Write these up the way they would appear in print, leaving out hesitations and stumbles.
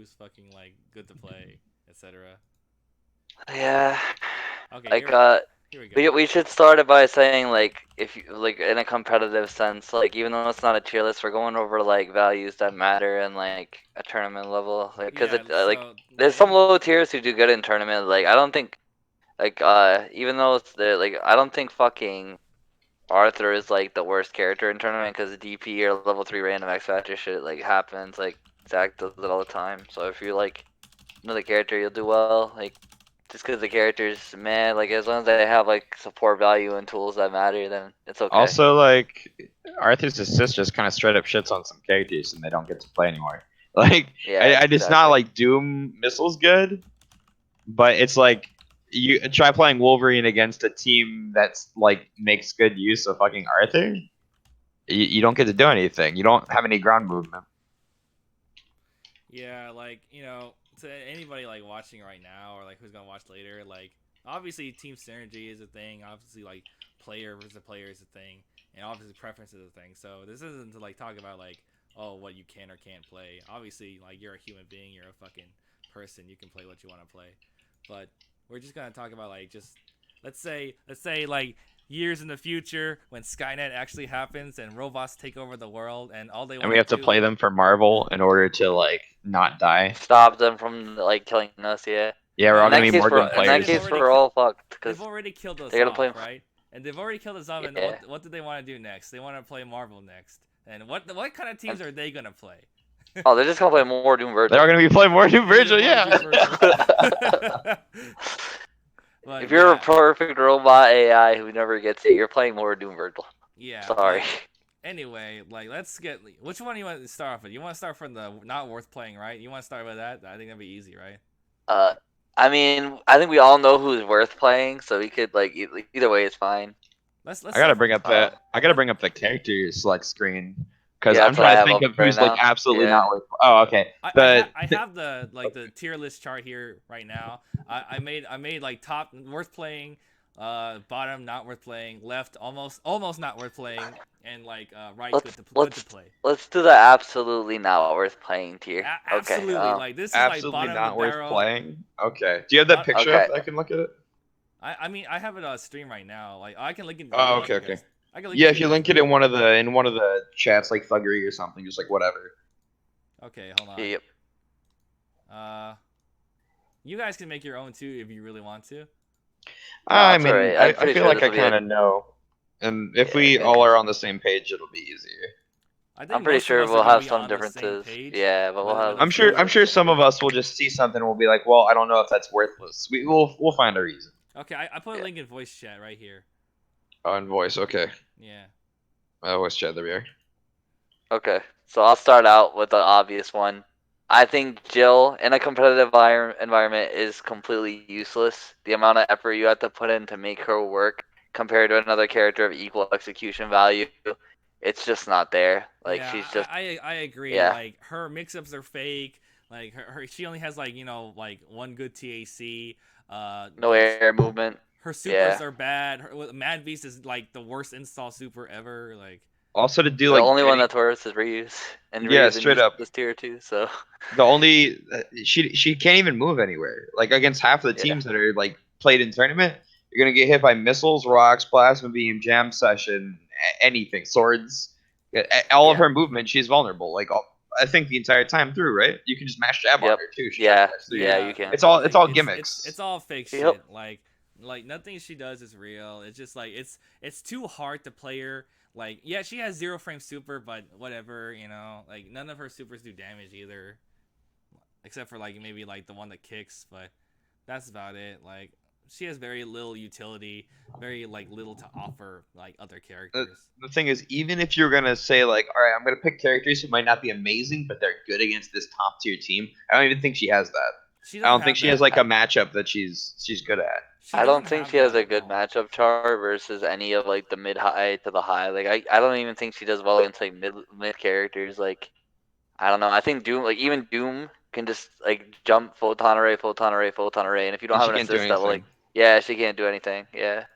who's fucking like good to play, etc. Yeah. Okay, Like here we go. we should start it by saying like if you like in a competitive sense, like even though it's not a tier list, we're going over like values that matter and like a tournament level, like because Yeah, it like so there's some low tiers who do good in tournament. Like I don't think like even though it's the like I don't think fucking Arthur is like the worst character in tournament because DP or level 3 random X Factor shit like happens. Like Zach does it all the time. So if you like another character, you'll do well. Like just because the character's man, like as long as they have like support value and tools that matter, then it's okay. Also, like Arthur's assist just kind of straight up shits on some characters, and they don't get to play anymore. Like, Yeah, it's not exactly. like Doom missiles good, but it's like you try playing Wolverine against a team that's like makes good use of fucking Arthur. You don't get to do anything. You don't have any ground movement. yeah, like to anybody like watching right now or like who's gonna watch later, like obviously team synergy is a thing. Obviously, like player versus player is a thing, and obviously preference is a thing. So this isn't to like talk about like what you can or can't play. Obviously, like you're a human being, you're a fucking person. You can play what you want to play, but we're just gonna talk about like just let's say like years in the future when Skynet actually happens and robots take over the world and all they And want we have to to do. play them for Marvel in order to like not die. Stop them from like killing us. Yeah. Yeah, we're No, all In gonna that be case, more we're gun in that they've case players. already we're all fucked they've because already killed us they're gonna play. off, right? And they've already killed us off. And Yeah. what do they want to do next? They want to play Marvel next. And what kind of teams And, are they gonna play? oh, they're just gonna play more Doom They're Virgil. all gonna be playing more New They're Virgil, more yeah. Doom Virgil. If But you're a yeah, perfect robot AI who never gets it, you're playing more Doom Virgil. yeah. Sorry. But anyway, like let's get which one do you want to start off with? You want to start from the not worth playing, right? You want to start with that? I think that'd be easy, right? Uh, I mean, I think we all know who's worth playing, so we could like either way is fine. Let's I gotta start bring from up Uh, the I gotta bring up the character select screen because yeah, I'm that's what I trying to have think up of right who's like now. absolutely Yeah. not worth. Oh, okay. I have the tier list chart here right now. I made like top worth playing, bottom not worth playing, left almost not worth playing, and like right Let's good to let's play. let's do the absolutely not worth playing tier. Okay. Absolutely, like this is like absolutely bottom of the not worth barrel. playing. Okay. Do you have that picture up Okay. that I can look at it? I mean I have it on stream right now. Like I can link it in the Oh, video if okay, you okay. guys. I can link it Yeah, to if you you guys link though. it in one of the chats, like Thuggery or something, just like whatever. Okay, hold on. Yep. Uh, you guys can make your own too if you really want to. No, I it's mean, alright. I'm I pretty feel sure like this I will be a kind of know, and if yeah we good. all are on the same page, it'll be easier. I think I'm pretty most of sure us are we'll gonna have be some on the same differences. page Yeah, but we'll with have a I'm few. sure some of us will just see something and we'll be like, well, I don't know if that's worthless. We'll find a reason. Okay, I put a yeah. link in voice chat right here. On voice, okay. Yeah. Voice chat, there we are. Okay. So I'll start out with the obvious one. I think Jill in a competitive environment is completely useless. The amount of effort you have to put in to make her work compared to another character of equal execution value, it's just not there. Like Yeah, she's just I agree. yeah, Like her mix-ups are fake. Like she only has like like one good TAC. no Like air movement. her supers Yeah. are bad. Mad Beast is like the worst install super ever. Like Also to do The like only one any, that Taurus is reuse, and yeah, reuse and straight use up. this tier too. So The only she can't even move anywhere. Like against half of the yeah, teams that are like played in tournament, you're gonna get hit by missiles, rocks, plasma beam, jam session, anything, swords. All of yeah, her movement, she's vulnerable. Like I think the entire time through, right? You can just mash jab on yep, her too. She just yeah, flies through you. yeah. yeah, You can. It's like all gimmicks. it's all fake Yep. shit. Like nothing she does is real. It's just like it's too hard to play her. Like yeah, she has zero frame super, but whatever, Like none of her supers do damage either, except for like maybe like the one that kicks, but that's about it. Like she has very little utility, very like little to offer like other The, characters. the thing is, even if you're gonna say like, all right, I'm gonna pick characters who might not be amazing, but they're good against this top tier team, I don't even think she has that. She I doesn't don't think have she has that. like a matchup that she's good at. She I don't doesn't think have she has that a at good all. matchup chart versus any of like the mid high to the high. Like I don't even think she does well against like mid characters. Like I don't know. I think Doom like even Doom can just like jump photon array, photon array, photon array, and if you don't And have she an can't do assist that will like anything. yeah, she can't do anything. Yeah,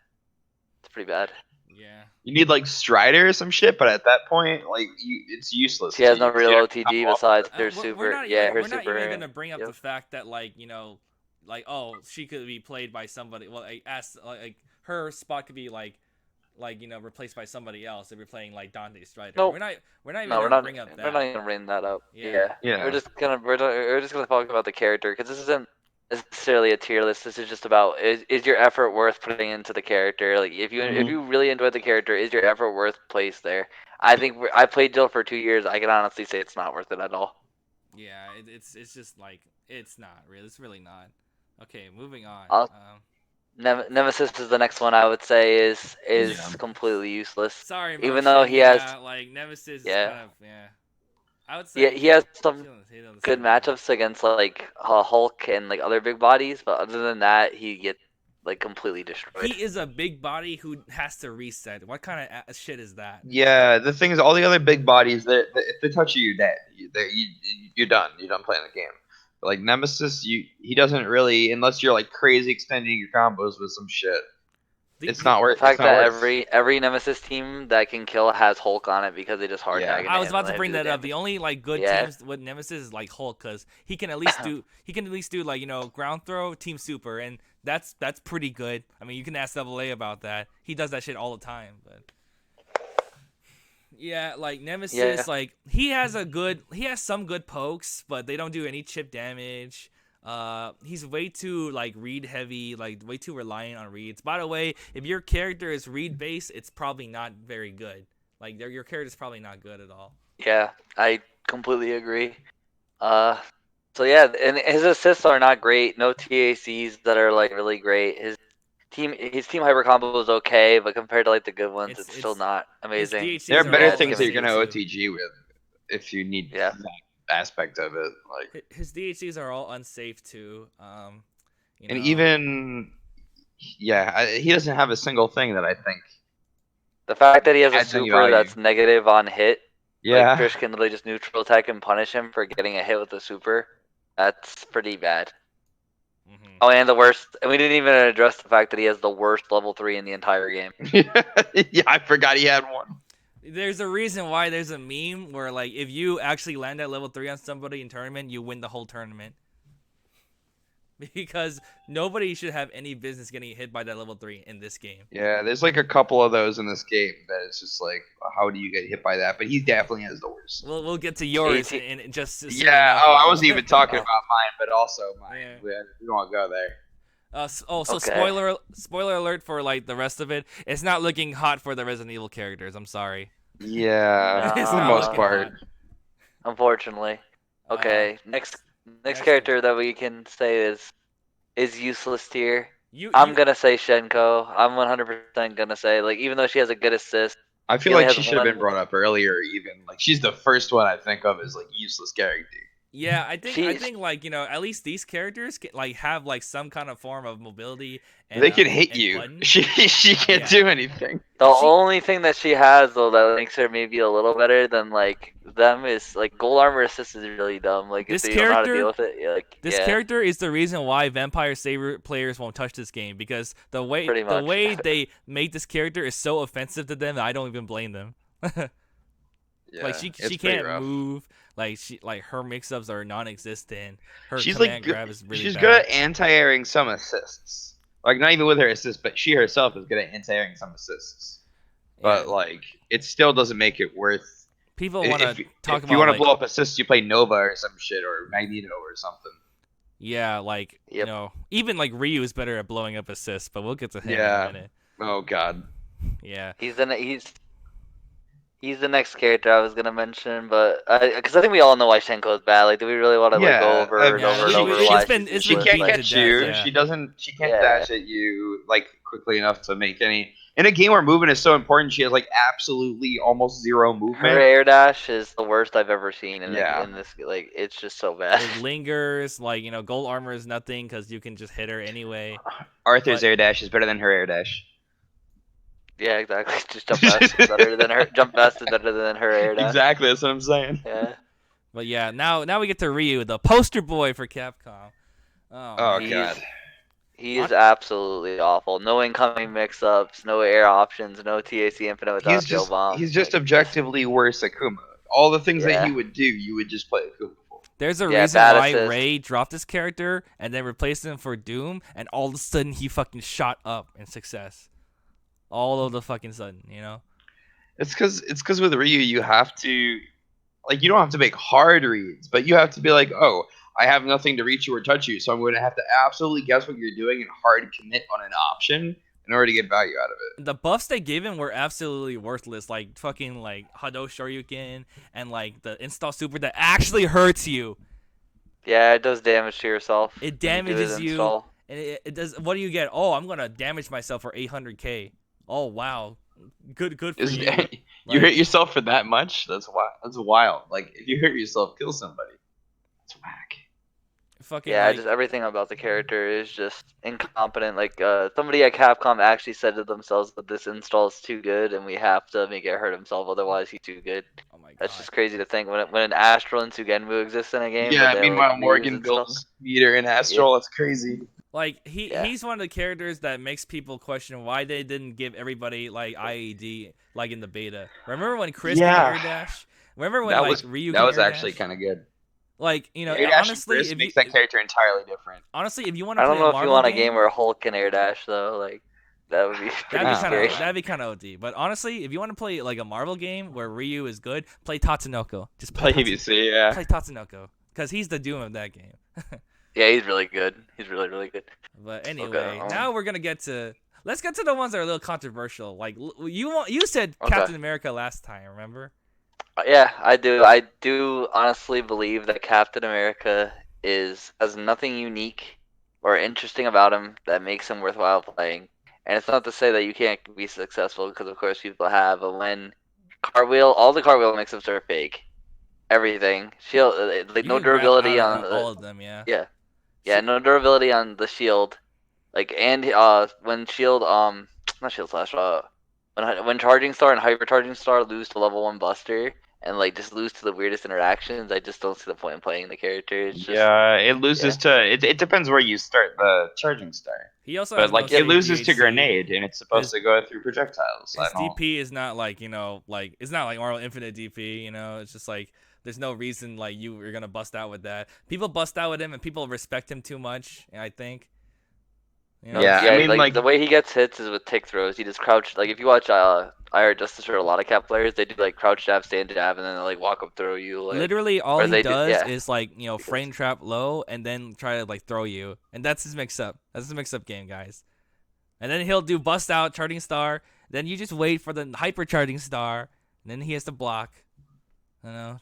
it's pretty bad. Yeah. You need like Strider or some shit, but at that point, like it's useless. She has to no you. real You have to OTG combo off besides of it. her super. Yeah, her we're not even super. gonna bring up Yep. the fact that like oh she could be played by somebody. Well, like her spot could be like replaced by somebody else if you're playing like Dante Strider. Nope. We're not even No, gonna bring up we're that. not even bringing that up. Yeah. Yeah. We're just gonna talk about the character because this isn't necessarily a tier list. This is just about is your effort worth putting into the character? Like if you really enjoy the character, is your effort worth place there? I think I played Jill for 2 years. I can honestly say it's not worth it at all. Yeah, it's just like it's not really. It's really not. Okay, moving on. I'll- Nemesis is the next one. I would say is Yeah. completely useless. Sorry, even though he has like Nemesis is Yeah. kind of I would say yeah he has some he's on the good same level. matchups against like Hulk and like other big bodies, but other than that, he gets like completely destroyed. He is a big body who has to reset. What kind of shit is that? Yeah, the thing is, all the other big bodies, if they touch you, you're dead. You're done. You're done playing the game. But like Nemesis, he doesn't really, unless you're like crazy extending your combos with some shit. It's not worth. The fact It's not that worth. every Nemesis team that can kill has Hulk on it because they just hard Yeah. tag. I was about to bring that up. The only like good teams with Nemesis is like Hulk, cause he can at least do like ground throw, team super, and that's pretty good. I mean, you can ask Double A about that. He does that shit all the time, but yeah, like Nemesis, like he has some good pokes, but they don't do any chip damage. He's way too like read heavy, like way too reliant on reads. By the way, if your character is read based, it's probably not very good. Like your character is probably not good at all. Yeah, I completely agree. So yeah, and his assists are not great. No TACs that are like really great. His team hyper combo is okay, but compared to like the good ones, it's still not amazing. There are DHCs better all things that you're gonna unsafe, too. OTG with if you need Yeah. that aspect of it. Like, His DHCs are all unsafe too. and even he doesn't have a single thing that I think. The fact that he has a adds any super value. that's negative on hit, Yeah. like Trish can literally just neutral attack and punish him for getting a hit with the super. That's pretty bad. Mm-hmm. Oh, and the worst, and we didn't even address the fact that he has the worst level 3 in the entire game. Yeah, I forgot he had one. There's a reason why there's a meme where like if you actually land at level 3 on somebody in tournament, you win the whole tournament. Because nobody should have any business getting hit by that level 3 in this game. Yeah, there's like a couple of those in this game that it's just like, how do you get hit by that? But he definitely has the worst. We'll get to yours in just soon Yeah. enough, I wasn't even talking about mine, but also mine. Yeah. We don't want to go there. So spoiler alert for like the rest of it. It's not looking hot for the Resident Evil characters. I'm sorry. Yeah, It's for the not most looking part. hot. Unfortunately. Okay, next character that we can say is useless tier. I'm gonna say Shenko. I'm 100% gonna say, like, even though she has a good assist, I feel like she should have been brought up earlier. Even like she's the first one I think of as like useless character. Yeah, I think like at least these characters can, like have like some kind of form of mobility. And, they can hit and you. buttons. She can't do anything. The only thing that she has though that makes her maybe a little better than like them is like gold armor assist is really dumb. Like if you don't know how to deal with it, this character is the reason why Vampire Saber players won't touch this game, because the way they make this character is so offensive to them that I don't even blame them. Yeah, like she can't move. Like her mix-ups are non-existent. Her command grab is really bad. She's good at anti-airing some assists. Like not even with her assists, but she herself is good at anti-airing some assists. But like it still doesn't make it worth. People want to talk about. If you want to blow up assists, you play Nova or some shit or Magneto or something. Yeah, like even like Ryu is better at blowing up assists, but we'll get to him in a minute. Oh god. Yeah. He's the next character I was gonna mention, but because I think we all know why Shenko is bad. Like, do we really want to like go over and over and over why she can't catch you? She doesn't. She can't dash at you like quickly enough to make any. In a game where movement is so important, she has like absolutely almost zero movement. Her air dash is the worst I've ever seen in this. Like, it's just so bad. It lingers. Like gold armor is nothing because you can just hit her anyway. Arthur's air dash is better than her air dash. Yeah, exactly. Just jump fast is better than her. Jump fast is better than her air dash. Exactly, that's what I'm saying. Yeah. But yeah, now we get to Ryu, the poster boy for Capcom. Oh god. He is absolutely awful. No incoming mix-ups, no air options, no TAC infinite without skill bomb. He's just objectively worse Akuma. All the things that Yeah. he would do, you would just play Akuma for. There's a Yeah, reason bad why assist. Ray dropped his character and then replaced him for Doom, and all of a sudden he fucking shot up in success. All of the fucking sudden, you know. It's because with Ryu you have to, like, you don't have to make hard reads, but you have to be like, oh, I have nothing to reach you or touch you, so I'm going to have to absolutely guess what you're doing and hard commit on an option in order to get value out of it. The buffs they gave him were absolutely worthless, like fucking like Hado Shoryuken and like the install super that actually hurts you. Yeah, it does damage to yourself. It when do his damages you, install. and it does. What do you get? Oh, I'm gonna damage myself for 800k. Oh wow, good for Is- you. You hurt yourself for that much? That's wild. That's wild. Like, if you hurt yourself, kill somebody. That's whack. Fucking Yeah, like, just everything about the character is just incompetent. Like, somebody at Capcom actually said to themselves that this install is too good, and we have to make it hurt himself, otherwise he's too good. oh my god. That's just crazy to think. When an Astral and Sugenmu exists in a game, Yeah, but then, meanwhile, like, Ryu's Morgan install- builds meter in Astral. That's crazy. Like Yeah. he's one of the characters that makes people question why they didn't give everybody like IED like in the beta. Remember when Chris Yeah. can air dash? Remember when That like was Ryu that can was air actually dash? kind of good. Like, you know, Air dash and honestly, Chris if makes you, that character entirely different. honestly, if you want to I play don't know a if you Marvel want a game, game where Hulk can air dash though. Like, that would be pretty that'd be scary. kind of OD. But honestly, if you want to play like a Marvel game where Ryu is good, play Tatsunoko. Just Play play ABC, yeah. Play Tatsunoko because he's the Doom of that game. Yeah, he's really good. He's really, really good. But anyway, Okay, now we're gonna let's get to the ones that are a little controversial. Like you said Okay. Captain America last time, remember? Yeah, I do. I do honestly believe that Captain America has nothing unique or interesting about him that makes him worthwhile playing. And it's not to say that you can't be successful, because of course people have. But when all the cartwheel mix-ups are fake. Everything. Shield, like You no can grab durability out on of all of them, yeah. yeah, no durability on the shield. Like, and when shield not shield slash when charging star and hyper charging star lose to level 1 buster and like just lose to the weirdest interactions, I just don't see the point in playing the character. It's just Yeah, it loses to it depends where you start the charging star. He also But has like no it loses to DHC. grenade and it's supposed to go through projectiles. His I don't. DP is not like, you know, like it's not like Marvel Infinite DP, you know. It's just like there's no reason like you're gonna bust out with that. People bust out with him and people respect him too much, I think. You know? Yeah, I mean, like the way he gets hits is with tick throws. He just crouch. Like if you watch I Heart Justice or a lot of Cap players, they do like crouch jab, stand jab, and then they like walk up throw you. Like, literally all or he they do- does yeah. is like, you know, frame trap low and then try to like throw you. And that's his mix up. That's his mix up game, guys. And then he'll do bust out, charging star. Then you just wait for the hyper charging star. And then he has to block. You know,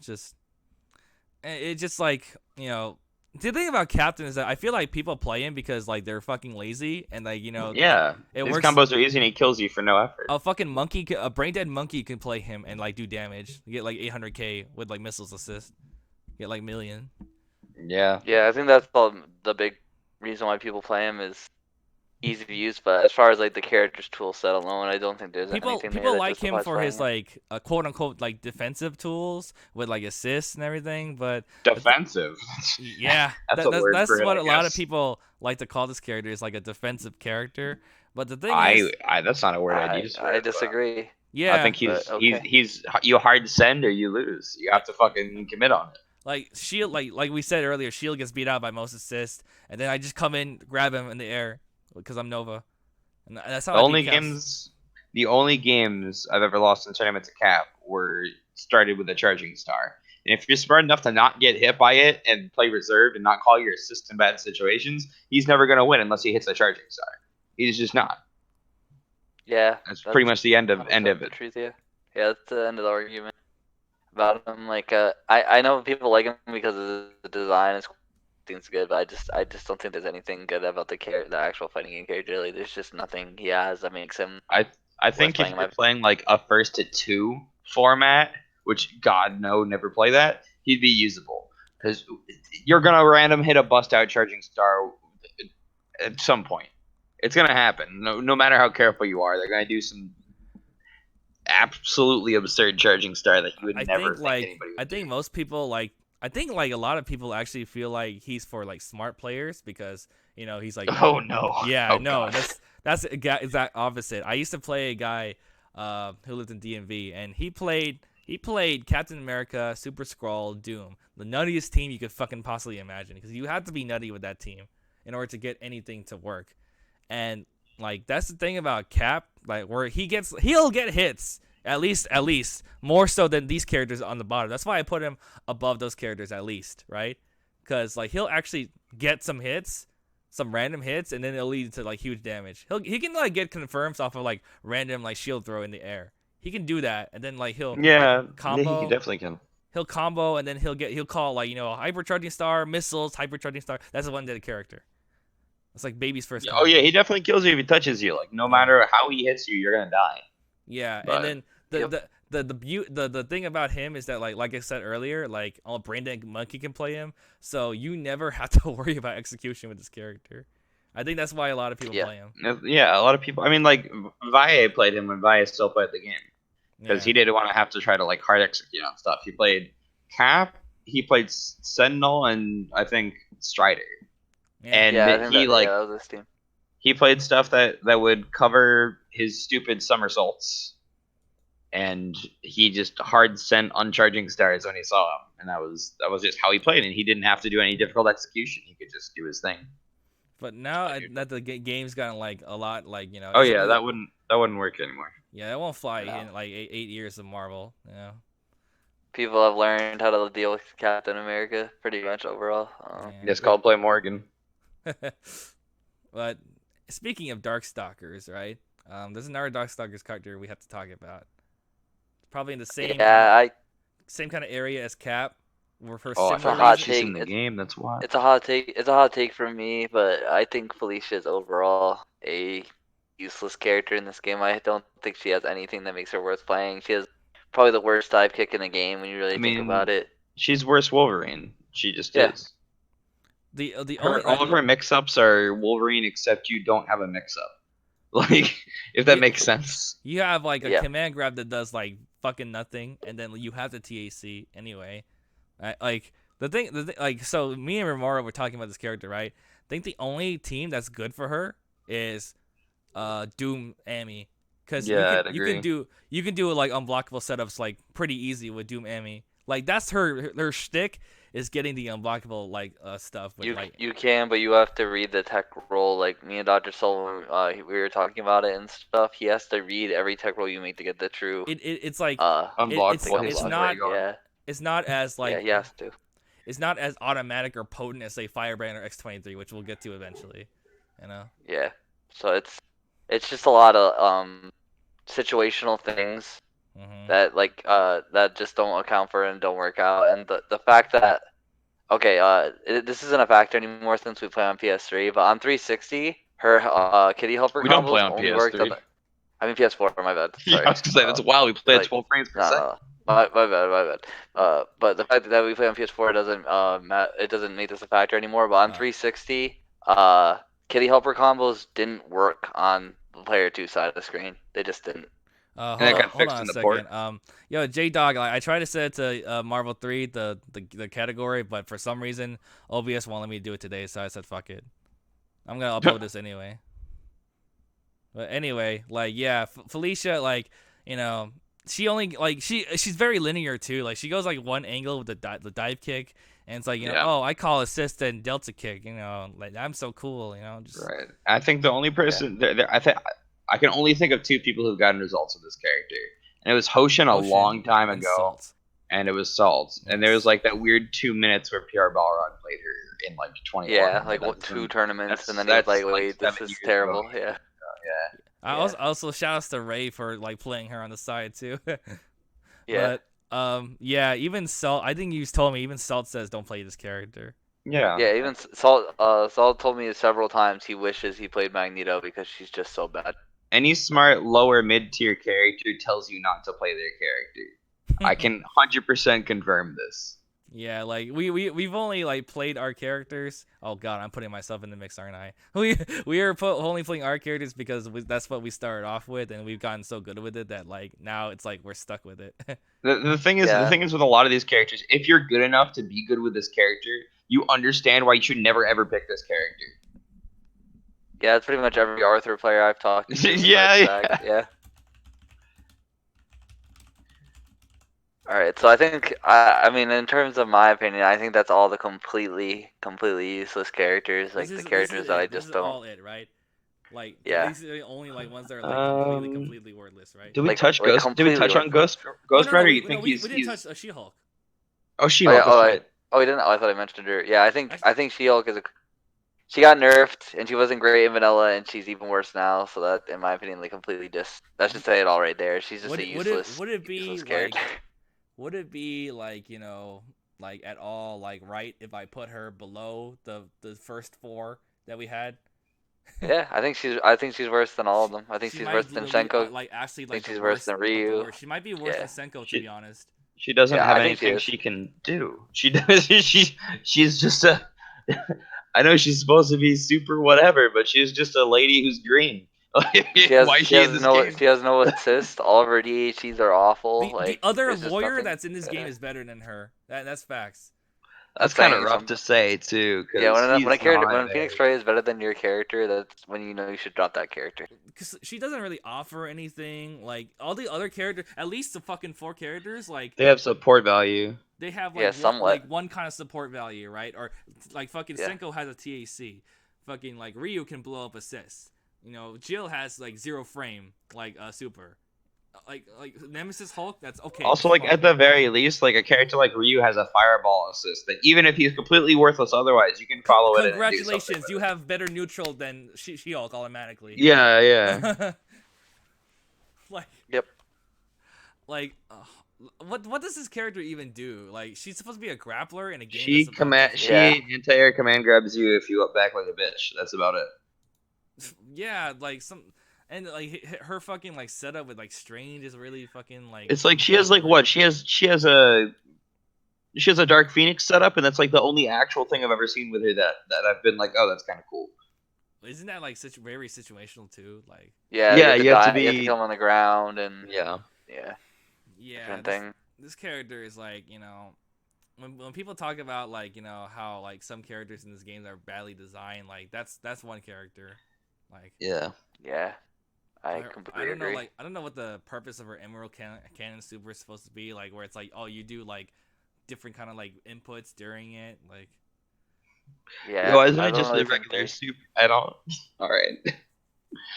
it's just like, you know, the thing about Captain is that I feel like people play him because like they're fucking lazy and like, you know, yeah, it his works. combos are easy and he kills you for no effort. A fucking monkey, a brain dead monkey can play him and like do damage. You get like 800k with like missiles assist. Get like million. Yeah. Yeah, I think that's the big reason why people play him is easy to use. But as far as like the character's tool set alone, I don't think there's anything there People that like him justifies for his playing like quote unquote like defensive tools with like assists and everything, but Defensive. yeah, That's a word that's for it, what I a lot of guess. people like to call this character is like a defensive character. But the thing I is, that's not a word I'd use. For I it, but disagree. yeah, I think but okay. he's you hard send or you lose. You have to fucking commit on it. like Shield, like we said earlier, Shield gets beat out by most assists, and then I just come in, grab him in the air because I'm Nova, and that's how The I only beat Caps. only games I've ever lost in tournament to Cap were started with a charging star. And if you're smart enough to not get hit by it and play reserved and not call your assist in bad situations, he's never gonna win unless he hits a charging star. He's just not. Yeah, That's pretty much the end of the it. truth, yeah. Yeah, that's the end of the argument about him. Like, I know people like him because of the design. It's good, but I just don't think there's anything good about the actual fighting game character. Really, there's just nothing he has that makes him. I think if playing you're playing like a 1-2 format, which God no, never play that, he'd be usable because you're gonna random hit a bust out charging star at some point. It's gonna happen. No matter how careful you are, they're gonna do some absolutely absurd charging star that you would never think anybody would I think do. most people like. I think like a lot of people actually feel like he's for like smart players because he's like Oh no. yeah Oh, no God. that's exact opposite. I used to play a guy who lived in DMV and he played Captain America, Super Skrull, Doom, the nuttiest team you could fucking possibly imagine because you have to be nutty with that team in order to get anything to work. And like that's the thing about Cap, like where he'll get hits at least more so than these characters on the bottom. That's why I put him above those characters at least, right? Because like he'll actually get some hits, some random hits, and then it'll lead to like huge damage. He can like get confirms off of like random like shield throw in the air. He can do that, and then like he'll Yeah, combo. he definitely can. He'll combo, and then he'll call like hypercharging star, missiles, hypercharging star. That's a one-dead character. It's like baby's first. Oh yeah, he definitely kills you if he touches you. Like no matter how he hits you, you're gonna die. Yeah, But, and then the thing about him is that like I said earlier, like all Braindead Monkey can play him, so you never have to worry about execution with this character. I think that's why a lot of people play him. Yeah, a lot of people. I mean, like Valle played him when Valle still played the game because he didn't want to have to try to like hard execute on stuff. He played Cap, he played Sentinel, and I think Strider. And I think he that was his team. He played stuff that would cover his stupid somersaults, and he just hard sent uncharging stars when he saw him, and that was just how he played, and he didn't have to do any difficult execution. He could just do his thing. But now that the game's gotten like a lot like Oh yeah, that wouldn't work anymore. Yeah, it won't fly in like 8 years of Marvel. People have learned how to deal with Captain America pretty much overall. It's called play Morgan. But speaking of Darkstalkers, right? There's another Darkstalkers character we have to talk about. Probably in the same same kind of area as Cap. It's a hot take. In the game, that's why. It's a hot take. It's a hot take from me, but I think Felicia is overall a useless character in this game. I don't think she has anything that makes her worth playing. She has probably the worst dive kick in the game when you really think about it. She's worse Wolverine. She just is. All of her mix-ups are Wolverine, except you don't have a mix-up. Like, if that makes sense. You have like a command grab that does like fucking nothing, and then you have the TAC anyway. Like the thing, like so. Me and Romero were talking about this character, right? I think the only team that's good for her is Doom Amy, because you can do like unblockable setups like pretty easy with Doom Amy. Like that's her shtick is getting the unblockable like stuff. With, you can, but you have to read the tech roll. Like me and Dr. Sullivan, we were talking about it and stuff. He has to read every tech roll you make to get the true. It's like unblockable. It's not as like he has to. It's not as automatic or potent as say Firebrand or X-23, which we'll get to eventually. Yeah. So it's just a lot of situational things that like that just don't account for and don't work out, and the fact that this isn't a factor anymore since we play on PS3, but on 360 her kitty helper we don't play on only PS3. worked on I mean PS4, my bad. Sorry. Yeah, I was gonna say that's wild. We play at 12 frames per second. My bad. But the fact that we play on PS4 it doesn't make this a factor anymore. But on 360, kitty helper combos didn't work on the player 2 side of the screen. They just didn't. Hold on a second. Yo, J Dog, I tried to set it to Marvel 3, the category, but for some reason OBS won't let me do it today, so I said fuck it. I'm gonna upload this anyway. But anyway, like Felicia, like she only like she's very linear too. Like she goes like one angle with the dive kick, and it's like I call assist and delta kick. Like I'm so cool. Just right. I think the only person I can only think of 2 people who've gotten results with this character, and it was Hoshin a long time ago, and it was Salt. Yes. And there was like that weird 2 minutes where PR Balrog played her in like 20. Yeah, like 2 tournaments, and then he was like, "Wait, this is terrible." Yeah. I also shout outs to Ray for like playing her on the side too. Yeah. But even Salt. I think you told me even Salt says don't play this character. Yeah. Yeah, even Salt told me several times he wishes he played Magneto because she's just so bad. Any smart lower mid-tier character tells you not to play their character. I can 100% confirm this. Yeah, like we've only like played our characters. Oh god, I'm putting myself in the mix, aren't I? We are only playing our characters because that's what we started off with, and we've gotten so good with it that like now it's like we're stuck with it. The thing is, Yeah. with a lot of these characters, if you're good enough to be good with this character, you understand why you should never ever pick this character. Yeah, it's pretty much every Arthur player I've talked to. Yeah, Zach. Yeah. All right, so I think I mean in terms of my opinion, I think that's all the completely useless characters, like the characters that I This just is don't. all it, right? Like Yeah. these are the only like ones that are like completely worthless, right? Did we Like- touch like Ghost? Did we touch on completely Ghost Rider? You no, think we he's didn't touch She-Hulk. Oh, Oh, She-Hulk. yeah, That's oh, right. we didn't. Oh, I thought I mentioned her. Yeah, I think She-Hulk is she got nerfed and she wasn't great in vanilla and she's even worse now. So that, in my opinion, like completely that should say it all right there. She's just a useless. Would it be useless like character. would it be like like at all like right if I put her below the first 4 that we had? Yeah, I think she's worse than all of them. I think She she's might worse than literally, Shenko. like actually I like think the she's worst worse than of the Ryu. worst. She might be worse Yeah. than Senko, to be honest. She doesn't Yeah, have I think she anything is. she can do. She does. She's just a. I know she's supposed to be super whatever, but she's just a lady who's green. She has, Why is she in this game? She has no assist. All of her DHCs are awful. The Like other there's just lawyer nothing- that's in this game yeah. is better than her. That's facts. That's saying kind of rough some- to say too. Yeah, Cause when Phoenix Ray is better than your character, that's when you know you should drop that character. Because she doesn't really offer anything. Like all the other characters, at least the fucking 4 characters, like they have support value. they have Yeah, like somewhat. one kind of support value, right? Or like fucking Yeah. Senko has a TAC. Fucking like Ryu can blow up assists. Jill has like 0 frame, like super. Like Nemesis Hulk, that's okay. Also, like at the very least, like a character like Ryu has a fireball assist that even if he's completely worthless otherwise, you can follow it. Congratulations, you have better neutral than She-Hulk automatically. Yeah, yeah. Like. Yep. Like, what does this character even do? Like, she's supposed to be a grappler in a game. She anti-air command grabs you if you up back like a bitch. That's about it. Yeah, like and like her fucking like setup with like Strange is really fucking like. It's like she has like what? She has a Dark Phoenix setup, and that's like the only actual thing I've ever seen with her that I've been like, oh, that's kind of cool. Isn't that like very situational too? Like. Yeah, you have to you have to kill him on the ground and yeah. Yeah. This character is like when people talk about like how like some characters in this game are badly designed, like that's one character. Like. Yeah. I completely don't know, agree. like I don't know what the purpose of her Emerald Cannon Super is supposed to be, like where it's like, oh, you do like different kind of like inputs during it, like. Yeah. Why isn't I it don't just really the think regular super? I don't. All right.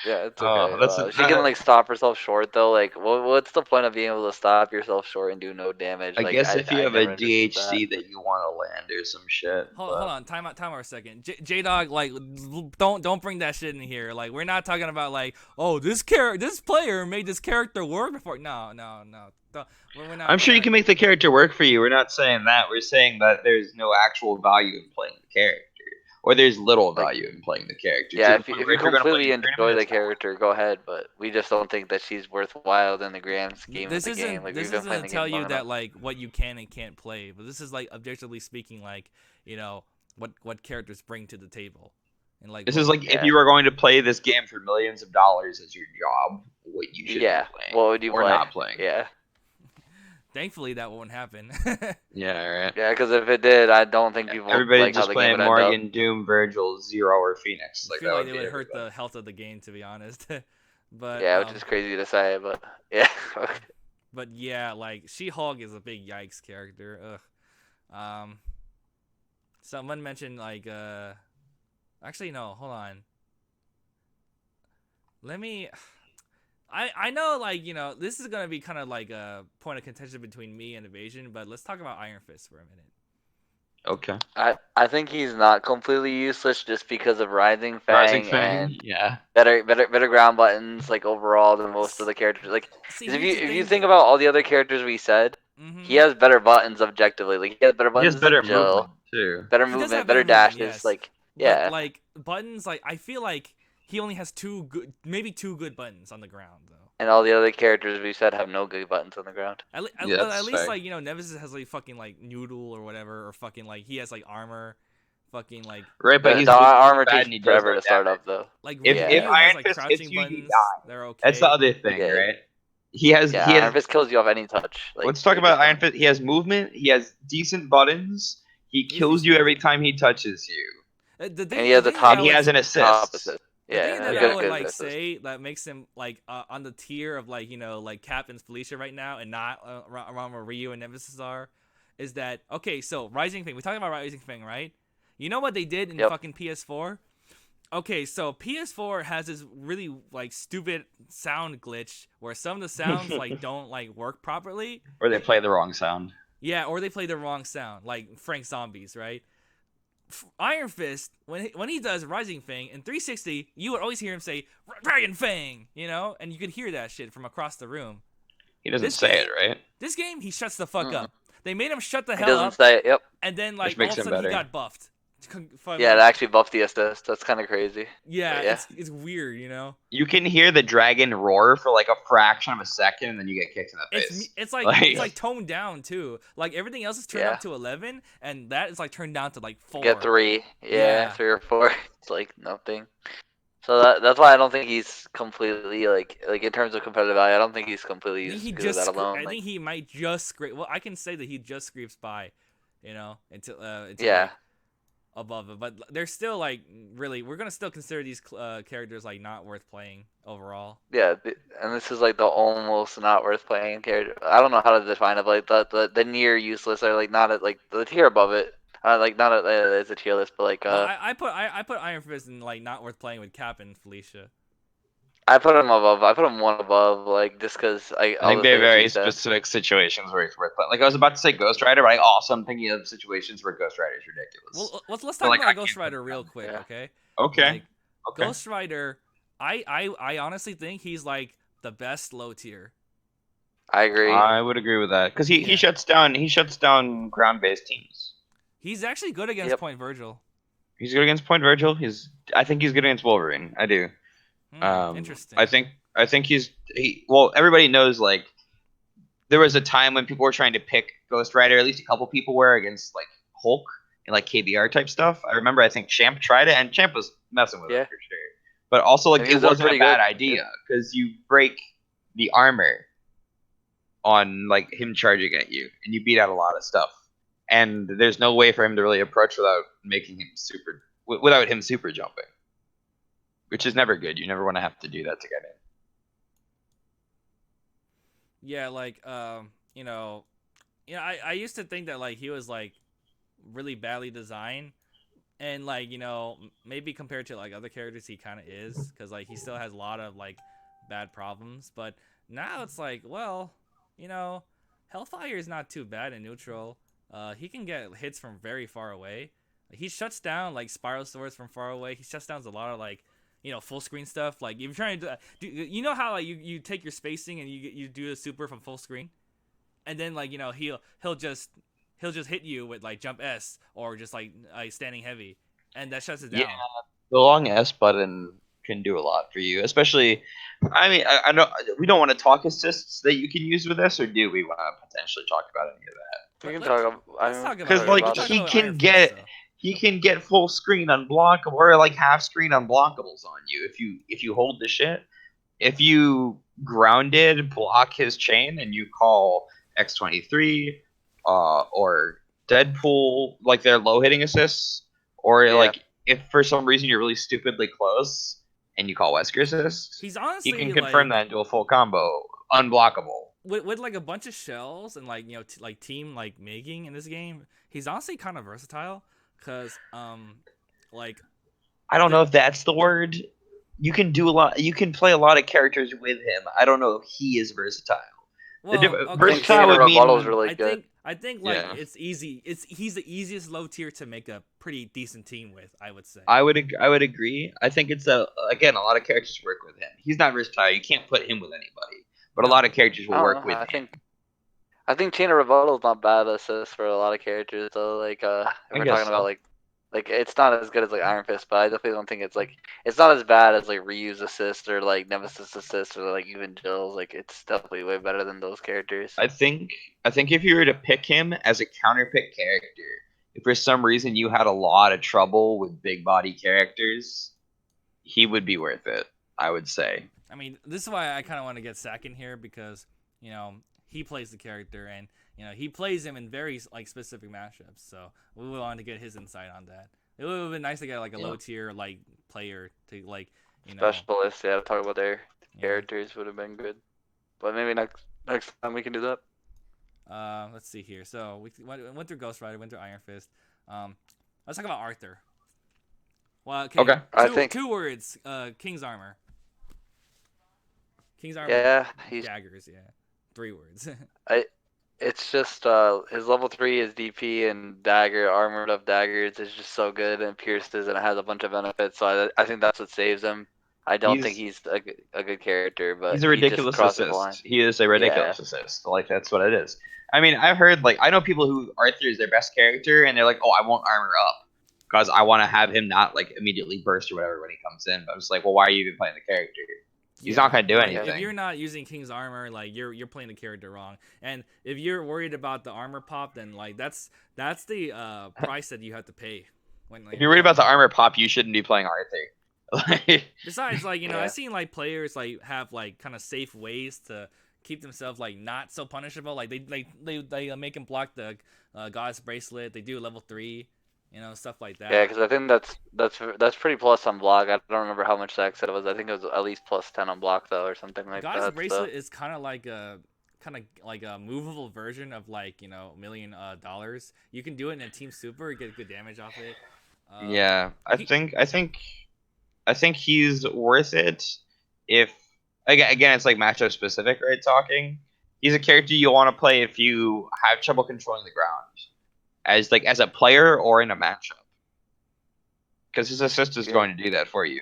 Yeah, it's okay. She I can like stop herself short though. Like, what's the point of being able to stop yourself short and do no damage? Like, guess if you have a never understood DHC that you want to land or some shit. Hold on, time out a second. J Dog, like, don't bring that shit in here. Like, we're not talking about like, oh, this player made this character work before. No. We're not, I'm sure you can make the character work for you. We're not saying that. We're saying that there's no actual value in playing the character, or there's little value in playing the character. Yeah, To if the point you where you're gonna play completely the enjoy tournament, the it's not worth character, go ahead. But we just don't think that she's worthwhile in the grand scheme of the game. Like, this we've been playing isn't the to tell game long you that enough. like what you can and can't play, but this is like objectively speaking, like what characters bring to the table, and like This is like if you were going to play this game for millions of dollars as your job, what you should be playing. What would you or play? not playing. Yeah. Thankfully, that won't happen. Yeah, right. Yeah, because if it did, I don't think people would Everybody's like how just the game playing would end up. Morgan, Doom, Virgil, Zero, or Phoenix. I Like feel that like would they be would hurt everybody. the health of the game, to be honest. But Yeah, which is crazy to say, but yeah. But yeah, like She-Hulk is a big yikes character. Ugh. Someone mentioned like actually no, hold on. Let me. I know like this is gonna be kind of like a point of contention between me and Evasion, but let's talk about Iron Fist for a minute. Okay. I think he's not completely useless just because of Rising Fang, and yeah. better ground buttons like overall than most of the characters. Like, See, 'cause if here's the you thing. think about all the other characters we said, he has better buttons objectively. Like, he has better He buttons has better than Jill, movement too. better He does movement, have better better movement, dashes. yes. Like, But, yeah, like buttons, like I feel like he only has maybe two good buttons on the ground though. And all the other characters we said have no good buttons on the ground. At that's least fair. like Nemesis has like fucking like noodle or whatever, or fucking like he has like armor, fucking like Right, but The he's visible armor bad takes and he does forever no to start damage. up though. like If Yeah. Ryu has Iron like Fist hits crouching you, you buttons. die. They're okay. That's the other thing, Yeah. right? He has Iron Fist kills you off any touch. Like, Let's talk you're about just Iron done. Fist. He has movement. He has decent buttons. He He's kills you decent. every time he touches you, The thing, And he has the a thing that and I he would, has an top assist. assist. the thing Yeah, that Yeah. I would good like assist. say that makes him like on the tier of like like Cap and Felicia right now, and not around where Ryu and Nemesis are, is that okay? So Rising Fang, we talking about Rising Fang, right? You know what they did in Yep. fucking PS4? Okay, so PS4 has this really like stupid sound glitch where some of the sounds like don't like work properly. Or they play the wrong sound. Yeah, or they play the wrong sound, like Frank Zombies, right? Iron Fist, when he does Rising Fang in 360, you would always hear him say Dragon Fang, and you could hear that shit from across the room. He doesn't This say game- it, right? This game, he shuts the fuck Mm-mm. up. They made him shut the He hell doesn't up, say it. Yep. and then like Which all makes of a him sudden he better. got buffed. Yeah, it actually buffed the assist. That's kind of crazy. Yeah, yeah. it's weird, You can hear the dragon roar for like a fraction of a second, and then you get kicked in the face. It's like Like- it's like toned down too. Like everything else is turned Yeah. up to 11, and that is like turned down to like 4. Get 3. Yeah. 3 or 4. It's like nothing. So that's why I don't think he's completely like in terms of competitive value. I don't think he's I completely think he because of that alone. I think he might just scrape. Well, I can say that he just scrapes by, until Yeah. like, above it. But they're still like really. We're gonna still consider these characters like not worth playing overall. Yeah, and this is like the almost not worth playing character. I don't know how to define it, but like the near useless are like not at like the tier above it. Like not as a tier list, but like Well, I put Iron Fist in like not worth playing with Cap and Felicia. I put him above. I put him one above, like just because I think they're very specific situations where it's worth playing. Like I was about to say Ghost Rider, but I also am thinking of situations where Ghost Rider is ridiculous. Well, let's So, talk like, I about Ghost can't Rider put real them. quick, Yeah. okay? Okay. Like, Okay. Ghost Rider, I honestly think he's like the best low tier. I agree. I would agree with that because he Yeah. shuts down ground based teams. He's actually good against Yep. Point Virgil. He's good against Point Virgil. I think he's good against Wolverine. I do. Interesting. I think well, everybody knows like there was a time when people were trying to pick Ghost Rider, at least a couple people were against like Hulk and like KBR type stuff. I remember I think Champ tried it and Champ was messing with Yeah. it for sure. But also like And it he's done wasn't a pretty bad good. idea because you break the armor on like him charging at you and you beat out a lot of stuff. And there's no way for him to really approach without making him without him super jumping. Which is never good. You never want to have to do that to get in. Yeah, like I used to think that like he was like really badly designed, and like maybe compared to like other characters he kind of is, because like he still has a lot of like bad problems. But now it's like, well, Hellfire is not too bad in neutral. He can get hits from very far away. He shuts down like spiral swords from far away. He shuts down a lot of like full screen stuff. Like if you're trying to do how like you take your spacing and you do a super from full screen, and then like he'll just hit you with like jump S or just like standing heavy, and that shuts it down. Yeah, the long S button can do a lot for you, especially. I mean, I know we don't want to talk assists that you can use with this, or do we want to potentially talk about any of that? We can Let's- talk. let's talk about Because it. like Let's talk he about can Iron Fist, get though. he can get full screen unblockable or like half screen unblockables on you if you hold the shit. If you grounded block his chain and you call X-23 or Deadpool like their low hitting assists, or Yeah. like if for some reason you're really stupidly close and you call Wesker assists, He's he honestly can confirm that into a full combo unblockable. with like a bunch of shells and like like team like making in this game. He's honestly kind of versatile, because like I don't know if that's the word. You can do a lot. You can play a lot of characters with him. I don't know if he is versatile. well, versatile would mean- Rebuttal's really I good. think like Yeah. it's easy. He's the easiest low tier to make a pretty decent team with, I would say. I would agree. I think it's again a lot of characters work with him. He's not versatile. You can't put him with anybody, but a lot of characters I will don't work know, with I him. think Chain of Rebuttal is not bad assist for a lot of characters though. Like if I we're guess talking so. about like Like it's not as good as like Iron Fist, but I definitely don't think it's not as bad as like Ryu's assist or like Nemesis assist or like even Jill's. Like it's definitely way better than those characters. I think if you were to pick him as a counter pick character, if for some reason you had a lot of trouble with big body characters, he would be worth it. I would say. I mean, this is why I kind of want to get Sack in here because he plays the character and he plays him in very like specific matchups. So we wanted to get his insight on that. It would have been nice to get like a low tier like player to like Specialists, yeah, to talk about their Yeah. characters would have been good. But maybe next time we can do that. Let's see here. So we went through Ghost Rider, went through Iron Fist. Let's talk about Arthur. Well, Okay. I think- two words. King's Armor. King's Armor. Yeah, he's Daggers. Yeah, 3 words. it's just his level 3 is DP and dagger, armored up daggers is just so good and pierces and it has a bunch of benefits. So I think that's what saves him. I don't think he's a good character, but He's a he just ridiculous crosses the line. assist. He is a ridiculous assist. Like that's what it is. I mean, I've heard like I know people who Arthur is their best character, and they're like, "Oh, I won't armor up because I want to have him not like immediately burst or whatever when he comes in." But I'm just like, "Well, why are you even playing the character? He's not gonna do Like, anything." if you're not using King's Armor, like you're playing the character wrong. And if you're worried about the armor pop, then like that's the price that you have to pay. When like, If you're worried about the armor pop, you shouldn't be playing Arthur. Besides, like Yeah. I've seen like players like have like kind of safe ways to keep themselves like not so punishable. Like they make him block the God's bracelet. They do level 3, stuff like that. Yeah, because I think that's pretty plus on block. I don't remember how much Zach said it was. I think it was at least plus 10 on block though, or something like God's that. bracelet is kind of like a movable version of like $1 million. You can do it in a team super, get good damage off it. Yeah, I think he's worth it if again it's like matchup specific, right? Talking, he's a character you want to play if you have trouble controlling the ground, as a player or in a matchup, because his assist is going to do that for you.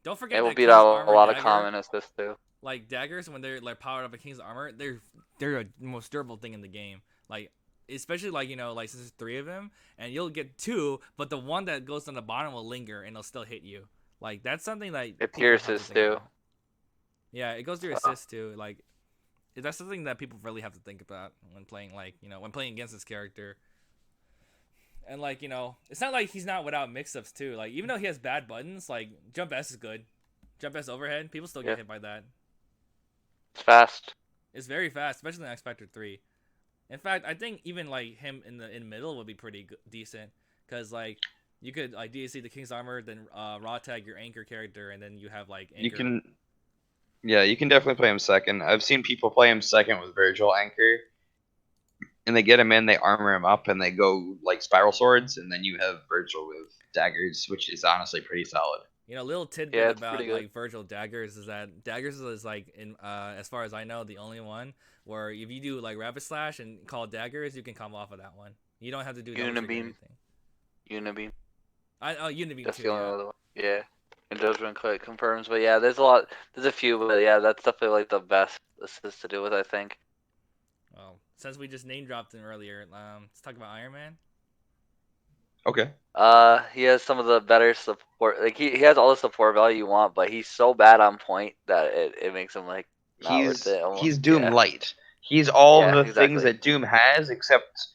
Don't forget It will that beat King's out Armor a lot of dagger, common assists too. like daggers when they're like powered up in King's Armor, they're a most durable thing in the game. Like especially like like since there's 3 of them and you'll get 2, but the one that goes on the bottom will linger and it'll still hit you. Like that's something that It people have to pierces think too. about. Yeah, it goes through assist too. Like that's something that people really have to think about when playing when playing against this character. And like it's not like he's not without mix-ups too. Like even though he has bad buttons, like jump S is good. Jump S overhead, people still get hit by that. It's fast. It's very fast, especially in X Factor 3. In fact, I think even like him in the middle would be pretty decent because like you could like DAC the King's Armor, then raw tag your anchor character, and then you have like anchor. You can definitely play him second. I've seen people play him second with Virgil Anchor, and they get him in, they armor him up, and they go like spiral swords, and then you have Virgil with daggers, which is honestly pretty solid. Little tidbit Yeah, it's about pretty good. like Virgil daggers is that daggers is like in as far as I know the only one where if you do like rapid slash and call daggers, you can come off of that one. You don't have to do double trigger or Unibeam. anything. Unibeam. Unibeam That's too. the only Yeah. other one. Yeah. And Judgment confirms, but yeah, there's a few, but yeah, that's definitely like the best assist to do with, I think. Well, since we just name dropped him earlier, let's talk about Iron Man. Okay. He has some of the better support. Like he has all the support value you want, but he's so bad on point that it makes him like not worth it. He's Doom Yeah. light. He's all Yeah, the exactly. things that Doom has, except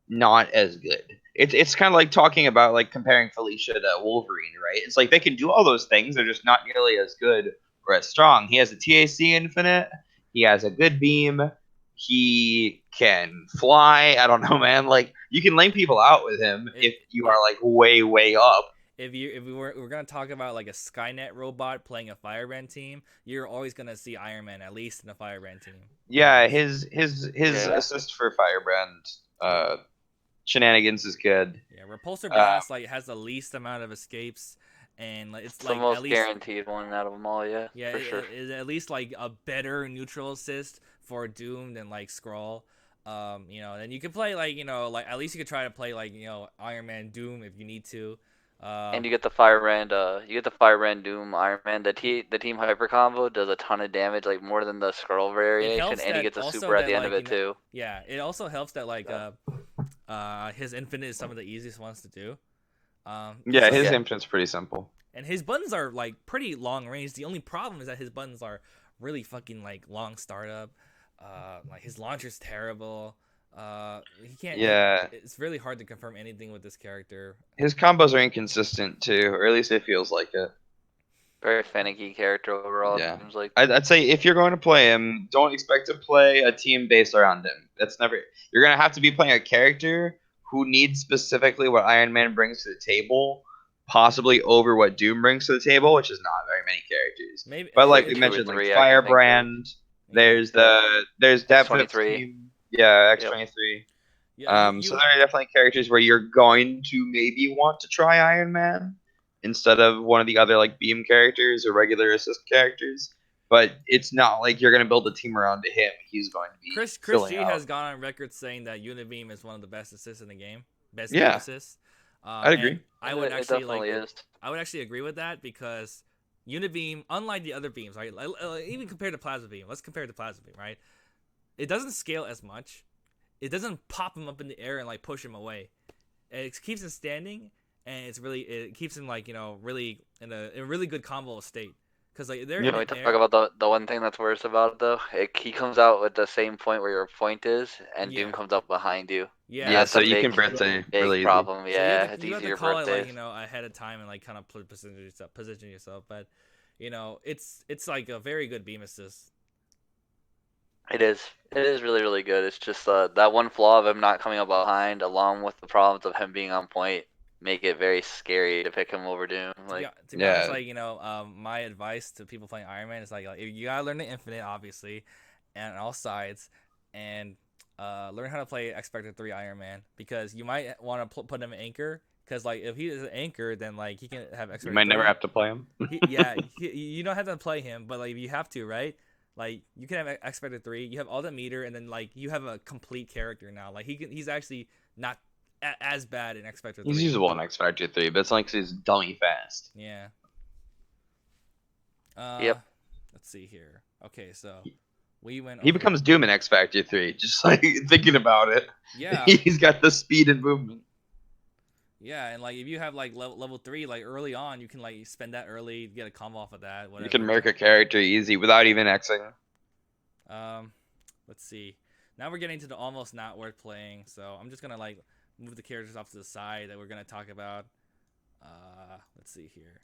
not as good. It's kind of like talking about like comparing Felicia to Wolverine, right? It's like they can do all those things, they're just not nearly as good or as strong. He has a TAC infinite. He has a good beam. He can fly. I don't know, man. Like you can lane people out with him if you are like way up. If we're gonna talk about like a Skynet robot playing a Firebrand team, you're always gonna see Iron Man at least in a Firebrand team. Yeah, his Yeah. assist for Firebrand shenanigans is good. Yeah, Repulsor Blast like has the least amount of escapes, and like it's It's like the most at least guaranteed one out of them all. Yeah. yeah, For sure. it at least like a better neutral assist for Doom than like Skrull. Then you can play like like at least you could try to play like Iron Man Doom if you need to. And you get the Firebrand Doom Iron Man. The team hyper combo does a ton of damage, like more than the Skrull variation, helps and he that gets a also super at that, the end of like, it too. Yeah, it also helps that like his infinite is some of the easiest ones to do. Yeah, his Okay. impotent's pretty simple. and his buttons are like pretty long range. The only problem is that his buttons are really fucking like long startup. Like his launcher's terrible. He can't. Yeah. It's really hard to confirm anything with this character. His combos are inconsistent too, or at least it feels like it. Very finicky character overall. Yeah. It seems like. I'd say if you're going to play him, don't expect to play a team based around him. That's never. You're gonna have to be playing a character who needs specifically what Iron Man brings to the table, possibly over what Doom brings to the table, which is not very many characters. Maybe, But like Two we or mentioned, like three, I can think of. Firebrand. There's definite X-23. team. Yeah, X-23. yeah, So there are definitely characters where you're going to maybe want to try Iron Man instead of one of the other like beam characters or regular assist characters. But it's not like you're gonna build a team around him. He's going to be Chris filling G out. has gone on record saying that Unibeam is one of the best assists in the game. Best Yeah. game assists. I'd agree. And I would It actually definitely is. I would actually agree with that because Unibeam, unlike the other beams, right? Even compared to Plasma Beam, let's compare it to Plasma Beam, right? It doesn't scale as much. It doesn't pop him up in the air and like push him away. It keeps him standing, and it keeps him like really in a really good combo state. Cause like they're Yeah. Can we talk about the one thing that's worse about it though? He comes out with the same point where your point is, and Yeah. Doom comes up behind you. Yeah. Yeah, That's so a you big, can birthday big really easy. problem. So Yeah, you it's have to easier call it birthdays. like ahead of time and like kind of position yourself. But it's like a very good beam assist. It is. It is really, really good. It's just that one flaw of him not coming up behind, along with the problems of him being on point, make it very scary to pick him over Doom. Like, To be honest, Yeah. like my advice to people playing Iron Man is like you gotta learn the Infinite, obviously, and on all sides, and learn how to play X-Factor 3 Iron Man because you might want to put him in Anchor because like if he is an Anchor, then like he can have X-Factor. You might never 3. have to play him. You don't have to play him, but like you have to, right? Like you can have X-Factor 3, you have all the meter, and then like you have a complete character now. Like he's actually not as bad in X-Factor 3. He's usable in X Factor 3, but it's not like he's dummy fast. Yeah. Yep. Let's see here. Okay, so we went. He over- becomes Doom in X Factor 3, just like thinking about it. Yeah. He's got the speed and movement. Yeah, and like if you have like level 3 like early on, you can like spend that early, get a combo off of that. Whatever. You can merc a character easy without even Xing. Let's see. Now we're getting to the almost not worth playing, so I'm just gonna like move the characters off to the side that we're gonna talk about. Let's see here.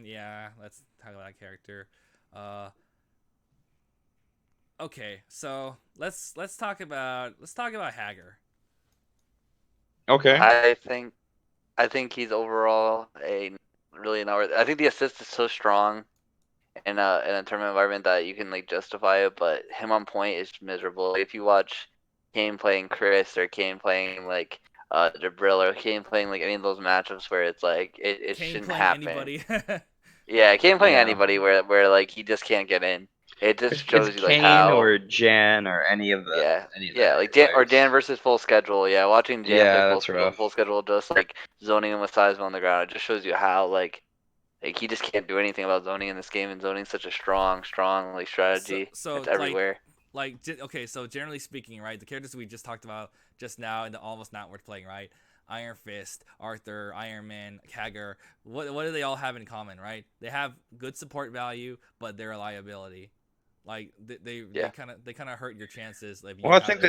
Yeah, let's talk about that character. Okay, so let's talk about Haggar. Okay. I think he's overall a really not. I think the assist is so strong in a tournament environment that you can like justify it, but him on point is miserable. If you watch Kane playing Chris or Kane playing like Jabril or Kane playing like any of those matchups where it's like it Kane shouldn't playing happen. anybody. Yeah, Kane playing Yeah. anybody where like he just can't get in. It just It's shows you like Kane how. or Jan or any of the Like Dan versus full schedule. Yeah, watching Jan Yeah, play that's rough. full schedule, just like zoning him with Seisman on the ground. It just shows you how like he just can't do anything about zoning in this game, and zoning such a strong like strategy. So it's everywhere. Okay, so generally speaking, right, the characters we just talked about just now in the almost not worth playing, right? Iron Fist, Arthur, Iron Man, Haggar. What do they all have in common, right? They have good support value, but they're a liability. Like they kind of hurt your chances. Like, Well, I think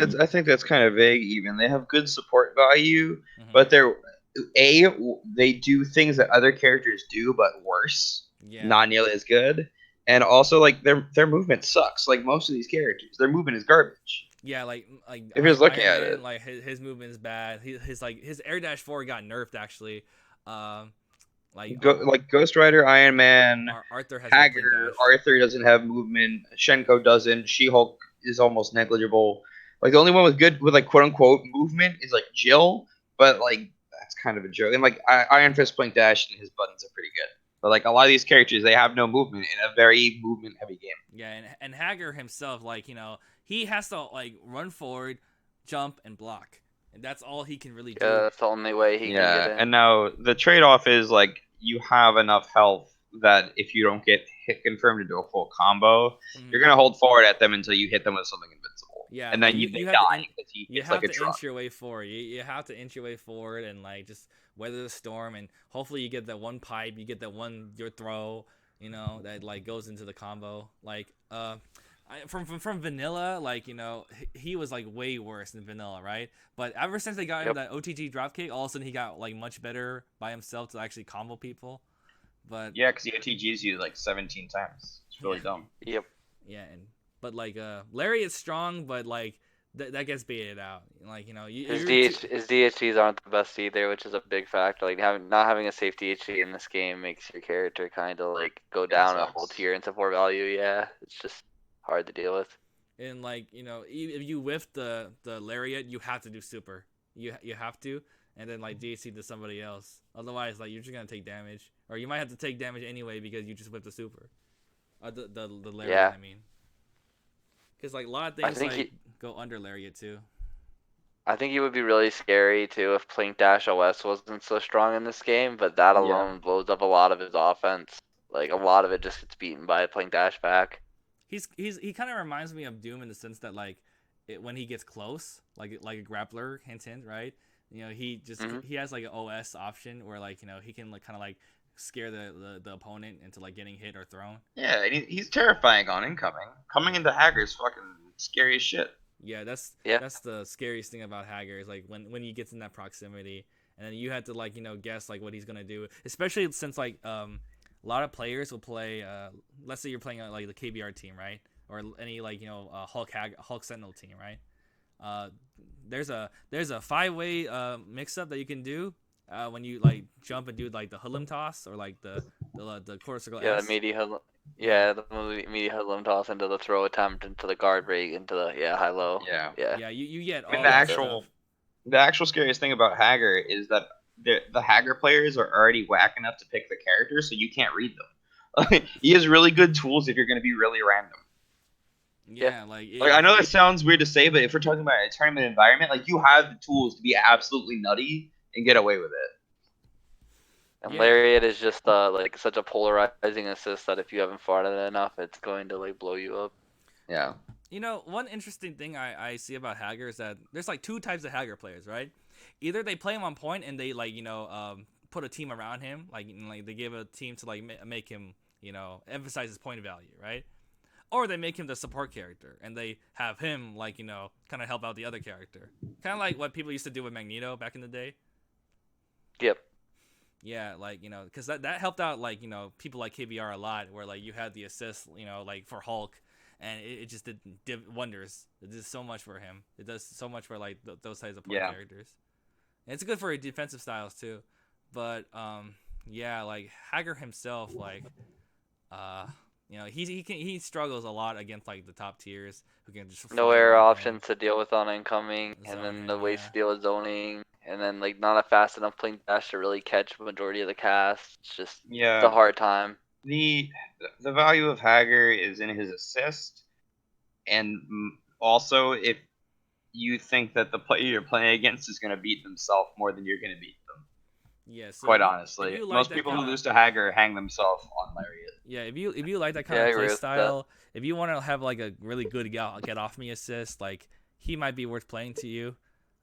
that's kind of vague. Even they have good support value, Mhm. but they do things that other characters do, but worse. Yeah. Not nearly as good. And also, like their movement sucks. Like most of these characters, their movement is garbage. Yeah, like If you're looking Iron at Man, it. like his movement is bad. His air dash 4 got nerfed actually. Like Ghost Rider, Iron Man, Arthur has Haggar, no dash. Arthur doesn't have movement. Shenko doesn't. She-Hulk is almost negligible. Like the only one with like quote unquote movement is like Jill, but like that's kind of a joke. And like Iron Fist playing dash and his buttons are pretty good. But like a lot of these characters, they have no movement in a very movement heavy game. Yeah, and Haggar himself, like he has to like run forward, jump, and block, and that's all he can really do. Yeah, that's the only way he can get in. And now the trade-off is like you have enough health that if you don't get hit confirmed into a full combo, you're gonna hold forward at them until you hit them with something invincible. Yeah, and like, then they have die to because he you hits have like a to truck. inch your way forward. You have to inch your way forward and like just weather the storm, and hopefully you get that one pipe, you get that one your throw, you know, that like goes into the combo. Like from vanilla, like, you know, he was like way worse than vanilla, right? But ever since they got him that OTG dropkick, all of a sudden he got like much better by himself to actually combo people. But Yeah, because he OTGs you like 17 times. It's really dumb. Yep. yeah, but like Larry is strong, but like that gets baited out. Like, you know, His DHCs aren't the best either, which is a big factor. Like not having a safe DHC in this game makes your character kind of like go down a whole tier in support value. Yeah, it's just hard to deal with. And like, you know, if you whiff the lariat, you have to do super. You have to, and then like DHC to somebody else. Otherwise, like, you're just gonna take damage, or you might have to take damage anyway because you just whipped the super. The lariat, Yeah. I mean. Because like a lot of things like go under lariat too. I think it would be really scary too if Plink Dash OS wasn't so strong in this game, but that alone blows up a lot of his offense. Like a lot of it just gets beaten by a Plink Dash back. He kind of reminds me of Doom in the sense that like when he gets close, like a grappler, hint, right? You know, he just he has like an OS option where like, you know, he can like kind of like scare the opponent into like getting hit or thrown. Yeah, and he's terrifying on incoming. Coming into Haggar is fucking scary as shit. Yeah, that's the scariest thing about Haggar is like when he gets in that proximity, and then you have to like, you know, guess like what he's gonna do, especially since like a lot of players will play. Let's say you're playing like the KBR team, right, or any like, you know, Hulk Sentinel team, right? There's a 5-way mix-up that you can do when you like jump and do like the hoodlum toss or like the quarter circle. Yeah, S. the meaty hoodlum. Yeah, the meaty hoodlum toss into the throw attempt into the guard break into the high low. Yeah. You get all the actual scariest thing about Haggar is that the Haggar players are already whack enough to pick the characters, so you can't read them. He has really good tools if you're going to be really random. Yeah, like I know that sounds weird to say, but if we're talking about a tournament environment, like you have the tools to be absolutely nutty and get away with it. And Lariat is just like such a polarizing assist that if you haven't fought it enough, it's going to like blow you up. Yeah. You know, one interesting thing I see about Haggar is that there's like two types of Haggar players, right? Either they play him on point and they like, you know, put a team around him, like they give a team to like make him, you know, emphasize his point value, right? Or they make him the support character and they have him like, you know, kind of help out the other character, kind of like what people used to do with Magneto back in the day. Yep. Yeah, like, you know, because that helped out, like, you know, people like KBR a lot, where like you had the assist, you know, like for Hulk, and it just did wonders. It does so much for him. It does so much for like those types of point characters. And it's good for defensive styles too. But yeah, like Haggar himself, like you know, he struggles a lot against like the top tiers who can just no air options to deal with on incoming, and then the waste to deal with zoning, and then like not a fast enough Plink Dash to really catch the majority of the cast. It's just it's a hard time. The value of Haggar is in his assist, and also if you think that the player you're playing against is going to beat themselves more than you're going to beat them. Yeah, so quite honestly, most people who lose to Haggar hang themselves on Lariat. Yeah, if you like that kind of play style, if you want to have like a really good get off me assist, like he might be worth playing to you.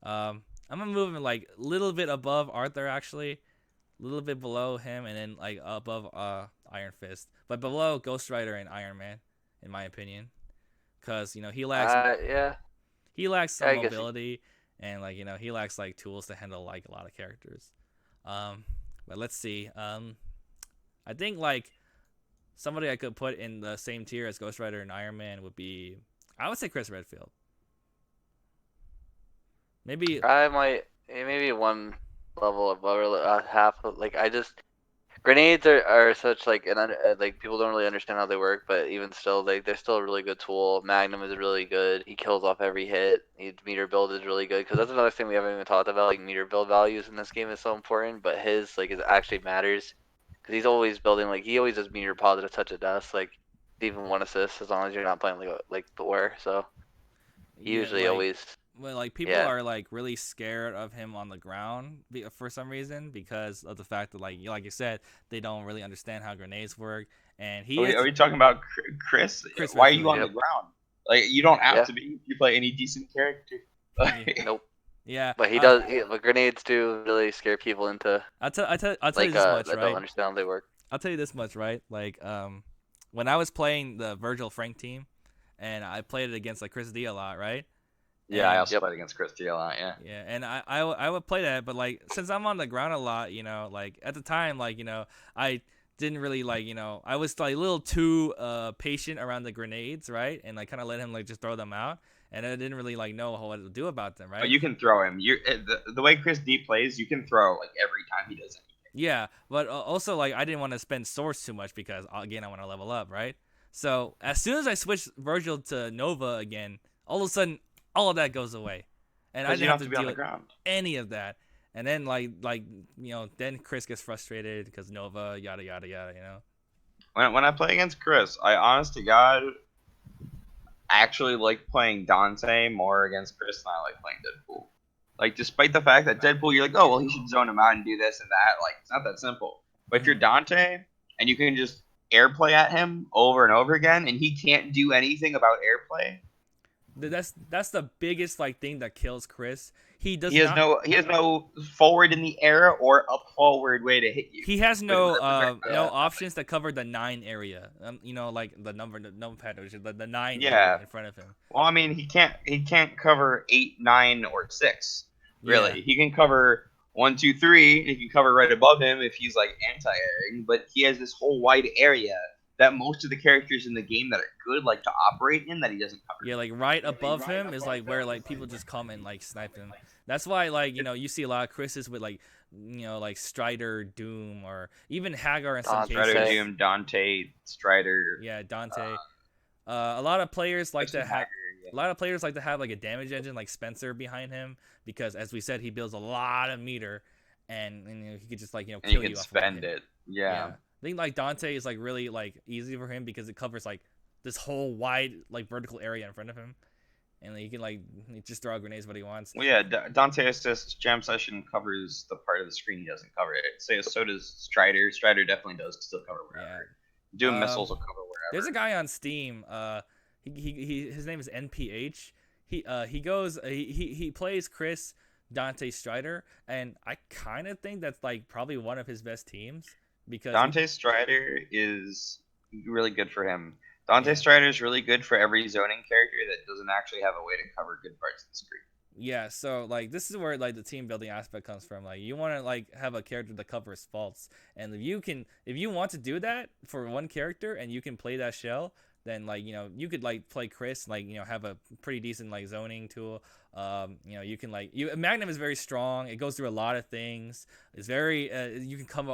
I'm gonna move him like a little bit above Arthur, actually, a little bit below him, and then like above Iron Fist, but below Ghost Rider and Iron Man, in my opinion, because, you know, he lacks he lacks some mobility, and like, you know, he lacks like tools to handle like a lot of characters. But let's see. I think like somebody I could put in the same tier as Ghost Rider and Iron Man would be, I would say, Chris Redfield. Maybe maybe one level above or half. Like grenades are such like like people don't really understand how they work, but even still, they're still a really good tool. Magnum is really good. He kills off every hit. Meter build is really good, because that's another thing we haven't even talked about. Like meter build values in this game is so important, but his like it actually matters, because he's always building, like he always does meter positive touch of death, like even one assist as long as you're not playing like Thor. So he usually always. Well, like people are like really scared of him on the ground for some reason, because of the fact that like you said, they don't really understand how grenades work. And are we talking about Chris? Why are you on the ground? Like you don't have Yeah. to be if you play any decent character. Like, Nope. Yeah, But he does. But grenades do really scare people into I'll tell you like this much, that right? don't understand how they work. I'll tell you this much, right? Like, when I was playing the Virgil Frank team, and I played it against like Chris D a lot, right? yeah, I And- also played against Chris D a lot. Yeah. Yeah, and I would play that, but like since I'm on the ground a lot, like at the time, like I didn't really like I was like a little too patient around the grenades, right? And like kind of let him like just throw them out, and I didn't really like know what to do about them, right? But you can throw him. The way Chris D plays, you can throw like every time he does anything. Yeah, but also like I didn't want to spend swords too much because again I want to level up, right? So as soon as I switched Virgil to Nova again, all of a sudden all of that goes away, and I Because didn't you have don't to be on deal the with ground. any of that. And then then Chris gets frustrated because Nova yada yada yada. When I play against Chris, I honest to God actually like playing Dante more against Chris than I like playing Deadpool. Like despite the fact that Deadpool, you're like, oh well, he should zone him out and do this and that. Like it's not that simple. But if you're Dante and you can just airplay at him over and over again, and he can't do anything about airplay. That's the biggest like thing that kills Chris. He He has no forward in the air or up forward way to hit you. He has no Yeah. options that cover the 9 area. Like the number pad, which is the 9 Yeah. area in front of him. Well, I mean, he can't cover 8, 9, or 6. Really, Yeah. he can cover 1, 2, 3. And he can cover right above him if he's like anti-airing. But he has this whole wide area that most of the characters in the game that are good like to operate in that he doesn't cover. Yeah, like right above him is like where like people just come and like snipe him. That's why like you see a lot of Chris's with like like Strider, Doom, or even Haggar in some Strider, cases. Doom, Dante, Strider. Yeah, Dante. A lot of players like to have. Haggar, yeah. A lot of players like to have like a damage engine like Spencer behind him because, as we said, he builds a lot of meter, and he could just like And kill you you. can Off spend of it. it. Yeah. I think like Dante is like really like easy for him because it covers like this whole wide like vertical area in front of him, and like, he can like just throw out grenades what he wants. Well, yeah, Dante Assist Jam Session covers the part of the screen he doesn't cover. So does Strider. Strider definitely does still cover wherever. Doom missiles will cover wherever. There's a guy on Steam. His name is NPH. He plays Chris, Dante, Strider, and I kind of think that's like probably one of his best teams because Dante Strider is really good for him. Dante Strider is really good for every zoning character that doesn't actually have a way to cover good parts of the screen. Yeah, so like this is where like the team building aspect comes from. Like you want to like have a character that covers faults, and if you want to do that for one character and you can play that shell, then like you could like play Chris, like have a pretty decent like zoning tool. You can like Magnum is very strong. It goes through a lot of things. It's very you can combo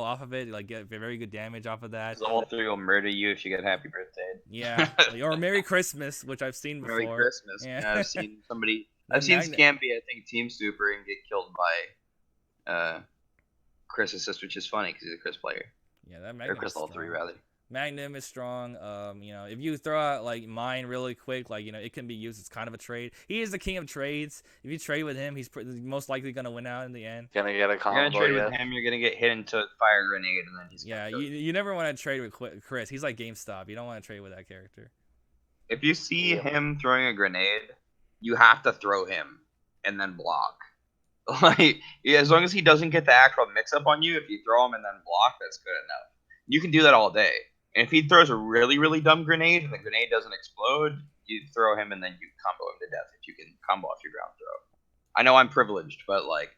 off of it, like get very good damage off of that. All 3 will murder you if you get Happy Birthday. Yeah, or Merry Christmas, which I've seen before. Merry Christmas. Yeah. I've seen somebody. I've seen Scampy, I think, Team Super and get killed by Chris Assist, which is funny because he's a Chris player. Yeah, that Magnum. Or Chris Level 3 rather. Magnum is strong. If you throw out like mine really quick, like it can be used as kind of a trade. He is the king of trades. If you trade with him, he's most likely gonna win out in the end. Gonna get a combo. You're gonna trade with him. You're gonna get hit into a fire grenade, and then he's you never want to trade with Chris. He's like GameStop. You don't want to trade with that character. If you see him throwing a grenade, you have to throw him and then block. Like as long as he doesn't get the actual mix-up on you, if you throw him and then block, that's good enough. You can do that all day. And if he throws a really, really dumb grenade and the grenade doesn't explode, you throw him and then you combo him to death if you can combo off your ground throw. I know I'm privileged, but like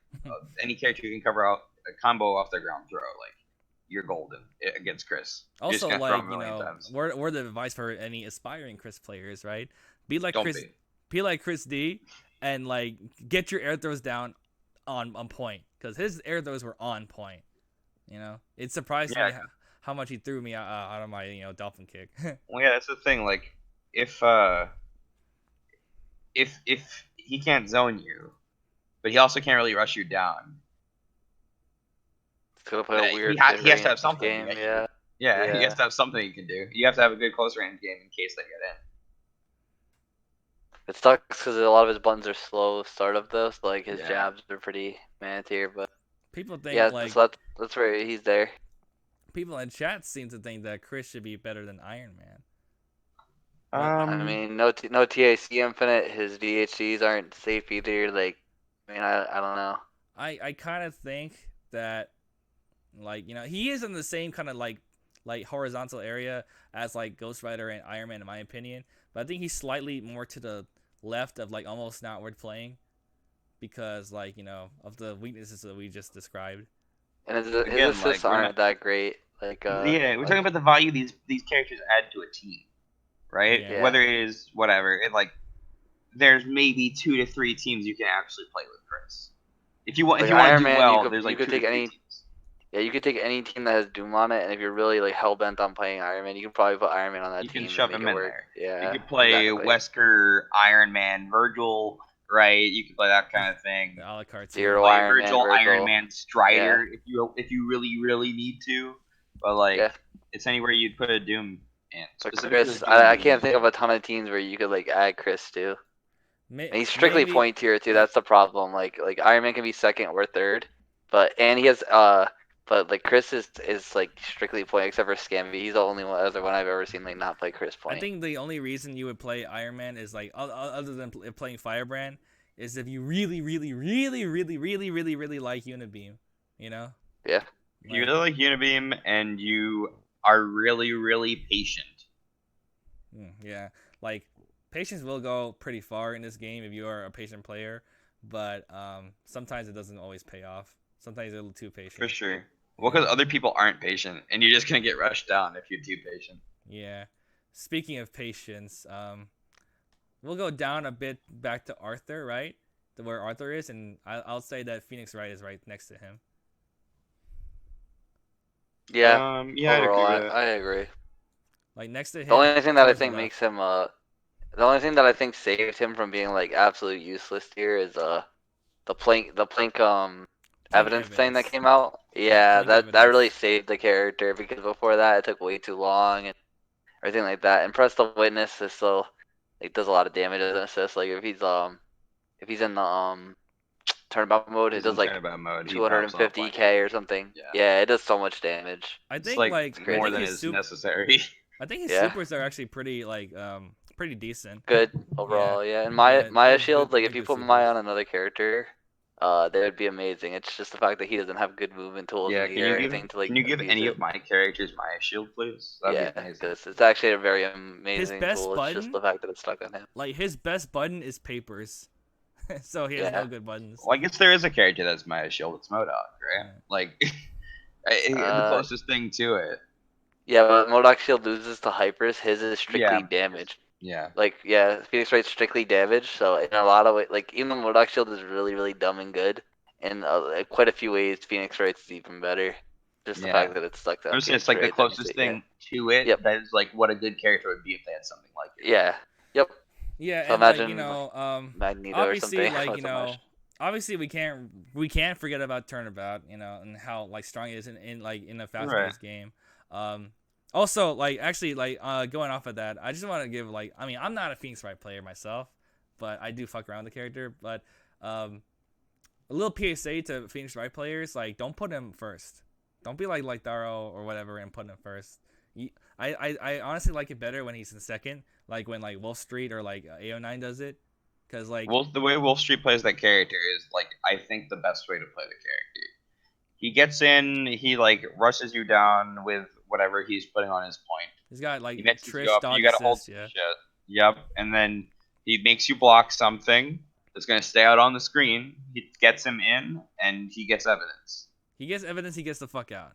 any character you can cover out a combo off their ground throw, like you're golden against Chris. Also, like we're the advice for any aspiring Chris players, right? Be like Chris D, and like get your air throws down on point because his air throws were on point. It surprised me how much he threw me out of my dolphin kick. Well, yeah, that's the thing. Like if he can't zone you, but he also can't really rush you down. It's gonna play a weird. He has to have something. Game, he has to have something he can do. You have to have a good close range game in case they get in. It sucks because a lot of his buttons are slow startup though, so like his jabs are pretty man-tier, but people think that's where he's there. People in chat seem to think that Chris should be better than Iron Man. But I mean, no TAC infinite. His DHCs aren't safe either. Like, I mean, I don't know. I kind of think that like he is in the same kind of like horizontal area as like Ghost Rider and Iron Man in my opinion, but I think he's slightly more to the left of like almost not worth playing because like of the weaknesses that we just described. And his Again, assists like, we're aren't not. that great. Like, Yeah, we're like, talking about the value these characters add to a team, right? Yeah. Whether it is whatever, like there's maybe 2 to 3 teams you can actually play with Chris. If you want like to Iron do Man, well, there's you like could 2 to take 3 any teams. Yeah, you could take any team that has Doom on it, and if you're really like hell bent on playing Iron Man, you can probably put Iron Man on that You team can and shove make him it in work. there. Yeah, You could play exactly. Wesker, Iron Man, Virgil, right? You could play that kind of thing. The a la carte team. Zero Play Iron Man, Virgil, Iron Virgil. Man, Strider if you really need to. But like Yeah. it's anywhere you'd put a Doom in. But Specifically Chris, Doom I being can't used think of in. a ton of teams where you could like add Chris to. And he's strictly Maybe point tier too. That's the problem. Like Iron Man can be second or third, and he has but like Chris is like strictly point except for Scamby. He's the only other one I've ever seen like not play Chris I point. think the only reason you would play Iron Man is like other than playing Firebrand is if you really like Unibeam, you know? Yeah. If you really like Unibeam and you are really patient. Yeah, like patience will go pretty far in this game if you are a patient player, but sometimes it doesn't always pay off. Sometimes you're a little too patient. For sure. Well, because other people aren't patient, and you're just gonna get rushed down if you're too patient. Yeah. Speaking of patience, we'll go down a bit back to Arthur, right? To where Arthur is, and I'll say that Phoenix Wright is right next to him. Yeah. Yeah, I'd Overall, agree with it. I agree. Like next to him. The only thing that I towards the think left. makes him the only thing that I think saved him from being like absolute useless here is the plank evidence thing that came out. Yeah, Plank that really evidence. saved the character because before that it took way too long and everything like that. And Press the Witness is still like does a lot of damage as an assist. Like if he's in the turnabout mode, it He's in does like turnabout mode. He pops off like 250k or something. Yeah. Yeah, it does so much damage. I it's think like like crazy. more I think than his is necessary. I think his Yeah. supers are actually pretty pretty decent. Good overall, yeah. And Yeah, Maya they're Shield, good- like they're if you good put Maya supers. on another character, that would be amazing. It's just the fact that he doesn't have good movement tools Yeah, in the air or anything to like can you give abuse any it. of my characters my shield, please? That'd Yeah, be amazing. because it's actually a very amazing best tool. It's just button? the fact that it's stuck on him. Like his best button is papers, so he has Yeah. no good buttons. Well, I guess there is a character that's my shield. It's MODOK, right? Yeah. Like the closest thing to it. Yeah, but MODOK Shield loses to Hypers. His is strictly Yeah. damage. Yeah. Like, yeah, Phoenix Wright's strictly damage, so in a lot of ways, like, even though MODOK Shield is really dumb and good, in quite a few ways, Phoenix Wright's is even better. Just the Yeah. fact that it's stuck on I'm saying Phoenix it's like the Wright, that makes closest it, yeah. thing to it. Yep. That is like what a good character would be if they had something like it. Yeah. Yep. Yeah, So and like imagine, Magneto or obviously something. like Not so much. obviously we can't forget about Turnabout, and how like strong it is in a fast-paced Right. game. Also like actually like going off of that, I just want to give like I mean I'm not a Phoenix Wright player myself, but I do fuck around with the character. But a little PSA to Phoenix Wright players, like don't put him first. Don't be like Daro or whatever and put him first. I honestly like it better when he's in second, like when like Wolf Street or like AO9 does it, because like The way Wolf Street plays that character is like I think the best way to play the character. He gets in, he like rushes you down with whatever he's putting on his point. he's got like He mixes Trish you up. dodge You gotta hold assist, some yeah. shit. Yep. And then he makes you block something that's gonna stay out on the screen. He gets him in, and he gets evidence. He gets evidence. He gets the fuck out.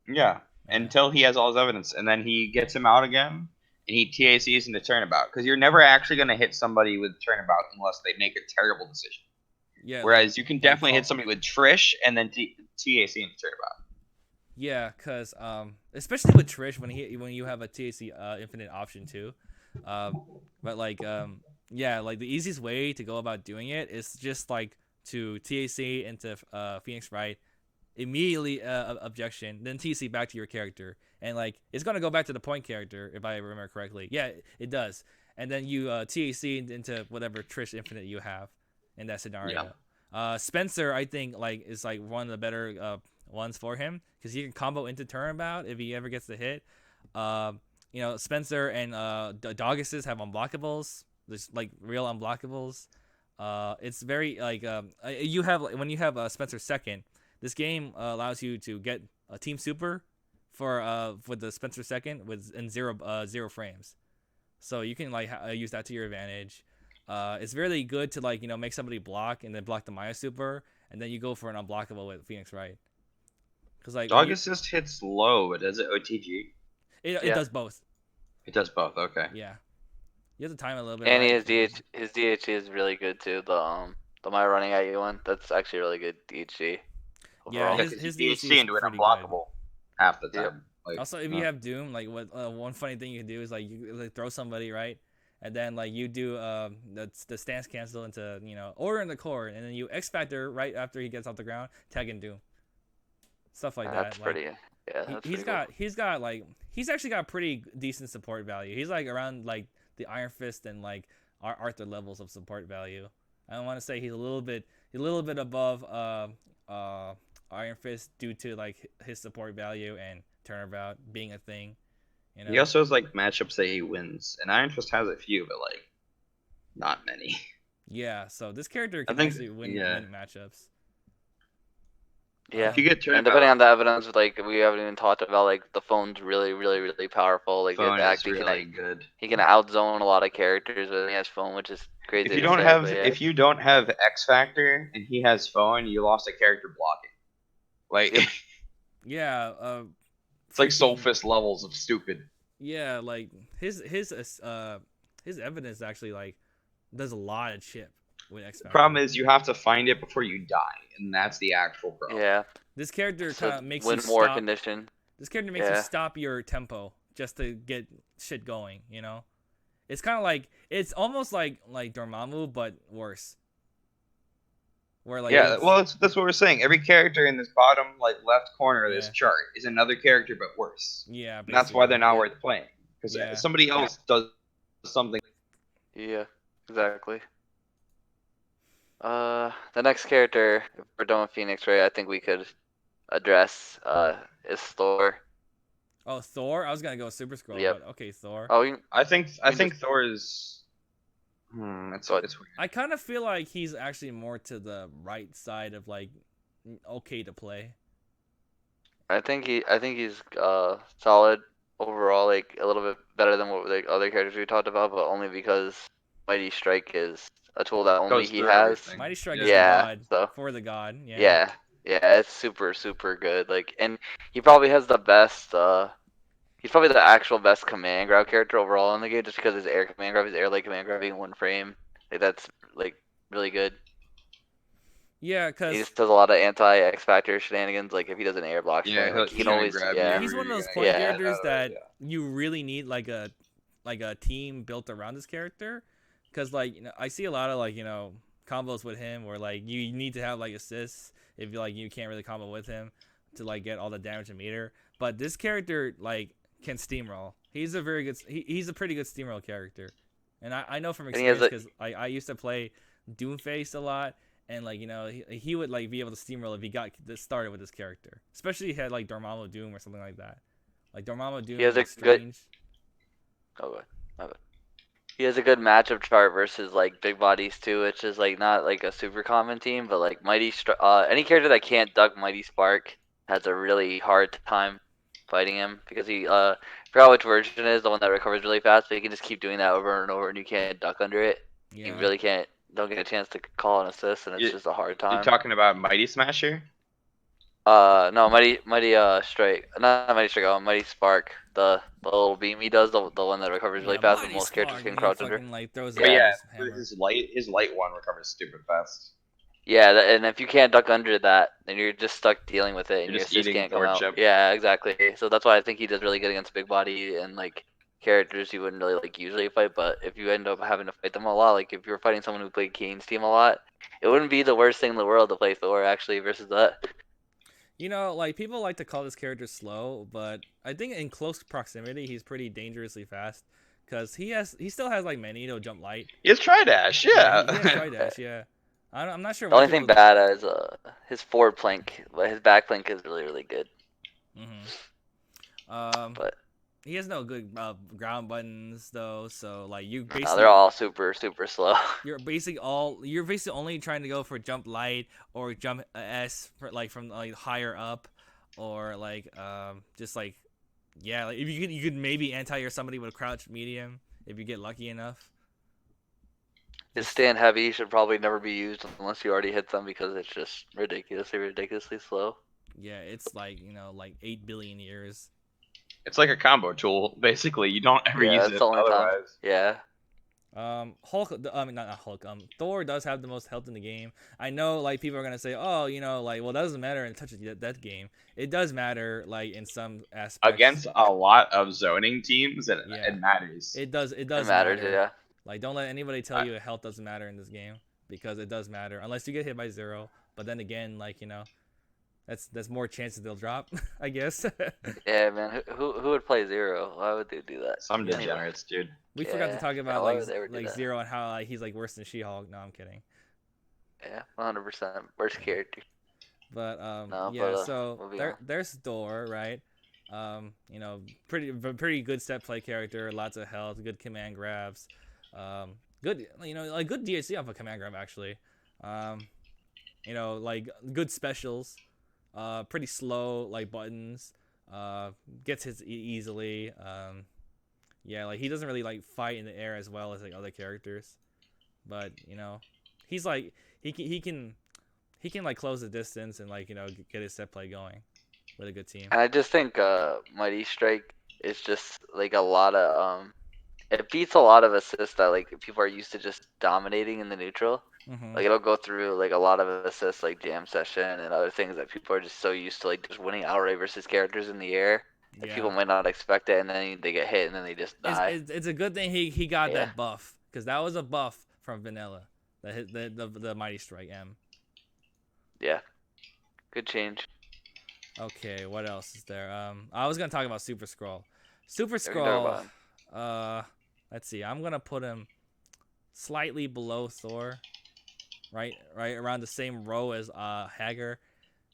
Yeah. Until he has all his evidence, and then he gets him out again, and he TACs into turnabout. Because you're never actually gonna hit somebody with turnabout unless they make a terrible decision. Yeah. Whereas you can definitely hit somebody with Trish and then TAC into turnabout. Yeah, cause especially with Trish when you have a TAC infinite option too, but like yeah, like the easiest way to go about doing it is just like to TAC into Phoenix Wright, immediately objection, then TC back to your character, and like it's gonna go back to the point character if I remember correctly. Yeah, it does, and then you TAC into whatever Trish infinite you have in that scenario. Yeah. Spencer, I think like is like one of the better ones for him because he can combo into turnabout if he ever gets the hit. Spencer and Dogguses have unblockables. There's like real unblockables. It's very like you have when you have Spencer second. This game allows you to get a team super for the Spencer second in zero frames. So you can like use that to your advantage. It's really good to like make somebody block and then block the Maya super, and then you go for an unblockable with Phoenix Wright. Because like Dog assist hits low, but does it OTG? it does both. It does both. Okay. Yeah, you have to time it a little bit. And right? his DHC is really good too. The my running at you one, that's actually really good DHC. Yeah, overall. his DHC DHC is into an pretty unblockable half the time. Yep. Like, Also, if you have Doom, like what one funny thing you can do is like you like, throw somebody right, and then like you do the stance cancel into order in the core, and then you X Factor right after he gets off the ground, tag and Doom. Stuff like that. That's Like, pretty. Yeah, that's he's got like he's actually got pretty decent support value. He's like around like the Iron Fist and like Arthur levels of support value. I want to say he's a little bit above Iron Fist due to like his support value and turnabout being a thing. He also has like matchups that he wins, and Iron Fist has a few, but like not many. Yeah, so this character can think- actually win yeah. matchups. Yeah. If you get And turned depending on the evidence, like we haven't even talked about, like the phone's really, really, really powerful. Like phone it is actually really good. he can outzone a lot of characters when he has phone, which is crazy. If you to don't say, have but yeah. if you don't have X Factor and he has phone, you lost a character blocking. Like Yep. Yeah, it's like freaking- Soul Fist levels of stupid. Yeah, like his evidence actually like does a lot of chip with X The Factor. problem is you have to find it before you die, and that's the actual problem. Yeah. This character So kind of makes win you more stop. condition. This character makes you Yeah. stop your tempo just to get shit going. It's kind of like it's almost like Dormammu but worse. Where like Yeah, well, that's what we're saying. Every character in this bottom left corner of this Yeah. chart is another character but worse. yeah, And that's why they're not Yeah. worth playing, because Yeah. somebody else does something. Yeah, exactly. The next character, if we're done with Phoenix, right? I think we could address is Thor. Oh, Thor. I was gonna go Super Scroll, Yep. but okay, Thor. Oh, I think just- Thor is. It's Go ahead. weird. I kind of feel like he's actually more to the right side of like okay to play. I think he's solid overall, like a little bit better than what the other characters we talked about, but only because Mighty Strike is a tool that only Goes he through has. everything. Mighty Strike Yeah. is Yeah, the god so- for the god. Yeah. Yeah, it's super, super good. Like, and he probably has the best. He's probably the actual best command grab character overall in the game, just because his air command grab, his air like command grab being one frame. Like that's like really good. Yeah, He cause just does a lot of anti X Factor shenanigans. Like if he does an air block, Yeah, string, like, he can gonna always grab yeah. you, he's one of you're those gonna point get characters out of that it, you really need like a team built around this character, cause like I see a lot of like combos with him where like you need to have like assists if you can't really combo with him to like get all the damage and meter. But this character like can steamroll. He's a very good. He's a pretty good steamroll character, and I know from And he has experience because I used to play Doomface a lot, and like he would like be able to steamroll if he got started with this character, especially if he had like Dormammu Doom or something like that. Like Dormammu Doom. He has like, a good- Strange. Oh, good. My bad. He has a good matchup chart versus like big bodies too, which is like not like a super common team, but like any character that can't duck Mighty Spark has a really hard time fighting him because he forgot which version it is, the one that recovers really fast, but you can just keep doing that over and over and you can't duck under it. Yeah. You really don't get a chance to call an assist, and it's just a hard time. You're talking about Mighty Smasher? No, Mighty Strike, not Mighty Strike, Mighty Spark, the little beam he does, the one that recovers really fast, but Mighty most characters Spark, can and he crouch under. fucking, like, throws But out yeah, his hammer. his light one recovers stupid fast. Yeah, and if you can't duck under that, then you're just stuck dealing with it, and You're your just assist eating can't come Thor out. chip. Yeah, exactly. So that's why I think he does really good against big body and like characters you wouldn't really like usually fight. But if you end up having to fight them a lot, like if you're fighting someone who played Kane's team a lot, it wouldn't be the worst thing in the world to play Thor actually versus that. Like people like to call this character slow, but I think in close proximity he's pretty dangerously fast because he still has like Magneto jump light. He has Tri-Dash, yeah. he has Tri-Dash, yeah. I'm not sure. The why only thing people- bad is his forward plank, but his back plank is really, really good. Mhm. But he has no good ground buttons though. So like you No, basically they're all super slow. you're basically only trying to go for jump light or jump S for like from like higher up, or like just like yeah, like if you could maybe anti or somebody with a crouch medium if you get lucky enough. His Just stand heavy should probably never be used unless you already hit them because it's just ridiculously slow. yeah, it's like like 8 billion years. It's like a combo tool, basically. You don't ever Yeah, use that's it the only time. otherwise. Yeah. Hulk. I mean, not Hulk. Thor does have the most health in the game. I know, like people are gonna say, oh, like, well, that doesn't matter in touch of that game. It does matter, like in some aspects. Against a lot of zoning teams, it Yeah. matters. It does It matters, matter. yeah. Like, don't let anybody tell you health doesn't matter in this game, because it does matter unless you get hit by 0. But then again, like that's more chances they'll drop, I guess. Yeah, man. Who would play 0? Why would they do that? Some Anyway. degenerates, dude. We forgot to talk about why would they ever do like that? 0 and how like, he's like worse than She-Hulk. No, I'm kidding. Yeah, 100%. Worst character. But No, yeah, but, so moving on. there's Thor, right? Pretty good step play character, lots of health, good command grabs, good like good DHC off a command grab actually, like good specials, pretty slow like buttons, gets hits easily, yeah, like he doesn't really like fight in the air as well as like other characters, but he's like he can like close the distance and like get his set play going with a good team. And I just think Mighty Strike is just like a lot of it beats a lot of assists that like people are used to just dominating in the neutral. Mm-hmm. Like it'll go through like a lot of assists like Jam Session and other things that people are just so used to like just winning outright versus characters in the air. Like Yeah. people might not expect it and then they get hit and then they just die. It's a good thing he got Yeah. that buff, because that was a buff from Vanilla. The Mighty Strike M. Yeah. Good change. Okay, what else is there? I was gonna talk about Super Skrull. Super Yeah, we can Skrull. talk about him. Let's see. I'm gonna put him slightly below Thor, right around the same row as Haggar.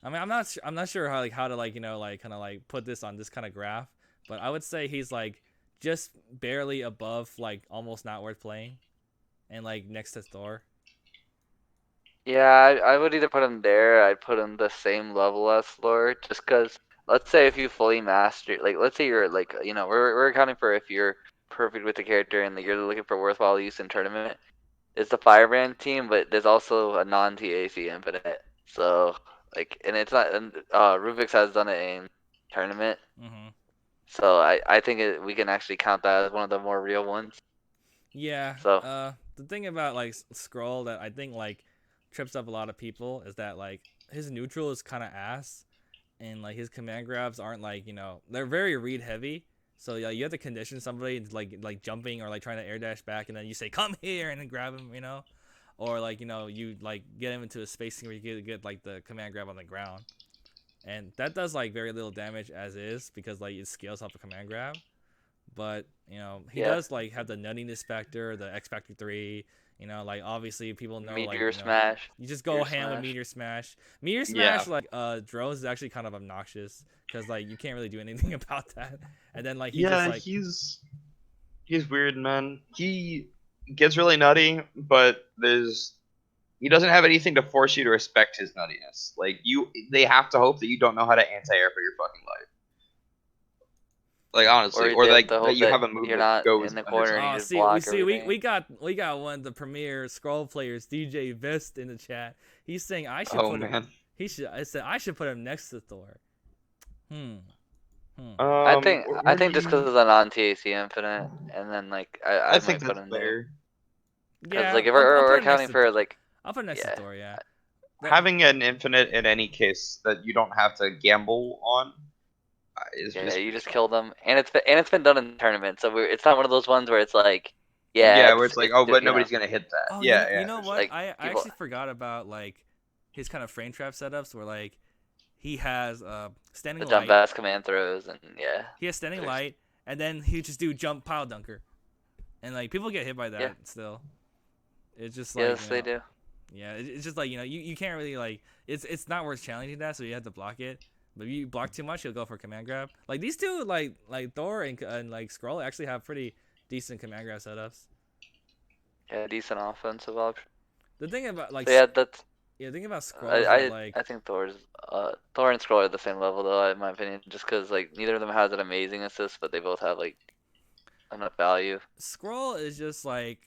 I mean, I'm not sure how to put this on this kind of graph, but I would say he's like just barely above, like almost not worth playing, and like next to Thor. Yeah, I would either put him there, I'd put him the same level as Thor, just because, let's say if you fully master, like, let's say you're, like, we're accounting for if you're perfect with the character and like, you're looking for worthwhile use in tournament. It's the Firebrand team, but there's also a non-TAC Infinite, so, like, and it's not, and Rubik's has done it in tournament, so I think we can actually count that as one of the more real ones. Yeah. So. The thing about like Skrull that I think like trips up a lot of people is that like his neutral is kind of ass, and like his command grabs aren't like they're very read heavy. So yeah, you have to condition somebody into like jumping or like trying to air dash back, and then you say come here and then grab him, or like you like get him into a spacing where you get like the command grab on the ground, and that does like very little damage as is because like it scales off a command grab. But he does like have the nuttiness factor, the X Factor 3. Like obviously people know Meteor like Smash. you just go ham with Meteor Smash. Meteor Smash like drones is actually kind of obnoxious because like you can't really do anything about that. And then like he's weird, man. He gets really nutty, but he doesn't have anything to force you to respect his nuttiness. Like they have to hope that you don't know how to anti-air for your fucking life. Like honestly, or like that you have a move that goes in the corner and you just block everything. we got one of the premier Skrull players, DJ Vest, in the chat. He's saying I should I said I should put him next to Thor. I think just because of the non-TAC Infinite, and then like I might put him there. Yeah, like if we're accounting for like, I'll put him next to Thor. Yeah. Having an infinite in any case that you don't have to gamble on. You just kill them, and it's been done in the tournament, so it's not one of those ones where it's like, where it's like, but nobody's gonna hit that. Oh, yeah, you know what? Like, I actually forgot about like his kind of frame trap setups where like he has standing light, jump fast command throws, and he has standing light, and then he just do jump pile dunker, and like people get hit by that still. It's just like they do. Yeah, it's just like you can't really like it's not worth challenging that, so you have to block it. But if you block too much, he'll go for command grab. Like these two, like Thor and like Skrull actually have pretty decent command grab setups. Yeah, decent offensive option. The thing about like So yeah, that's the thing about Skrull is that like I think Thor and Skrull are the same level though, in my opinion, just because like neither of them has an amazing assist, but they both have like enough value. Skrull is just like,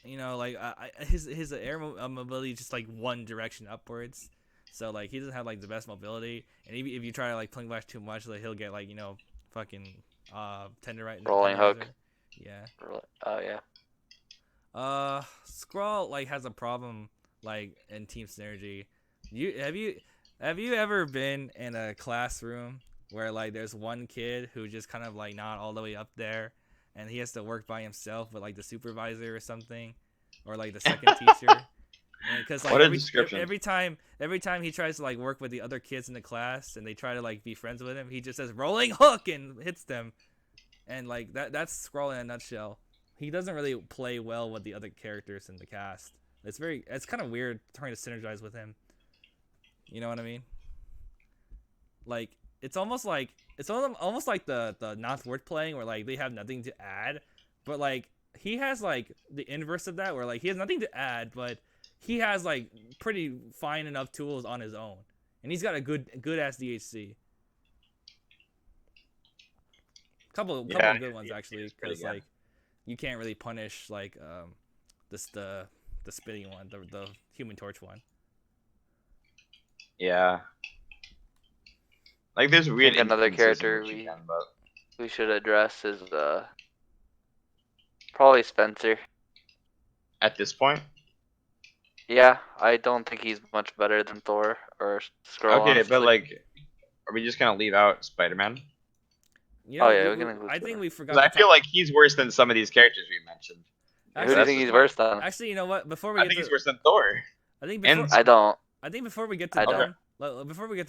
like his air mobility is just like one direction upwards. So like he doesn't have like the best mobility, and if you try to like pling flash too much, like he'll get like fucking Rolling hook. Yeah. Oh yeah. Skrull like has a problem like in team synergy. Have you ever been in a classroom where like there's one kid who just kind of like not all the way up there, and he has to work by himself with like the supervisor or something, or like the second teacher? Because like What a description. every time he tries to like work with the other kids in the class and they try to like be friends with him, he just says rolling hook and hits them, and like that's Skrull in a nutshell. He doesn't really play well with the other characters in the cast. It's kind of weird trying to synergize with him. You know what I mean? Like it's almost like the not worth playing where like they have nothing to add, but like he has like the inverse of that where like he has nothing to add, but he has like pretty fine enough tools on his own, and he's got a good ass DHC. Couple of good ones actually, because like you can't really punish like the spitting one, the Human Torch one. Yeah. Like there's weird another instances in character which you can, but we should address is probably Spencer. at this point. Yeah, I don't think he's much better than Thor or Skrull. Okay, honestly. but like, are we just gonna leave out Spider-Man? Yeah, we're gonna include I think we forgot. Because I feel like he's worse than some of these characters we mentioned. Who do you think he's worse than? Actually, you know what? I think he's worse than Thor. I think I don't. I think before we get to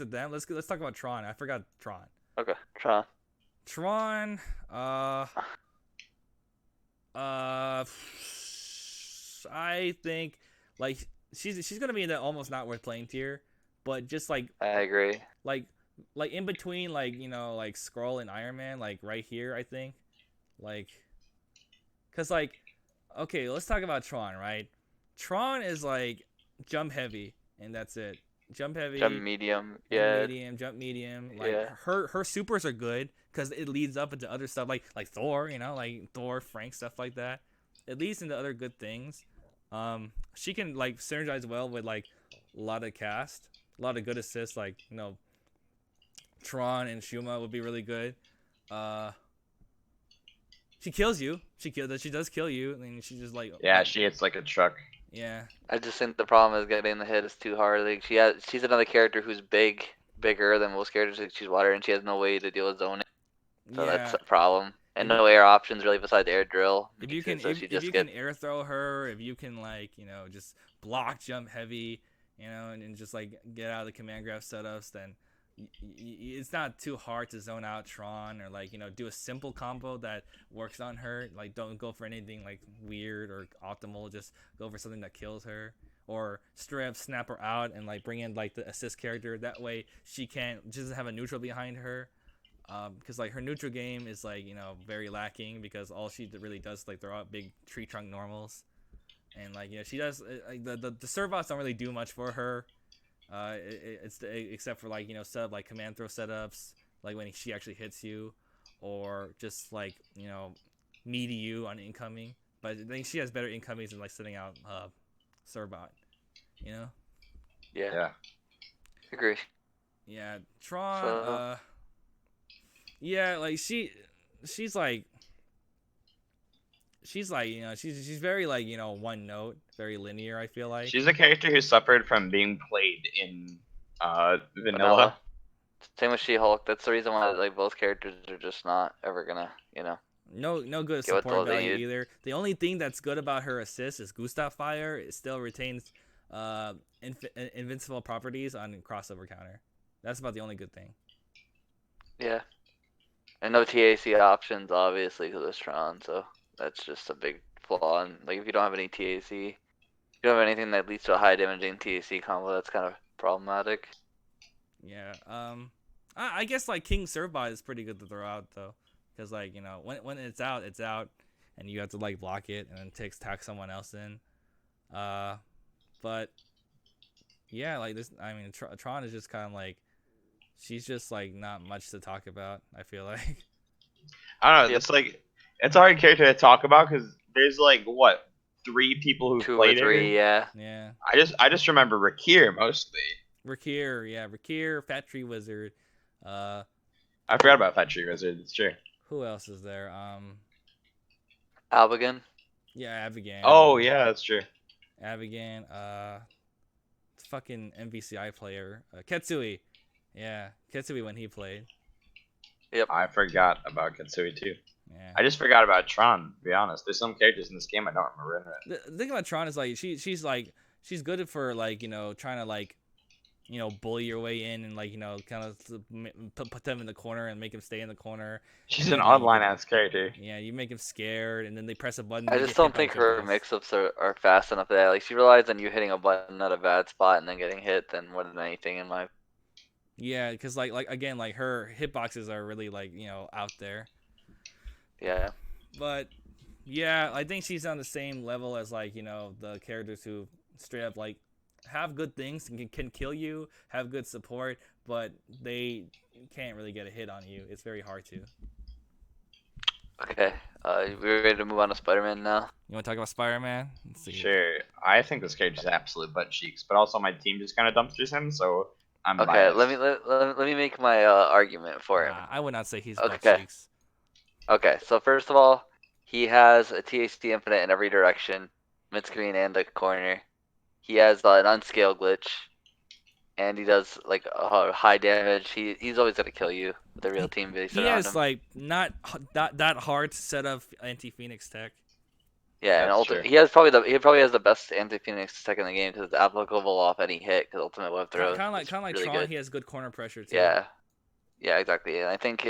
them, let's talk about Tron. I forgot Tron. Okay, Tron. Tron, I think like she's gonna be in the almost not worth playing tier, but just like I agree. Like in between like like Skrull and Iron Man, like right here I think, like, cause like okay, let's talk about Tron, right? Tron is like jump heavy and that's it. Jump heavy, jump medium, yeah. Jump medium. Like yeah. her supers are good because it leads up into other stuff like Thor, like Thor, Frank, stuff like that. It leads into other good things. She can like synergize well with like a lot of cast, a lot of good assists. Like Tron and Shuma would be really good. She kills you. She does kill you. I mean, she just like she hits like a truck. Yeah. I just think the problem is getting the hit is too hard. Like she's another character who's bigger than most characters. Like she's water and she has no way to deal with zoning. So that's a problem. And no air options really besides air drill. If you can can air throw her, if you can like just block jump heavy, and just like get out of the command grab setups, then it's not too hard to zone out Tron or like do a simple combo that works on her. Like don't go for anything like weird or optimal. Just go for something that kills her, or straight up snap her out and like bring in like the assist character. That way she doesn't have a neutral behind her. Because like her neutral game is like very lacking because all she really does is like throw out big tree trunk normals, and like she does like the servots don't really do much for her. Except for like set up like command throw setups like when she actually hits you, or just like meaty you on incoming. But I think she has better incomings than like setting out servot. Yeah. Agree. Yeah, Tron. Yeah, like she's like she's very like one note, very linear. I feel like she's a character who suffered from being played in vanilla. Same with She-Hulk. That's the reason why like both characters are just not ever gonna no good support value either. The only thing that's good about her assist is Gustav Fire. It still retains invincible properties on crossover counter. That's about the only good thing. Yeah. And no TAC options, obviously, because it's Tron, so that's just a big flaw. And like, if you don't have any TAC, you don't have anything that leads to a high damaging TAC combo, that's kind of problematic. Yeah. I guess like King Cerbot is pretty good to throw out though, because like when it's out, and you have to like block it and then tack someone else in. But yeah, like this. I mean, Tron is just kind of like she's just like not much to talk about. I feel like. I don't know. Yep. It's like it's a hard character to talk about because there's like what 3 people who 2 or played 3, her. yeah. Yeah. I just remember Rakir mostly. Rakir, Fat Tree Wizard. I forgot about Fat Tree Wizard. It's true. Who else is there? Albigan. Yeah, Evasion. Oh yeah, that's true. Evasion. Fucking MVCI player. Ketsui. Yeah, Ketsui when he played. Yep. I forgot about Katsui too. Yeah. I just forgot about Tron. To be honest, there's some characters in this game I don't remember. The thing about Tron is like she's good for like trying to like bully your way in and like kind of put them in the corner and make them stay in the corner. She's an online ass character. Yeah, you make them scared and then they press a button. I just don't think her mix-ups are fast enough that like she relies on you hitting a button at a bad spot and then getting hit than more than anything in my. Yeah, because like again, like her hitboxes are really like out there. Yeah. But yeah, I think she's on the same level as like the characters who straight up like have good things and can kill you, have good support, but they can't really get a hit on you. It's very hard to. Okay. We're ready to move on to Spider-Man now. You want to talk about Spider-Man? Let's see. Sure. I think this character's absolute butt cheeks, but also my team just kind of dumpsters him, so I'm Okay. biased. Let me make my argument for him. I would not say he's Okay. butt cheeks. Okay. So first of all, he has a THC infinite in every direction, mid-screen and the corner. He has an unscale glitch, and he does like high damage. He's always gonna kill you with a real team base He around has him. like not that hard to set up anti-Phoenix tech. Yeah, and That's true. he probably has the best anti-Phoenix tech in the game because it's applicable off any hit. Because ultimate web throw. Kind of like really Tron. good. He has good corner pressure too. Yeah, exactly. And I think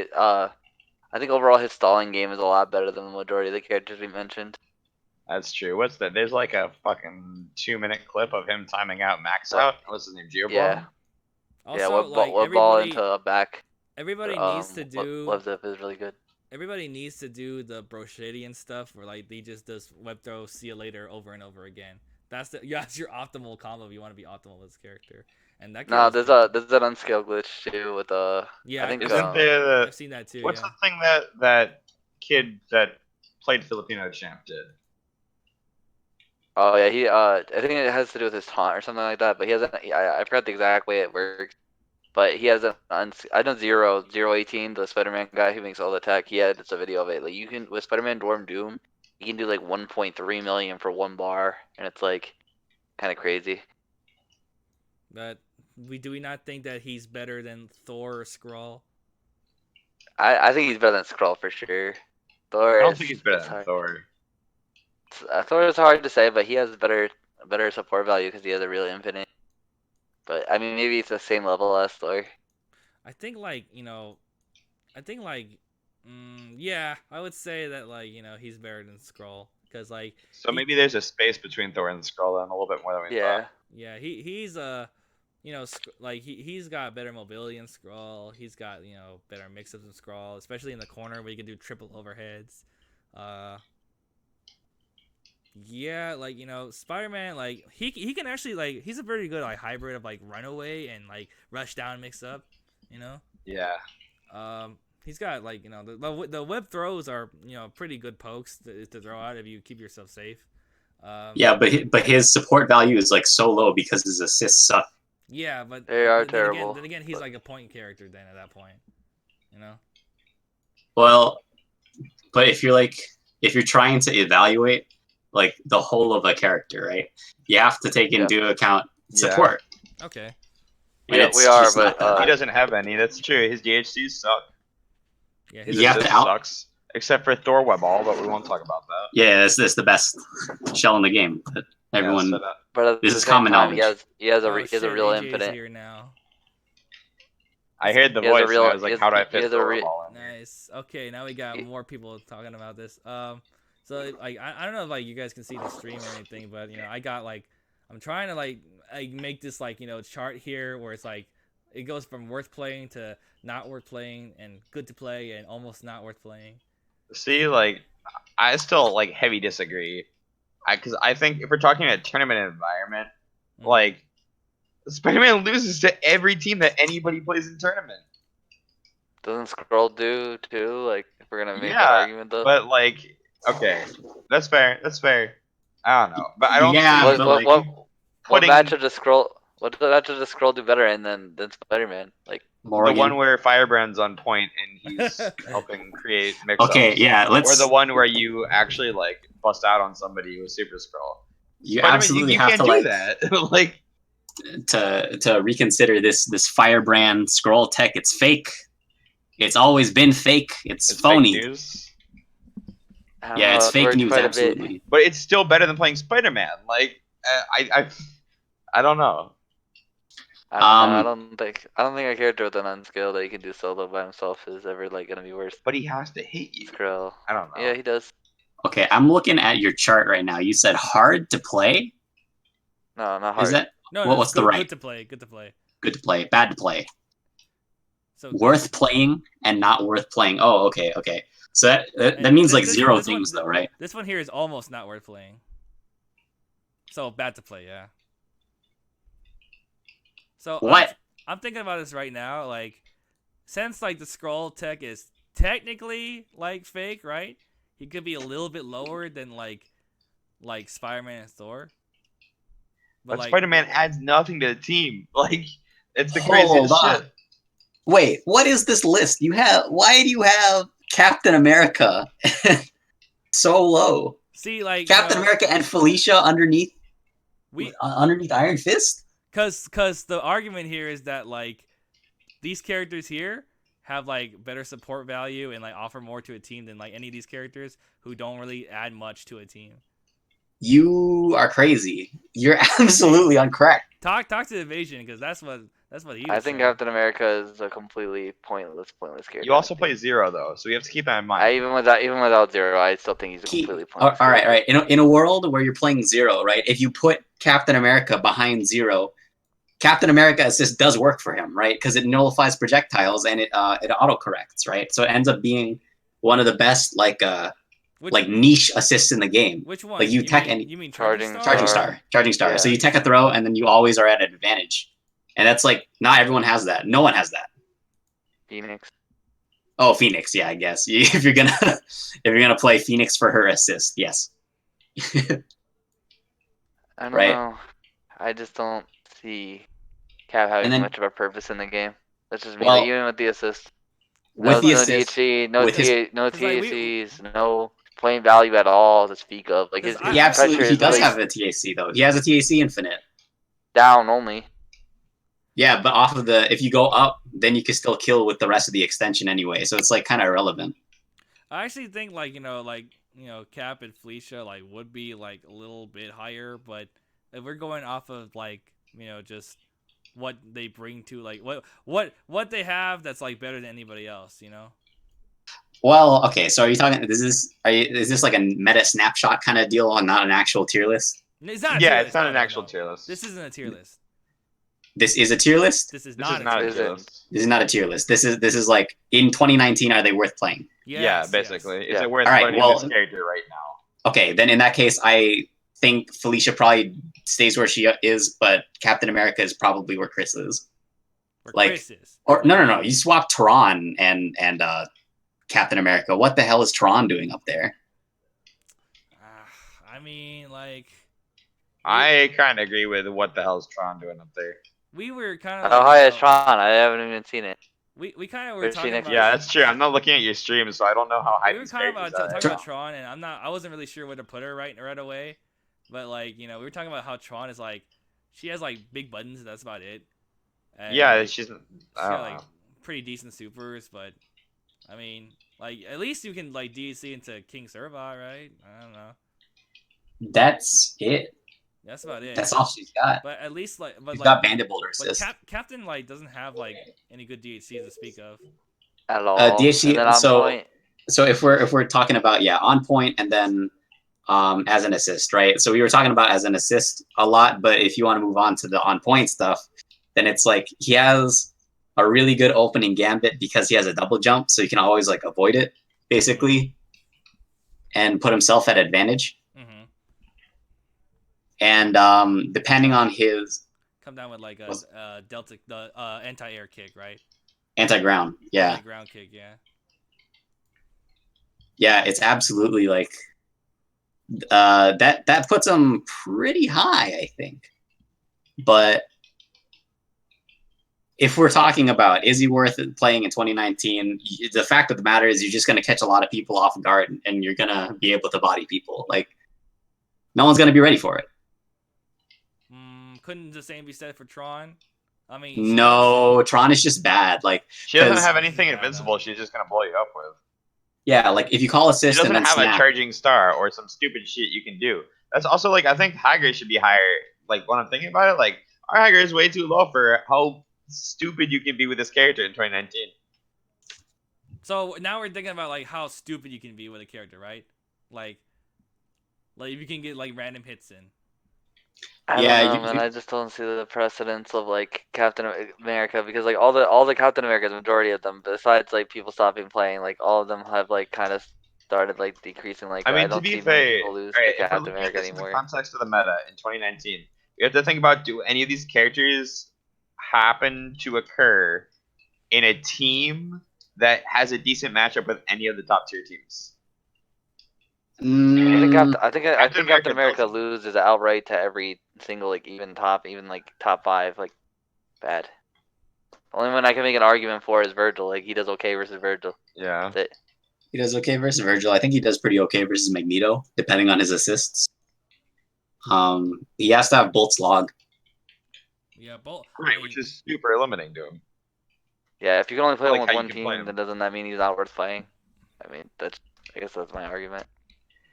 overall his stalling game is a lot better than the majority of the characters we mentioned. That's true. What's that? There's like a fucking 2-minute clip of him timing out Max out. What's his name? Geoball? Yeah. Also, web ball into a back. Everybody needs to do. Web zip is really good. Everybody needs to do the Broshadian stuff where like they just does web throw, see you later over and over again. That's your optimal combo if you want to be optimal with this character. And that. No, there's an unscale glitch too with Yeah, I think Isn't there I've seen that too. What's yeah. the thing that kid that played Filipino champ did? Oh yeah, I think it has to do with his taunt or something like that. But he hasn't. I forgot the exact way it works. But he has I know 018, the Spider-Man guy who makes all the tech. He had a video of it. Like you can with Spider-Man Dorm Doom, you can do like 1.3 million for 1 bar, and it's like kind of crazy. But do we not think that he's better than Thor or Skrull? I think he's better than Skrull for sure. Thor. I don't think he's better than hard. Thor. Thor is hard to say, but he has better support value because he has a real infinite. But I mean, maybe it's the same level as Thor. I think yeah, I would say that like he's better than Skrull because like. So maybe there's a space between Thor and Skrull and a little bit more than we thought. Yeah, he's like he's got better mobility than Skrull. He's got better mix-ups than Skrull, especially in the corner where you can do triple overheads. Yeah, like Spider-Man, like he can actually like he's a very good like hybrid of like runaway and like rush down mix up, Yeah. He's got like the web throws are pretty good pokes to throw out if you keep yourself safe. Yeah, but his support value is like so low because his assists suck. Yeah, but they are then terrible. Then again, he's like a point character then at that point, Well, but if you're trying to evaluate like the whole of a character, right? You have to take into account support. Okay. And Yeah, it's we are, just not but that He high. doesn't have any. That's true. His DHCs suck. Yeah, His You have to assist sucks. Except for Thor Web All, but we won't talk about that. Yeah, that's the best shell in the game. But everyone, Yeah, so that- But at This the is same common time, knowledge. he has a Oh, real shit, AJ is infinite. here now. I heard the He has a voice real- and I was he like, has- how do I he fit has a Thor re- Web All in here? Nice. Okay, now we got more people talking about this. So like I don't know if like you guys can see the stream or anything, but I got like I'm trying to like make this like chart here where it's like it goes from worth playing to not worth playing and good to play and almost not worth playing. See, like, I still like heavy disagree. Because I think if we're talking about tournament environment, like, Spider-Man loses to every team that anybody plays in tournament. Doesn't Scroll do too? Like, if we're gonna make that Yeah, argument though. but like, okay, that's fair. That's fair. I don't know, but I don't Yeah, see but, like what putting matchup does Scroll? What matchup does Scroll do better in than Spider-Man? Like, Morgan. the one where Firebrand's on point and he's helping create mix-ups. Okay, yeah, let's. Or the one where you actually like bust out on somebody with Super Scroll. You Spider-Man, absolutely you have can't to do like that. Like, to reconsider this Firebrand scroll tech. It's fake. It's always been fake. It's phony. fake news. I don't Yeah, know, it's fake worked news. quite a bit. Absolutely. But it's still better than playing Spider-Man. Like, I don't know. I don't think a character with an unskill that he can do solo by himself is ever like gonna be worse. But he has to hit you. Skrill. I don't know. Yeah, he does. Okay, I'm looking at your chart right now. You said hard to play. No, not hard. Is that No, what's good, the right? Good to play. Good to play. Good to play. Bad to play. So Worth playing and not worth playing. Oh, okay. So that means like zero things though, right? This one here is almost not worth playing. So bad to play, yeah. So What? I'm thinking about this right now. Like, since like the scroll tech is technically like fake, right? He could be a little bit lower than like Spider-Man and Thor. But like, Spider-Man adds nothing to the team. Like, it's the Hold craziest on. shit. Wait, what is this list? Why do you have Captain America so low? See, like Captain America and Felicia underneath Iron Fist? Cause the argument here is that like these characters here have like better support value and like offer more to a team than like any of these characters who don't really add much to a team. You are crazy. You're absolutely incorrect. Talk to Evasion because that's what he was I think saying. Captain America is a completely pointless character. You also play Zero though, so you have to keep that in mind. Even without Zero, I still think he's a completely pointless. All right. In a world where you're playing Zero, right? If you put Captain America behind Zero, Captain America assist does work for him, right? Because it nullifies projectiles and it autocorrects, right? So it ends up being one of the best niche assists in the game. Which one? Like you mean Charging Star? Charging Star. Yeah. So you tech a throw and then you always are at an advantage. And that's like not everyone has that. No one has that. Phoenix. Oh, Phoenix, yeah, I guess. If you're gonna play Phoenix for her assist, yes. I don't Right. know. I just don't see Cap having much of a purpose in the game. That's just me. Well, like, even with the assist. With the no assist, DHC, no with his- TACs, no playing value at all to speak of. Like his he absolutely pressure he is does like have a TAC though. He has a TAC infinite. down only. Yeah, but off of if you go up, then you can still kill with the rest of the extension anyway. So it's like kind of irrelevant. I actually think Cap and Felicia like would be like a little bit higher, but if we're going off of like just what they bring to like what they have that's like better than anybody else, Well, okay. So are you talking? Is this like a meta snapshot kind of deal, and not an actual tier list? It's not. It's not an actual tier list. This isn't a tier list. This is a tier list. This is This not is not a a tier tier list. list. This is not a tier list. This is like in 2019. Are they worth playing? Yeah, basically. Is Yeah. it worth All right, playing well- this character right now? Okay, then in that case, I think Felicia probably stays where she is, but Captain America is probably where Chris is. Where Like- Chris is. Or no. You swap Tron and Captain America. What the hell is Tron doing up there? I mean, like I kind of agree with what the hell's Tron doing up there. we were kind of. How high is Tron? I haven't even seen it. We kind of were Where's talking Phoenix? about. Yeah, that's true. I'm not looking at your stream, so I don't know how high We were these kind of characters about are. talking about Tron, and I wasn't really sure where to put her right away, but like we were talking about how Tron is like, she has like big buttons, and that's about it. And, Yeah, like, she's. she I got don't like know. pretty decent supers, but I mean, like at least you can like DC into King Serva, right? I don't know. That's it. That's about it. That's all she's got. But at least She's got Bandit Boulder but assist. Captain like doesn't have like any good DHCs to speak of. At all. DHC, And then on so- point, So if we're talking about on point and then as an assist, right? So we were talking about as an assist a lot, but if you want to move on to the on point stuff, then it's like he has a really good opening gambit because he has a double jump, so he can always like avoid it basically, and put himself at advantage. Mm-hmm. And depending on his Come down with like a delta, the anti-air kick, right? anti-ground, yeah, Anti-ground kick, yeah. yeah, it's absolutely like that puts him pretty high, I think. But if we're talking about is he worth playing in 2019, the fact of the matter is you're just going to catch a lot of people off guard and you're going to be able to body people. Like, no one's going to be ready for it. Couldn't the same be said for Tron? I mean, No, Tron is just bad. Like, She doesn't 'cause- have anything Yeah, invincible. no. She's just gonna blow you up with. yeah, like if you call She assist doesn't and then have snap, a charging star or some stupid shit you can do. That's also like I think Haggar should be higher. Like when I'm thinking about it, like our Haggar is way too low for how stupid you can be with this character in 2019. So now we're thinking about like how stupid you can be with a character, right? Like if you can get like random hits in. I Yeah, don't know, man. I just don't see the precedence of like Captain America because like all the Captain Americas, majority of them, besides like people stopping playing, like all of them have like kind of started like decreasing. Like I mean, to don't be see fair, many people lose alright, to if we're Captain looking at America this in the anymore. context of the meta in 2019, we have to think about do any of these characters happen to occur in a team that has a decent matchup with any of the top tier teams? I think Captain Captain America America doesn't. loses outright to every single like even like top 5 like bad. Only one I can make an argument for is Virgil. Like he does okay versus Virgil. Yeah. That's it. he does okay versus Virgil. I think he does pretty okay versus Magneto, depending on his assists. He has to have Bolt's log. Yeah, both. Right, which is super limiting to him. Yeah, if you can only play Like him with how you one can play team, him. then doesn't that mean he's not worth playing? I mean, I guess that's my argument.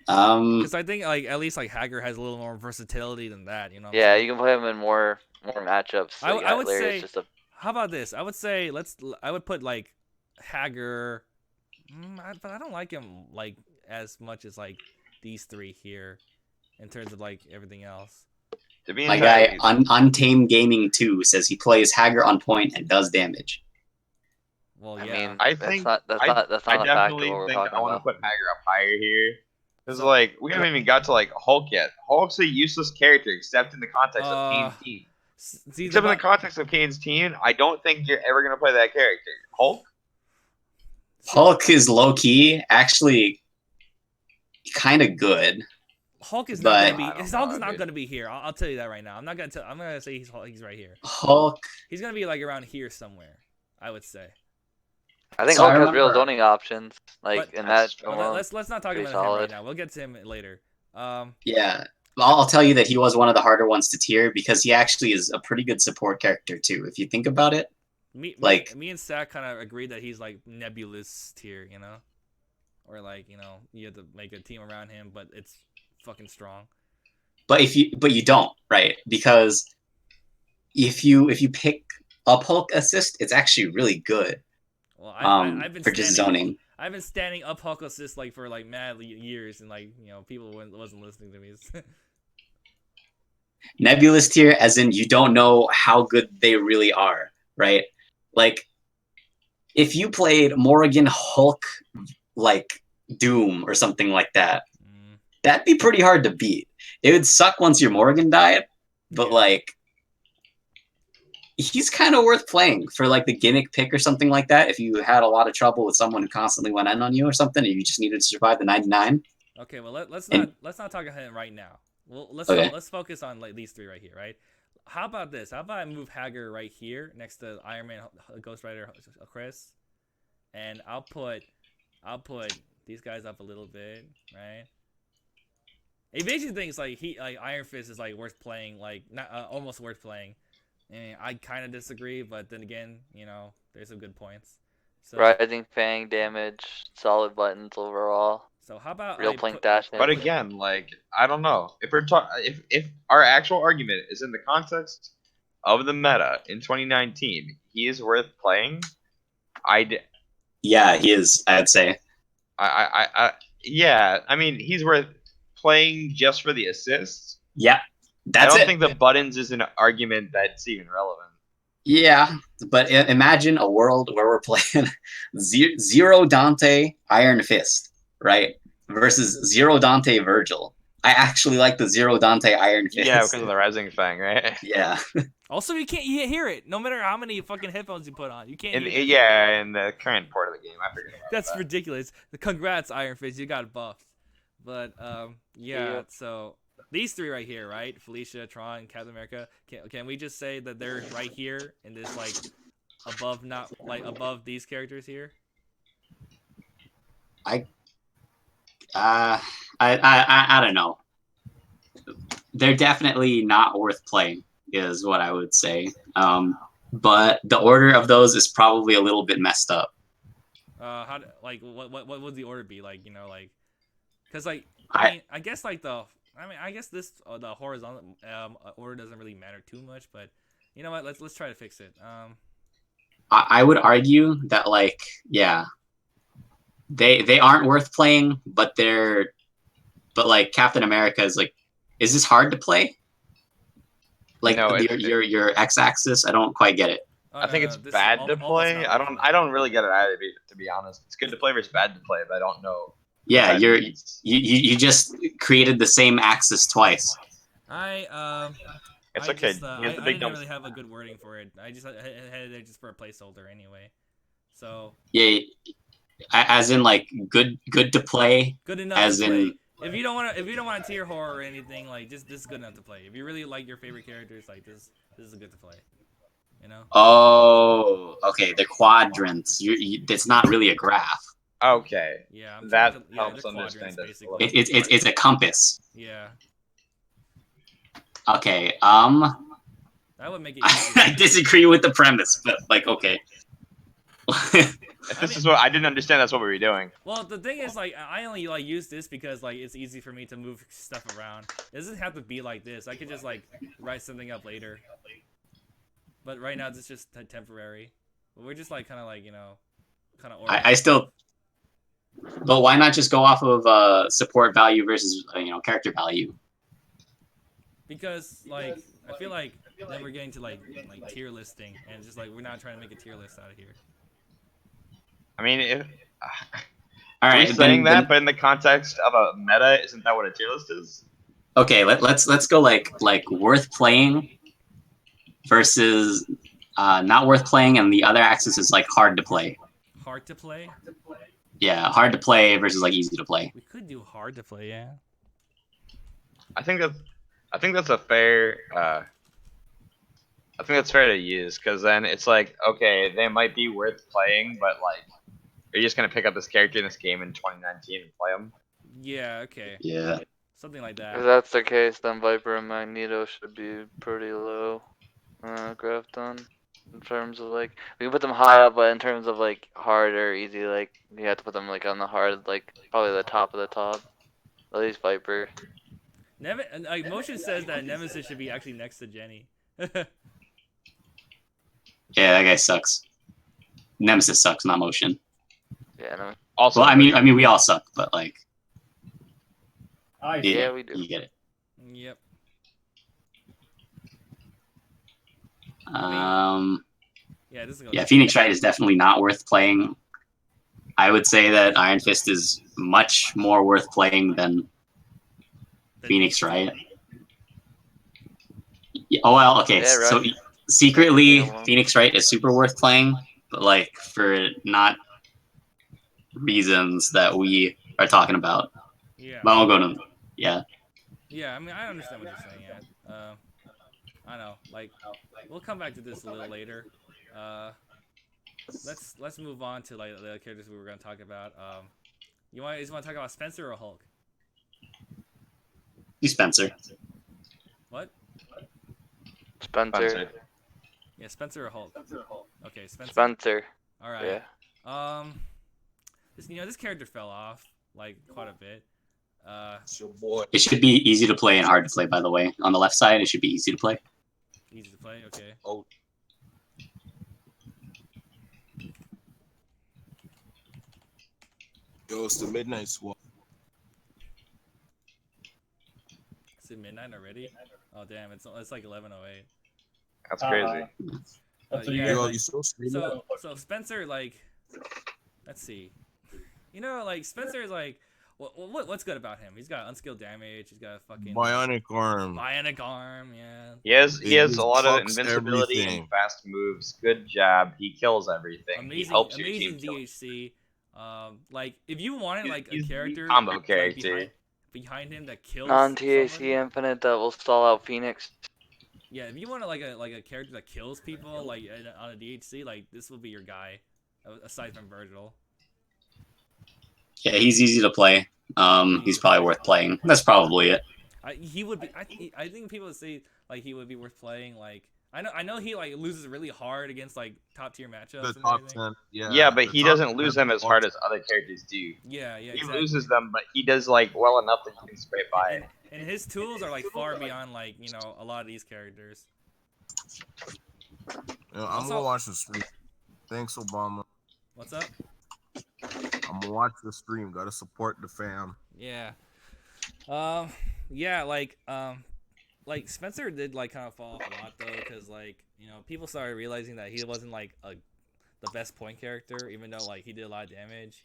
Because I think like at least like Haggar has a little more versatility than that, you know. Yeah, you can play him in more matchups. Like, I would Larry is say. just a How about this? I would say I would put like Haggar, but I don't like him like as much as like these three here, in terms of like everything else. To be My guy, entirely- Untamed Gaming 2 says he plays Haggar on point and does damage. Well, I yeah. mean, I that's think not I a factor of definitely what we're think talking I want to about. put Haggar up higher here. Because So- like we haven't even got to like Hulk yet. Hulk's a useless character except in the context of Kane's team. See, Except in the context of Kane's team, I don't think you're ever gonna play that character. Hulk? Hulk is low key, actually, kind of good. Hulk is but- not I gonna be. don't Hulk know, is not dude. gonna be here. I'll tell you that right now. I'm not gonna say he's right here. Hulk, He's gonna be like around here somewhere. I would say. I think So I Hulk has real remember- zoning options, like But- in That's that true. alone. Let's not talk pretty about him right solid. now. We'll get to him later. yeah. I'll tell you that he was one of the harder ones to tier because he actually is a pretty good support character too. If you think about it, me and Zach kind of agreed that he's like nebulous tier, you know, or like you know you have to make a team around him, but it's fucking strong. but you don't, right? Because if you pick up Hulk assist, it's actually really good. Well, I've been for just standing, zoning. I've been standing up Hulk assist like for like mad years, and like you know people wasn't listening to me. Nebulous tier, as in you don't know how good they really are, right? Like, if you played Morrigan Hulk, like Doom or something like that, that'd be pretty hard to beat. It would suck once your Morrigan died, but Yeah. like, he's kind of worth playing for like the gimmick pick or something like that. If you had a lot of trouble with someone who constantly went in on you or something, and you just needed to survive the 99. Okay, well let's And- not talk about him right now. Well, Okay. let's focus on like these three right here, right? How about this? How about I move Haggar right here next to Iron Man, Ghost Rider, Chris, and I'll put these guys up a little bit, right? Evasion thinks like Iron Fist is like worth playing, like not almost worth playing, and I kind of disagree, but then again, you know, there's some good points. So, Rising Fang damage, solid buttons overall, So how about real I plank put- dash. But again, like I don't know if we're if our actual argument is in the context of the meta in 2019, he is worth playing. Yeah, he is. I'd say. Yeah. I mean, he's worth playing just for the assists. Yeah, I that's don't it. think the buttons is an argument that's even relevant. Yeah, but imagine a world where we're playing Zero Dante Iron Fist, right? Versus Zero Dante Virgil. I actually like the Zero Dante Iron Fist. Yeah, because of the resing thing, right? Yeah. Also, you can't hear it. No matter how many fucking headphones you put on, you can't In, hear it. yeah, in the current port of the game, I forget about That's that. ridiculous. Congrats, Iron Fist. You got buffed. But yeah. Yep. So these three right here, right? Felicia, Tron, Captain America. Can we just say that they're right here in this like above, not like above these characters here? I don't know. They're definitely not worth playing, is what I would say. But the order of those is probably a little bit messed up. What would the order be like? You know, like, cause like I guess like I guess this the horizontal order doesn't really matter too much, but you know what? Let's try to fix it. I would argue that like they aren't worth playing, but like Captain America is like, is this hard to play? Like No, your x-axis, I don't quite get it. I think it's This is bad to almost play. not I working. don't really get it either, to be honest. It's good to play versus bad to play, but I don't know. Yeah, what that means. you just created the same axis twice. It's I okay. just, Here's the I big didn't dumb. really have a good wording for it. I just had it there just for a placeholder anyway. So Yeah, as in like good to play. good enough As to play. in, If you don't want to tier horror or anything, like this is good enough to play. If you really like your favorite characters, like this is good to play. You know? oh, okay, they're quadrants. It's not really a graph. Okay, Yeah, I'm that trying to, helps they're understand quadrants, this a little basically. bit. It's a compass. Yeah, Okay. that would make it I easier. disagree with the premise, but like, okay. If this is what I didn't understand, that's what we were doing. Well, the thing is, like, I only like use this because like it's easy for me to move stuff around. It doesn't have to be like this. I could just like write something up later. But right now, it's just temporary. But we're just like kind of like kind of. I still. But why not just go off of support value versus character value? Because like I feel like then we're getting to like tier listing, and it's just like we're not trying to make a tier list out of here. I mean, if All are right, you saying then, that, but in the context of a meta, isn't that what a tier list is? okay, let's go like worth playing versus not worth playing, and the other axis is like hard to play. Hard to play. Yeah, hard to play versus like easy to play. We could do hard to play, yeah. I think that's a fair. I think that's fair to use, because then it's like, okay, they might be worth playing, but like, are you just gonna pick up this character in this game in 2019 and play him? Yeah. Okay. Yeah. Something like If that. that's the case, then Viper and Magneto should be pretty low graph done. In terms of like, we can put them high up, but in terms of like hard or easy, like you have to put them like on the hard, like probably the top of the top. At least Viper. Like Motion says that Nemesis should be actually next to Jenny. Yeah, that guy sucks. Nemesis sucks, not Motion. Yeah, no. Also, Well, I mean, we all suck, but like, Yeah, we do. You get it. Yep. Yeah, this is gonna Phoenix Wright is definitely not worth playing. I would say that Iron Fist is much more worth playing than Phoenix Wright. Yeah, oh well, okay. Yeah, right. So secretly, Yeah, well. Phoenix Wright is super worth playing, but like for not reasons that we are talking about. Yeah. But I'll go to yeah. Yeah, I mean, I understand what you're saying. Yeah. I know. Like, we'll come back to this a little later. Let's move on to like the characters we were gonna talk about. You want to talk about Spencer or Hulk? You Spencer. What? Spencer. Yeah, Spencer or Hulk? Okay, Spencer. Spencer. All right. Yeah. This character fell off like quite a bit. It's your boy. It should be easy to play and hard to play. By the way, on the left side, it should be easy to play. Easy to play. Okay. Oh, yo, it's the midnight swap. Is it midnight already? Oh damn! It's like 11:08. that's crazy. Yeah, Yo, like, you still streaming? so Spencer, like, let's see, you know, like Spencer is like, what's good about him? He's got unskilled damage. He's got a fucking Bionic arm. bionic arm. Yeah. He has a lot of fucks invincibility everything. and fast moves. Good jab. He kills everything. He helps your Amazing team kill. DHC. Like if you wanted like a He's the character, combo like, character. behind him that kills Non-TAC somebody, Infinite that will stall out Phoenix. yeah, if you wanted like a character that kills people like on a DHC, like this will be your guy, aside from Virgil. Yeah, he's easy to play. He's probably worth playing. That's probably it. He would be. I think people would say like he would be worth playing. Like I know he like loses really hard against like top tier matchups. The And top everything. 10. Yeah. Yeah, but the he top doesn't 10 lose them as hard as fucks. other characters do. Yeah, He exactly. loses them, but he does like well enough that he can scrape by. And his tools are like far beyond like a lot of these characters. Yo, I'm Also- gonna watch the stream. Thanks, Obama. What's up? I'm gonna watch the stream. Gotta support the fam. Yeah. Yeah, like Spencer did like kind of fall off a lot though, because like people started realizing that he wasn't like the best point character, even though like he did a lot of damage.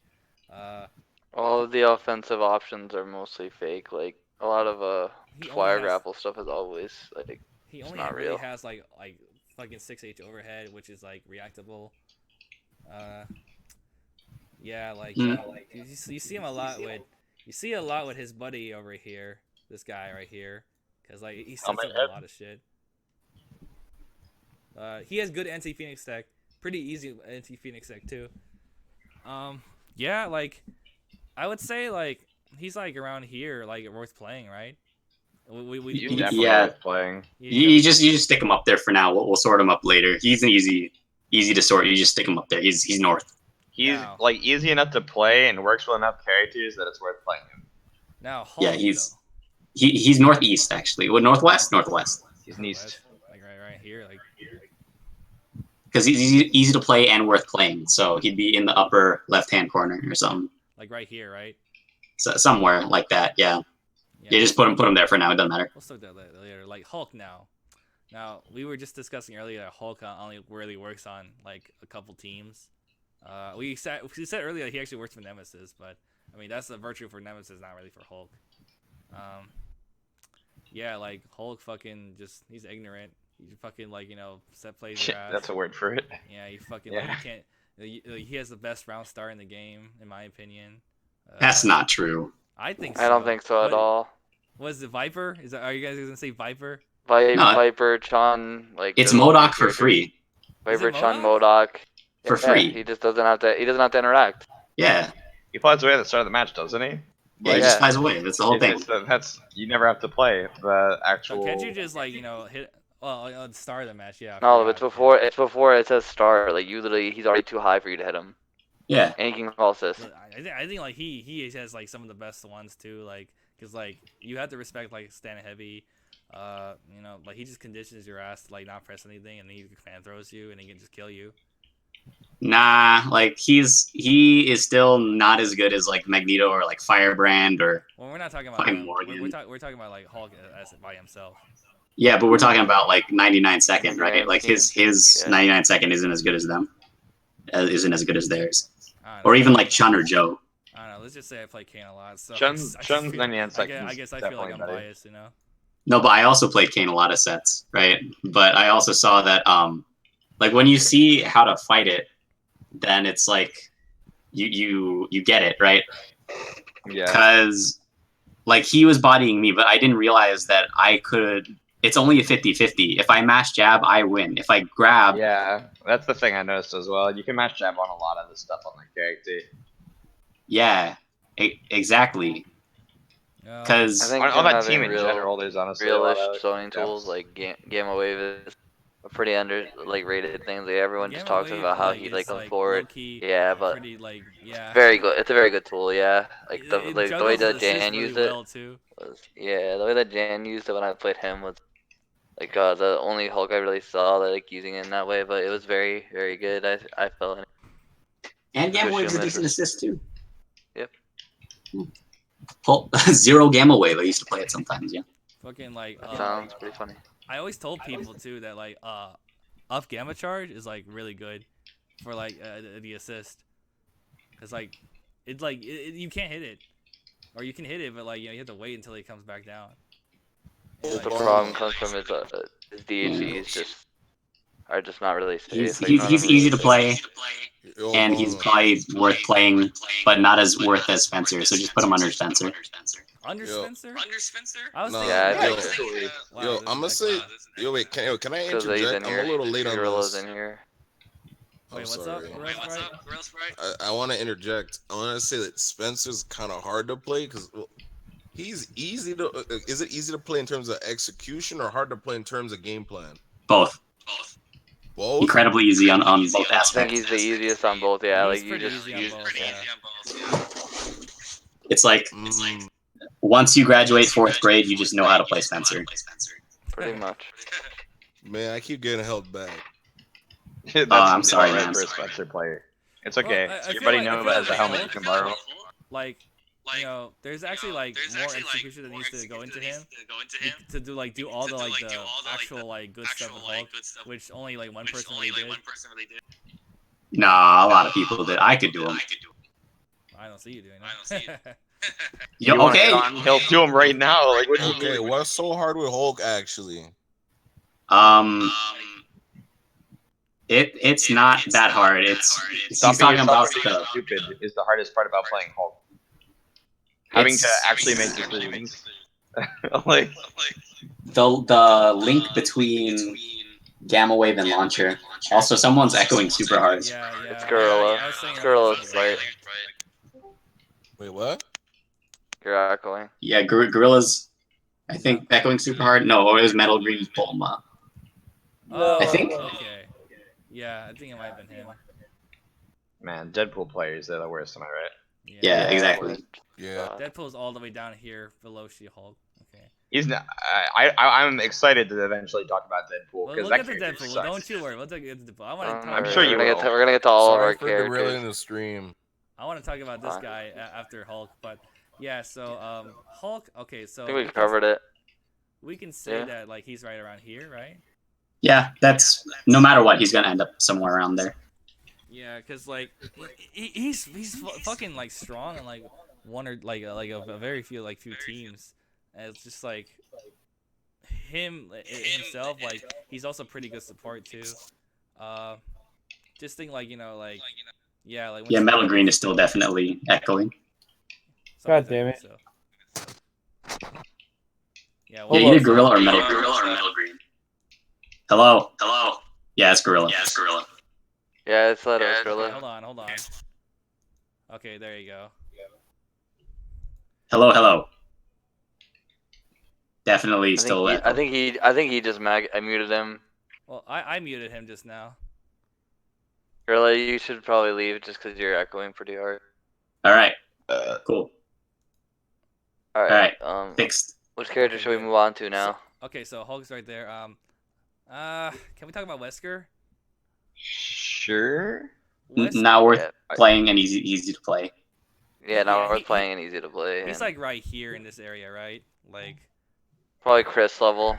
All of the offensive options are mostly fake. Like a lot of He flyer only has- grapple stuff is always like He only not really real. has like fucking 6H overhead, which is like reactable. Yeah, like you see him a lot with his buddy over here, this guy right here, because like he sets up a lot of shit. He has good anti-Phoenix tech, pretty easy anti-Phoenix tech too. Yeah, like I would say like he's like around here, like worth playing, right? He's definitely Yeah. worth playing. You just stick him up there for now. We'll sort him up later. He's an easy to sort. You just stick him up there. He's north. He's Wow. like easy enough to play and works with enough characters that it's worth playing him. Now Hulk, Yeah, he's northeast actually. What, northwest? Northwest. He's east. like right here, like Because he's easy to play and worth playing. So he'd be in the upper left-hand corner or something. right here, right? So, somewhere like that. Yeah. Yeah, just put him there for now. It doesn't matter. We'll talk about that later. Like Hulk now. Now we were just discussing earlier that Hulk only really works on like a couple teams. We said earlier that he actually works for Nemesis, but I mean that's a virtue for Nemesis, not really for Hulk. Yeah, like Hulk fucking he's ignorant. He fucking like set plays your ass. That's a word for it. Yeah, he fucking Yeah. like he can't. He has the best round start in the game, in my opinion. That's not true. I think so. I don't think so at all. Was it Viper? Are you guys gonna say Viper? No, Viper, Chun, like It's those MODOK for characters. free. Viper, Is it Chun, MODOK? MODOK. For free. He just doesn't have to. He doesn't have to interact. Yeah. He flies away at the start of the match, doesn't he? Yeah, he just flies away. That's the whole thing. That's you never have to play the So actual. can't you just like hit? Well, at the start of the match, yeah. I No, forgot. it's before. It's before it says start. Like usually, he's already too high for you to hit him, Yeah. and he can call assist. But I think like he has like some of the best ones too, like because like you have to respect like stand heavy. Like he just conditions your ass to like not press anything, and then he fan throws you, and he can just kill you. Nah, like he is still not as good as like Magneto or like Firebrand or Well, we're not talking about Fucking him. Morgan. We're talking about like Hulk as by himself. yeah, but we're talking about like 99 second, right? Like his Yeah. 99 second isn't as good as them, isn't as good as theirs, I don't or know. even like Chun or Joe. I don't know. Let's just say I play Kane a lot. So Chun's I just feel- 99 I seconds. guess I feel like I'm definitely better. biased, No, but I also played Kane a lot of sets, right? But I also saw that like when you see how to fight it, then it's like you get it, right? Yeah. Because like he was bodying me, but I didn't realize that I could. It's only a 50-50. If I mash jab, I win. If I grab, Yeah, that's the thing I noticed as well. You can match jab on a lot of the stuff on the character. yeah, exactly. Yeah. Because I think On him that having team in real- general, there's honestly a lot Realish of zoning depth. tools like Gamma Wave is a pretty rated thing. Like everyone just Gamma talks Wave, about how like, he is, like like, comes forward. low-key, Yeah, but pretty like yeah. very good. It's a very good tool. Yeah, like It the way juggles that his Jan assist used really it well, too. was the way that Jan used it when I played him was like the only Hulk I really saw that like using it in that way. But it was very very good. I felt. and Gamma Push Wave's a him decent as- assist too. Yep. Zero Gamma Wave. I used to play it sometimes. Yeah. Fucking like That sounds pretty funny. I always told people too that like up gamma charge is like really good for like the assist, cause like it's like you can't hit it, or you can hit it, but like you have to wait until it comes back down. And, The like, problem comes from his DHEs are just not really safe. He's like, none of them easy really to play, Yo, and he's probably worth playing, but not as worth as Spencer. So just put him under Spencer. Under Yo. Spencer? I was Nah, thinking, Yeah, I like, think wow, yo, this I'm gonna is say, excellent. yo, wait, can I because he's in interject? I'm here. a little late on Gorilla's this. in here. I'm Wait, what's sorry. up? Real Sprite? I want to interject. I want to say that Spencer's kind of hard to play because he's easy to. Is it easy to play in terms of execution or hard to play in terms of game plan? Both. Both. Incredibly easy on both I think aspects. he's the easiest on both. Yeah, He's like you pretty just easy on use. both, yeah. It's like Mm, once you graduate 4th grade, you just know how to play Spencer. Pretty much. man, I keep getting held back. That's I'm sorry, right man. for a Spencer player. It's okay. Well, I feel Everybody like- I knows feel has a like helmet Hulk- you can borrow. Like, you know, there's actually like more execution that needs to go into him to do all the like the actual like good stuff with Hulk, which only like one person really did. Nah, a lot of people did. I could do them. I don't see you doing that. Yeah, You wanna okay. get on? He'll do him right now. Like, what do you Okay, mean? what's so hard with Hulk actually? It's not that hard. It's he's Stopping talking yourself about from being the stupid is the hardest part about playing Hulk. Having to actually make decisions. Like, the link between Gamma Wave and Launcher. Also, someone's echoing super hard. Yeah. It's Gorilla. I was saying Gorilla's right. Wait, what? You're echoing. Yeah, Gorilla's, I think, echoing super hard. No, it was Metal Green's Bulma. Oh, I think- Okay. Yeah, I think it might have been him. man, Deadpool players, they're the worst, am I right? Yeah, exactly. Yeah. Deadpool's all the way down here below She-Hulk. Okay. He's not. I'm excited to eventually talk about Deadpool Well, because we'll that get to character Deadpool. sucks. Don't you worry. We'll get to Deadpool. I want to talk. I'm about sure you we're gonna will. we're gonna get to all Sorry of for our derailing characters. the stream. I want to talk about this Fine. guy after Hulk, but yeah. So Hulk. Okay, so I think we covered it. we can say Yeah. that like he's right around here, right? Yeah, that's no matter what, he's gonna end up somewhere around there. Yeah, cause like he's fucking like strong and like one or like a very few teams. And it's just like him himself, like he's also pretty good support too. Just think like yeah, like when Yeah, she- Metal Green is still definitely echoing. something God damn like it. that, so. Yeah, Yeah, well, either Gorilla or Metal Green. Hello. Yeah, it's Gorilla. Yeah, it's let us okay, Gorilla. hold on. Okay, there you go. Hello. Definitely I still. think he just I muted him. Well, I muted him just now. Gorilla, you should probably leave just because you're echoing pretty hard. All right. Cool. All right. Fixed. Which character should we move on to now? Okay, so Hulk's right there. Can we talk about Wesker? Sure. Now we're Yeah. playing and easy to play. Yeah, now Yeah, we're he- playing and easy to play. He's and like right here in this area, right? Like, probably Chris level.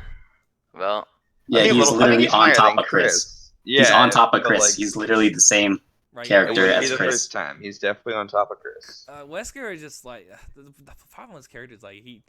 Well, Yeah, I think he's I think literally he's on higher top than of Chris. Yeah, He's on top of but, Chris. like, He's literally the same. right it character here. wouldn't as be the Chris. first time. He's definitely on top of Chris. Wesker is just like the problem with his character is like he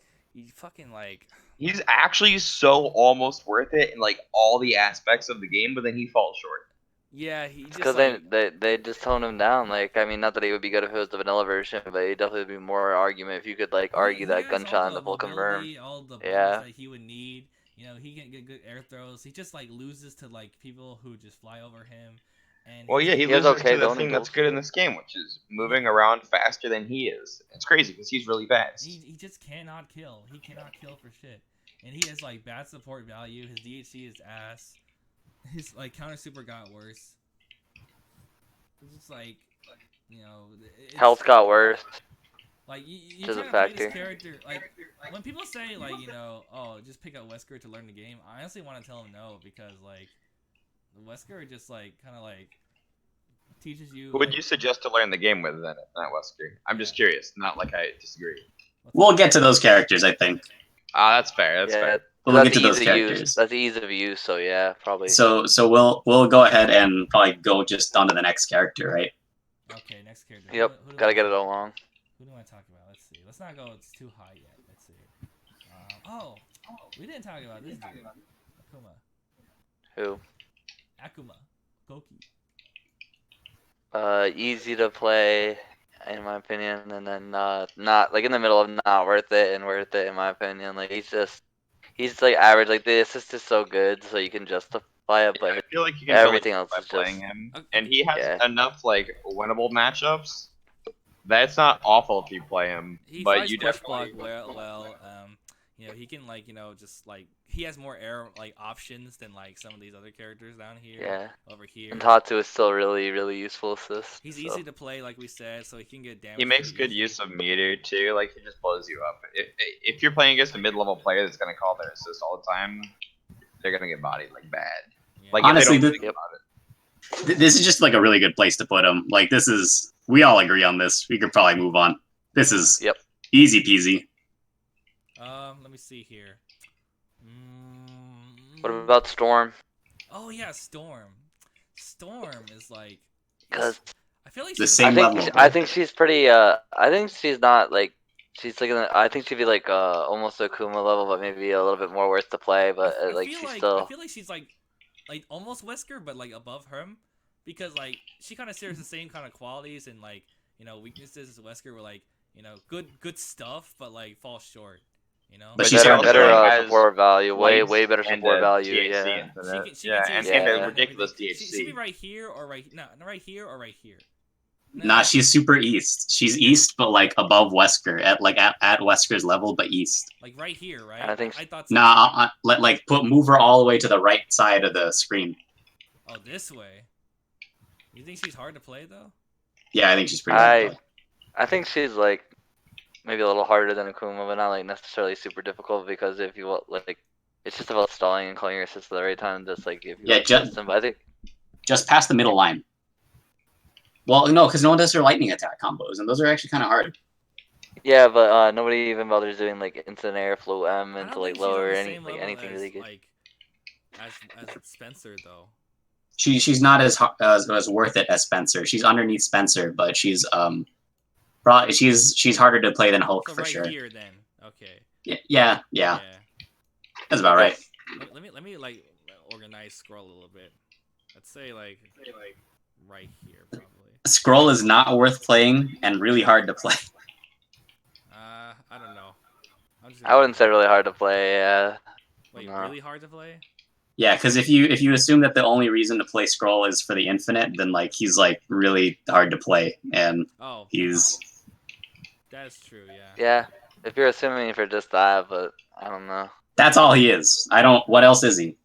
fucking like He's actually so almost worth it in like all the aspects of the game, but then he falls short. yeah he just because like, they just toned him down. Like, I mean, not that he would be good if it was the vanilla version, but he definitely would be more argument if you could like argue he that has gunshot all and the full mobility, confirm. all the Yeah. buttons that he would need. You know, he can get good air throws. He just like loses to like people who just fly over him. And Well, yeah, he He was loses okay, to the though, thing in that's duels. good in this game, which is moving around faster than he is. It's crazy because he's really fast. he just cannot kill. He cannot kill for shit. And he has like bad support value. His DHC is ass. His like counter super got worse. It's just like, you know, it's, Health got worse. Like you Which is try a to play factor. this character. Like when people say like oh just pick up Wesker to learn the game, I honestly want to tell them no because like Wesker just like kind of like teaches you. Who would like, you suggest to learn the game with then, not Wesker? I'm just curious, not like I disagree. what's We'll up? get to those characters, I think. Ah, that's fair. That's Yeah, fair. But we'll get That's to those ease of use. characters. That's ease of use. So yeah, probably. So we'll go ahead and probably go just on to the next character, right? Okay, next character. Yep. Who do Gotta I get it talk- along. Who do I talk about? Let's see. Let's not go. It's too high yet. Let's see. We didn't talk about this dude. Akuma. Who? Akuma. Goki. Easy to play, in my opinion, and then not like in the middle of not worth it and worth it, in my opinion. Like he's like average. Like the assist is so good, so you can justify it, but I feel like you can everything totally else by is playing just him, and he has yeah. enough like winnable matchups. That's not awful if you play him, He but fights you push definitely block well. You know, he can like, you know, just like he has more air like options than like some of these other characters down here. Yeah. Over here. And Tatsu is still really useful assist. He's so. easy to play, like we said, so he can get damage. He makes pretty good easy. use of meter too. Like he just blows you up. If you're playing against a mid-level player that's gonna call their assist all the time, they're gonna get bodied like bad. Yeah. Like Honestly, if they don't the- think about it. This is just like a really good place to put him. Like this is, we all agree on this. We could probably move on. This is Yep. easy peasy. Let me see here. What about Storm? Oh yeah, Storm. Storm is like. Because I feel like The she's same level. I think she's pretty. I think she's not like. She's like. I think she'd be like almost a Kuma level, but maybe a little bit more worth to play. But I like feel she's like still. I feel like she's like almost Wesker, but like above him, because like she kind of shares the same kind of qualities and like, you know, weaknesses as Wesker were like, you know, good stuff, but like falls short. You know. But she's better hard to better play. Has support value. Way lights better and support a value. THC Yeah. infinite. She Yeah, can and, see and yeah. a ridiculous She should be THC. right here or right right here or right here. Nah, she's super east. She's east, but like above Wesker, at Wesker's level, but east. Like right here, right? I think I thought so. Nah, move her all the way to the right side of the screen. Oh, this way. You think she's hard to play though? Yeah, I think she's pretty hard to play. I think she's like maybe a little harder than Akuma, but not like necessarily super difficult because if you like, it's just about stalling and calling your assist at the right time. Just like if you Yeah, assist them, but I think Just past the middle line. Well, no, because no one does their lightning attack combos, and those are actually kind of hard. yeah, but nobody even bothers doing like instant air, flow M, I into don't like think she's on lower the any same like level anything as, really good. like as Spencer though. She's not as worth it as Spencer. She's underneath Spencer, but she's probably she's harder to play than Hulk So for right sure. here then. Okay. Yeah, that's about right. Let me like organize scroll a little bit. Let's say like right here probably. Scroll is not worth playing and really hard to play. I don't know. I wouldn't say really hard to play. Yeah. Wait, No. really hard to play? Yeah, because if you assume that the only reason to play Scroll is for the infinite, then like he's like really hard to play, and Oh, he's that's true. Yeah. Yeah. If you're assuming for just that, but I don't know. that's all he is. I don't. What else is he?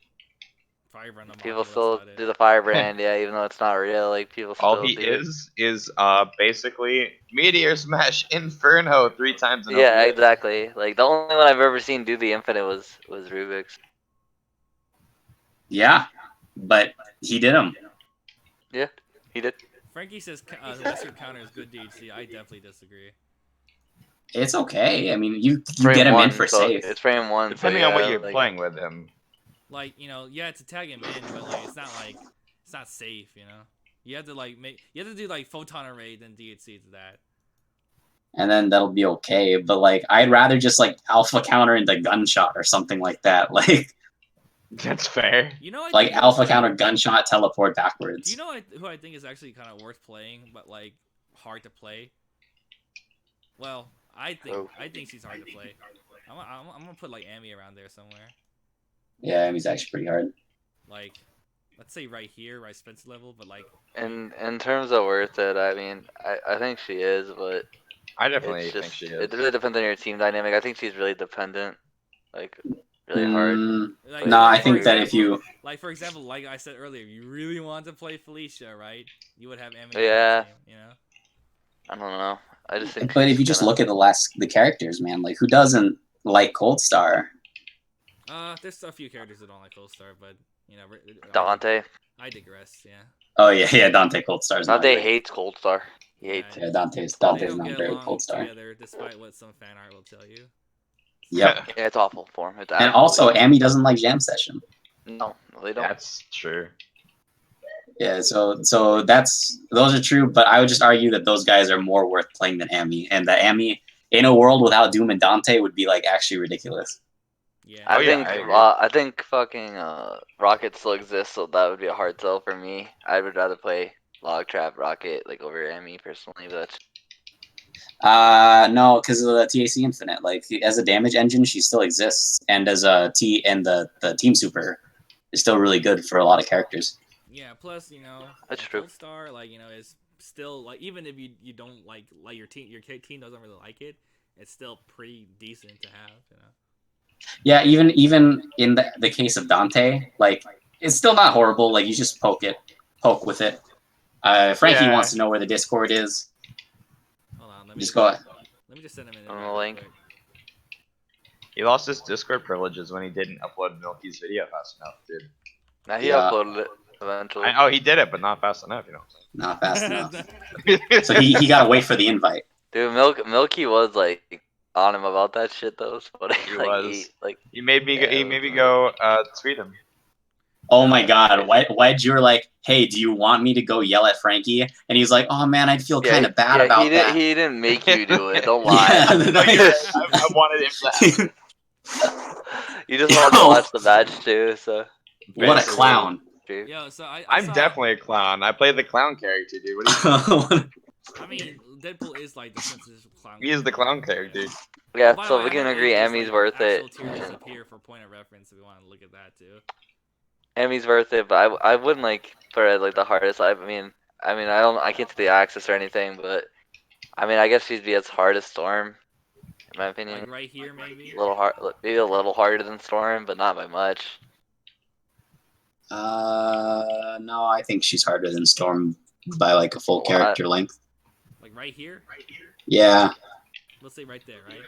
Firebrand on People Marvel, still that's about do it. the firebrand, yeah, even though it's not real. Like people still All he do it. is basically Meteor Smash Inferno 3 times in Yeah, OBS. exactly. Like the only one I've ever seen do the infinite was Rubik's. Yeah, but he did him. Yeah, he did. Frankie says Wesker counter is good DHC. I definitely disagree. It's okay. I mean, you Frame get him one, in for so safe. It's frame one. Depending so on what yeah, you're like, playing with him. Like, you know, yeah, to tag him in, but like it's not safe, you know. You have to like you have to do like photon array than DHC to that. And then that'll be okay. But like, I'd rather just like alpha counter into gunshot or something like that. Like, That's fair. You know, like alpha counter gunshot teleport backwards. Do you know who I think is actually kind of worth playing, but like hard to play? Well, I think she's hard to play. I'm gonna put like Amy around there somewhere. Yeah, he's actually pretty hard. Like, let's say right here, right Spencer level, but like. in terms of worth it, I mean, I think she is, but I definitely it's think just she is. it really depends on your team dynamic. I think she's really dependent, like really hard. Like, No, I for think that if example- you Like, for example, like I said earlier, if you really want to play Felicia, right? You would have Amy. Yeah. on the team, you know? I don't know. I just think. But if you just look at the characters, man, like who doesn't like Cold Star? There's a few characters that don't like Cold Star, but, you know. Dante. I digress, yeah. Oh yeah, Dante Cold Star's not Dante great. hates Cold Star. He hates. Yeah, Dante's They not don't very get along Cold Star. together, despite what some fan art will tell you. Yep. Yeah, it's awful for him. It's And absolutely also, awful. Amy doesn't like jam session. No, they don't. That's true. Yeah, so those are true, but I would just argue that those guys are more worth playing than Amy, and that Amy in a world without Doom and Dante would be like actually ridiculous. Yeah. Oh, yeah, I think fucking Rocket still exists, so that would be a hard sell for me. I would rather play Log Trap Rocket like over Amy personally, but No, because of the TAC Infinite. Like as a damage engine, she still exists, and as a T and the Team Super is still really good for a lot of characters. Yeah. Plus, you know, That's like, true. Gold Star, like, you know, is still like, even if you don't like your team doesn't really like it, it's still pretty decent to have. You know. Yeah, even in the case of Dante, like it's still not horrible. Like you just poke with it. Frankie Yeah. wants to know where the Discord is. Hold on. Let me Just go ahead. Let me just send him an On invite the real link. quick. He lost his Discord privileges when he didn't upload Milky's video fast enough, dude. now he Yeah. uploaded it eventually. Oh, he did it, but not fast enough, you know. Not fast enough. So he got to wait for the invite. Dude, Milky was like on him about that shit though. But He like, was. like He made me. Yeah, He it made was me go tweet him. Oh my God, Wedge, you were like, "Hey, do you want me to go yell at Frankie?" And he's like, "Oh man, I'd feel kind of bad about that." He didn't make you do it. Don't Yeah, lie. I wanted him to have. You just wanted to watch the match too. So What a Basically. clown! true. Yo, so I I'm saw, definitely a clown. I play the clown character, dude. What do you? I mean, Deadpool is like the sensitive clown. He is the clown character. Yeah, By the so way, we I can have agree Amy's, Amy's like, worth it. actual tier list up here for point of reference if we want to look at that too. Amy's worth it, but I wouldn't like put her at like the hardest. I mean I can't see the axis or anything, but I mean I guess she'd be as hard as Storm, in my opinion. Like right here, maybe. A little hard, maybe a little harder than Storm, but not by much. No, I think she's harder than Storm by like a full What? character length. Like right here. Yeah. Let's say right there, right?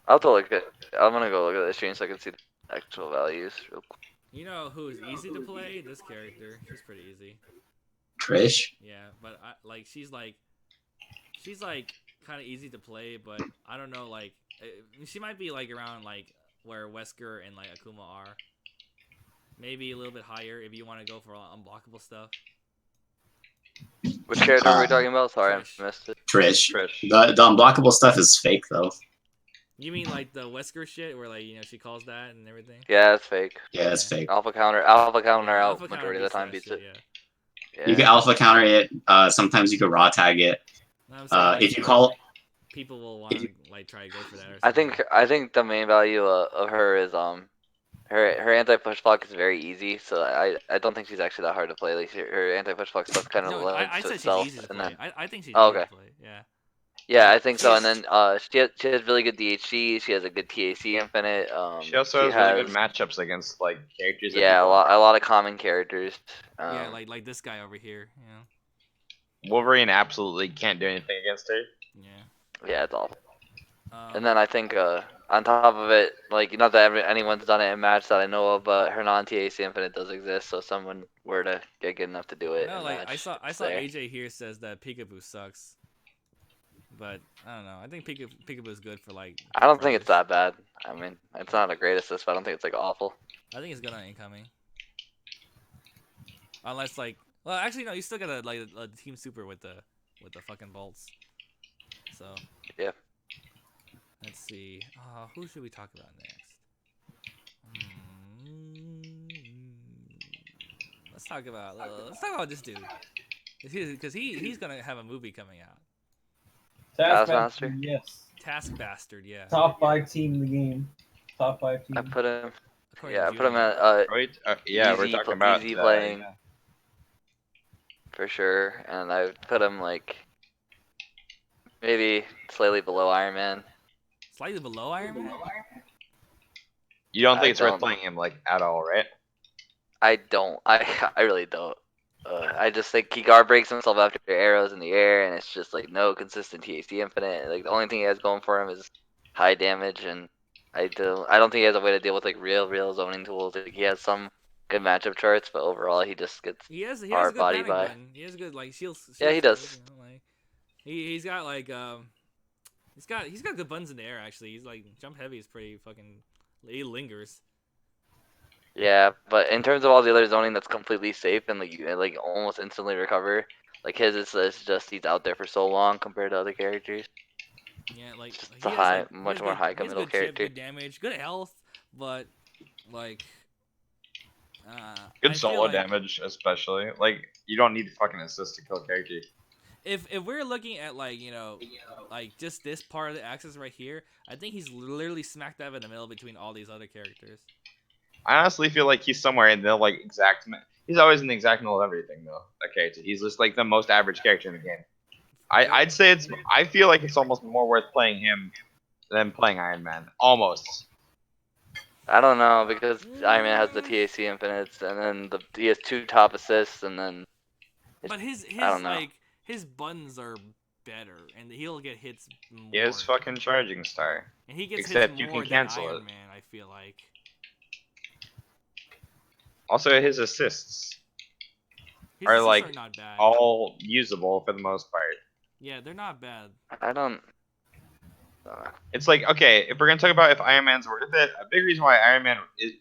I'll have to look at. I'm gonna go look at the stream so I can see the actual values real quick. You know who is easy to play? This character. She's pretty easy. Trish. Yeah, but she's like kind of easy to play, but I don't know, like she might be like around like where Wesker and like Akuma are. Maybe a little bit higher if you want to go for unblockable stuff. Which character are we talking about? Sorry, Trish. I missed it. Trish. Trish. The unblockable stuff is fake though. You mean like the Wesker shit, where like, you know, she calls that and everything? Yeah, it's fake. Yeah, it's fake. Alpha counter Yeah, out Alpha counter majority of the beats time that beats shit, it. yeah. Yeah. You can alpha counter it. Sometimes you can raw tag it. No, I'm saying, like, If you call, people will want to like try to go for that. Or I something. think the main value of her is her anti push block is very easy, so I don't think she's actually that hard to play. Like her anti push block stuff kind of No, limits I to said itself. she's easy to And play. then I think she's Oh, easy okay. to play. Yeah. yeah, I think so. And then she has really good DHC. She has a good TAC infinite. She also has really good matchups against like characters. Yeah, a lot of common characters. Yeah, like this guy over here. You know. Wolverine absolutely can't do anything against her. Yeah. Yeah, it's awful. Um, And then I think on top of it, like not that anyone's done it in match that I know of, but her non-TAC infinite does exist. So if someone were to get good enough to do it. no, in like match, I saw it's there. AJ here says that Peekaboo sucks, but I don't know. I think Peekaboo is good for like. I don't think it's that bad. I mean, it's not a great assist, but I don't think it's like awful. I think it's good on incoming. Unless like, well, actually no, you still got a team super with the fucking bolts. So. Yeah. Let's see. Who should we talk about next? Let's talk about this dude. Because he's gonna have a movie coming out. Taskmaster? Yes. Task Bastard, yeah. Top 5 team in the game. Top 5 team. I put him. According Yeah, to I put him Julian. at Right? Yeah, we're Easy talking about playing. yeah. for sure, and I put him like maybe slightly below Iron Man. Slightly below Iron Man? You don't think I it's worth don't. playing him like at all, right? I don't. I really don't. I just think he guard breaks himself after arrows in the air, and it's just like no consistent TAC infinite. Like the only thing he has going for him is high damage, and I don't think he has a way to deal with like real zoning tools. Like, he has some good matchup charts, but overall he just gets He has a hard good body panic by. button. He has good like shield Yeah, he stuff, does. you know, like, he's got like He's got good buttons in the air actually. He's like jump heavy is pretty fucking. He lingers. Yeah, but in terms of all the other zoning that's completely safe and like you like almost instantly recover, like his is just he's out there for so long compared to other characters. Yeah, like It's a much more high he has middle good chip, character. good damage, good health, but like Good I feel solo like damage, especially. Like you don't need fucking assist to kill a character. if we're looking at like like just this part of the axis right here, I think he's literally smack dab in the middle between all these other characters. I honestly feel like he's somewhere in the like exact. He's always in the exact middle of everything though. That character. He's just like the most average character in the game. I'd say it's. I feel like it's almost more worth playing him than playing Iron Man. Almost. I don't know because Iron Man has the TAC infinites and then he has 2 top assists and then. But his I don't know. like his buttons are better, and he'll get hits more. He is fucking charging star. And he gets except hits you more can than cancel Iron it. Man. I feel like. Also, his assists His are assists like are not bad. all usable for the most part. Yeah, they're not bad. I don't. It's like, okay, if we're gonna talk about if Iron Man's worth it, a big reason why Iron Man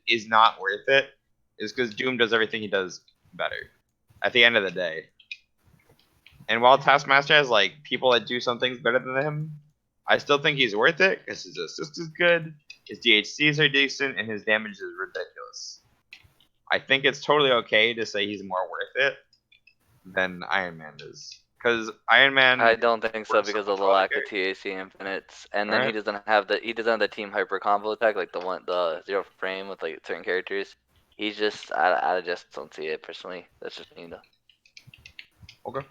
is not worth it is because Doom does everything he does better. At the end of the day. And while Taskmaster has like people that do some things better than him, I still think he's worth it because his assist is good, his DHCs are decent, and his damage is ridiculous. I think it's totally okay to say he's more worth it than Iron Man is. Because Iron Man, I don't think so works because so of the much lack better. of TAC infinites, and then he Alright. doesn't have the team hyper combo attack like the 0 frame with like certain characters. He's just I just don't see it personally. That's just me though. Okay.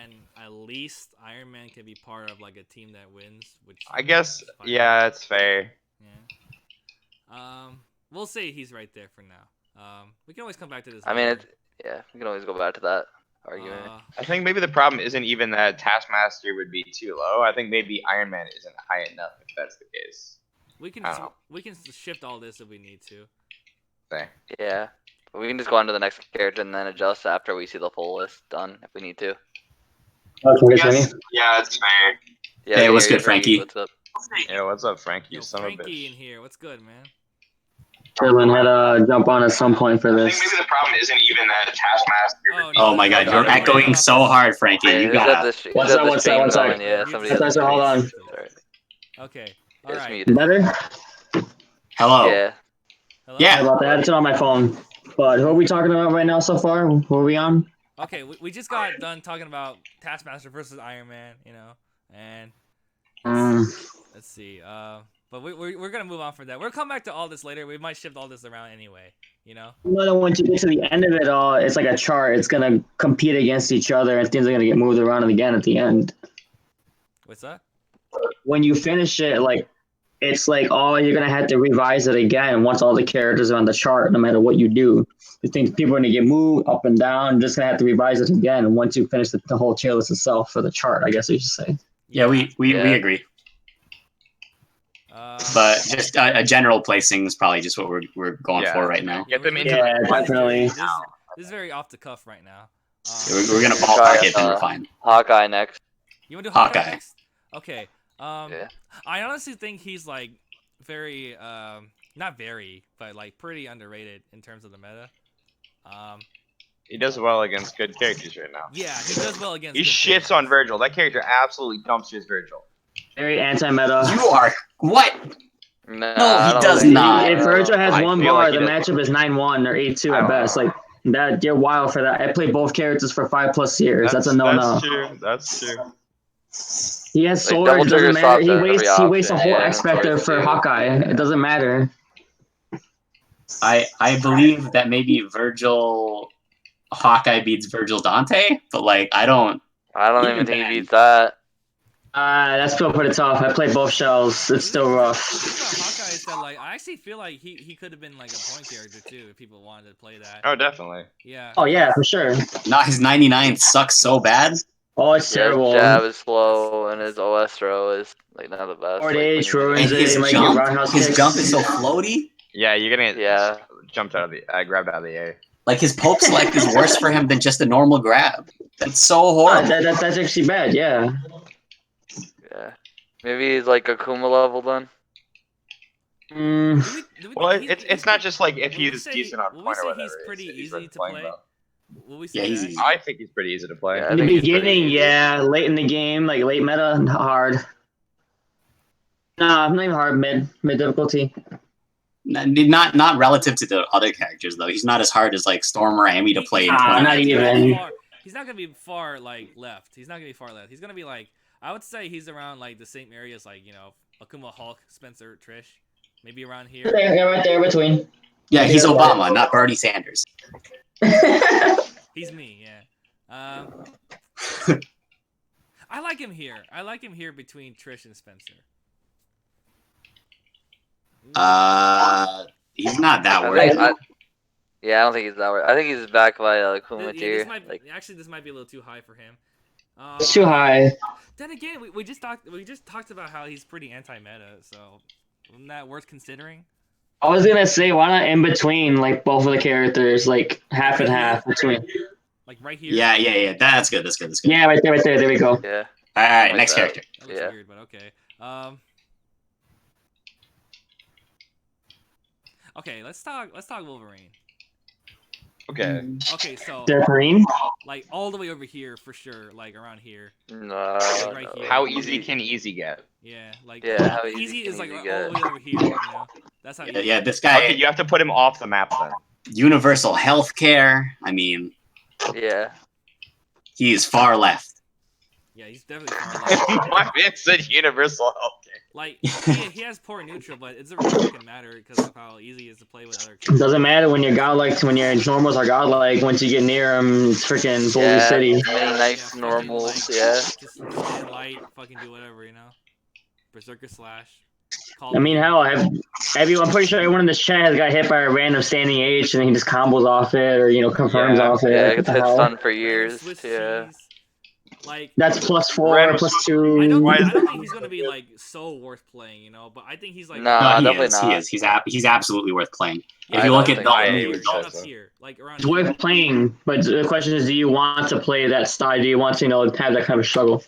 And at least Iron Man can be part of like a team that wins, which I guess, is fine. yeah, it's fair. Yeah. We'll say he's right there for now. We can always come back to this. I mean, later. yeah, we can always go back to that argument. I think maybe the problem isn't even that Taskmaster would be too low. I think maybe Iron Man isn't high enough if that's the case. we can I don't know. we can shift all this if we need to. Fair. Yeah, we can just go on to the next character and then adjust after we see the full list done if we need to. I guess, yeah, it's fair. Yeah, Hey, we what's hear you, good, Frankie? What's up? Yeah, what's up, Frankie? You Yo, son of a Frankie bitch. in here. What's good, man? Chillin' had to jump on at some point for I this. think maybe the problem isn't even that Taskmaster. Oh my god, you're echoing so hard, Frankie. Yeah, You who's got gotta. this? What's Who's got up, the what's up, stream what's up? going? Yeah, somebody Mute has this. the Hold on. Sorry. Okay. Yeah, All it's right. muted. Better? Hello. Yeah. Hello? Yeah. Sorry about that. I had to turn on my phone. But who are we talking about right now so far? Who are we on? Okay, we just got done talking about Taskmaster versus Iron Man, and let's see. But we're gonna move on from that. We'll come back to all this later. We might shift all this around anyway, Well, once you get to the end of it all, it's like a chart. It's going to compete against each other, and things are going to get moved around again at the end. What's that? When you finish it, like, it's like, oh, you're going to have to revise it again once all the characters are on the chart, no matter what you do. You think people are going to get moved up and down, just going to have to revise it again once you finish the whole tier list itself for the chart, I guess you should say. Yeah, we agree. But just a general placing is probably just what we're going for right now. Get them into Yeah, the definitely. This is very off the cuff right now. We're gonna ballpark it, then we're fine. Hawkeye next. You want to do Hawkeye Hawkeye. next? Okay. Yeah. I honestly think he's like very not very, but like pretty underrated in terms of the meta. He does well against good characters right now. Yeah, he does well against. He good shits characters. on Virgil. That character absolutely dumpsters Virgil. Very anti-meta. You are what? No, he I don't does think not. If Virgil has I one feel bar, like the he does. matchup is 9-1 or 8-2 I at don't best. know. Like that, you're wild for that. I played both characters for 5+ years. That's a no-no. That's true. That's true. He has Like, sword. double It doesn't trigger matter. swaps He every wastes a option, whole yeah, X and Factor swords for too. Hawkeye. It doesn't matter. I believe that maybe Virgil Hawkeye beats Virgil Dante, but like I don't even think he beats that. That's still pretty tough. I played both shells. It's still rough. The thing about Hawkeye is that like I actually feel like he could have been like a point character too if people wanted to play that. Oh, definitely. Yeah. Oh yeah, for sure. not his 99 sucks so bad. Oh, it's Yeah, his terrible. jab is slow and his OS throw is like not the best. Forward like, H when you- ruins And it. He might get roundhouse his kicks. jump is so floaty. Yeah, you're gonna get Yeah. jumped out of the grabbed out of the air. Like his poke select is worse for him than just a normal grab. That's so horrible. That's actually bad. Yeah. Yeah. Maybe he's like Akuma level then. Mm, Do we Well, think it's not just like if will we he's say decent on will we point or say whatever. he's pretty if he's easy worth to playing play? well. Will we say Yeah, he's that? easy. I think he's pretty easy to play. Yeah, I in the think he's pretty beginning, easy. yeah, late in the game, like late meta, hard. Nah, not even hard. Mid difficulty. Not relative to the other characters though. He's not as hard as like Storm or Amy to play in Nah, not 2019. even. He's not gonna be far like left. He's not gonna be far left. He's gonna be like, I would say he's around like the same area as like Akuma, Hulk, Spencer, Trish, maybe around here. Yeah, right there between. Yeah, he's Obama, not Bernie Sanders. He's me, yeah. I like him here. I like him here between Trish and Spencer. He's not that I worthy. think, yeah, I don't think he's that worth. I think he's back by Akuma This tier. might Like, actually this might be a little too high for him. It's too high. Then again, we just talked about how he's pretty anti-meta, so isn't that worth considering? I was gonna say, why not in between, like both of the characters, like half and half between. Like right here. Yeah. That's good. That's good. Yeah, right there. There we go. yeah. All right, Like next that. character. That looks Yeah. weird, but okay. Okay, let's talk Wolverine. Okay. Okay, so Wolverine. like all the way over here for sure, like around here. No. Right no. here. How easy can easy get? Yeah, like Yeah, how easy easy can is like easy all get? the way over here. That's how. Yeah, this guy. Okay, you have to put him off the map then. Universal healthcare. I mean, Yeah. he is far left. Yeah, he's definitely far left. My man said universal healthcare. Like he has poor neutral, but it doesn't really fucking matter because of how easy it is to play with other characters. Doesn't matter when you're godlike. When your normals are godlike. Once you get near them, it's freaking Boulder Yeah. City. Mini Yeah, knife fucking, normals. like, Yeah. Just stand light, fucking do whatever, Berserker slash. I mean, hell, I'm pretty sure everyone in this chat has got hit by a random standing H, and he just combos off it, or confirms Yeah. off it. Yeah. Like, what It's the hit hell? stun for Random years. Swiss Yeah. cheese. Like That's +4, Random +2. I Why is don't think he's gonna be like so worth playing, but I think he's like Nah, No, he definitely is. not. He is. He's absolutely worth playing. Yeah, If you I look don't at think I the would around say up so. here, like around It's here. worth playing, but the question is, do you want to play that style? Do you want to, have that kind of struggle?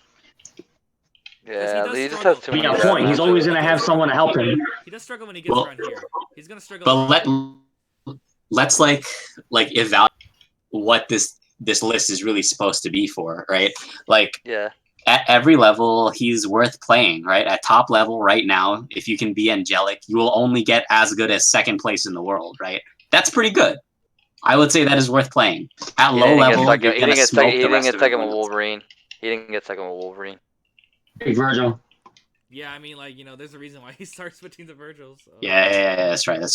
Yeah. does He just struggle. has too But many yeah, bad point. He's matchups. always gonna have someone to help him. He does struggle when he gets Well, around here. He's gonna struggle. but around let's like evaluate what this list is really supposed to be for, right? Like Yeah. at every level, he's worth playing, right? At top level right now, if you can be angelic, you will only get as good as second place in the world, right? That's pretty good. I would say that is worth playing. At He low didn't get level, second. you're He gonna didn't get smoke second. He the didn't rest get of second with everyone else. Wolverine. He didn't get second with Wolverine. Hey, Virgil. Yeah, I mean, there's a reason why he starts switching to Virgil. So. Yeah, that's right. That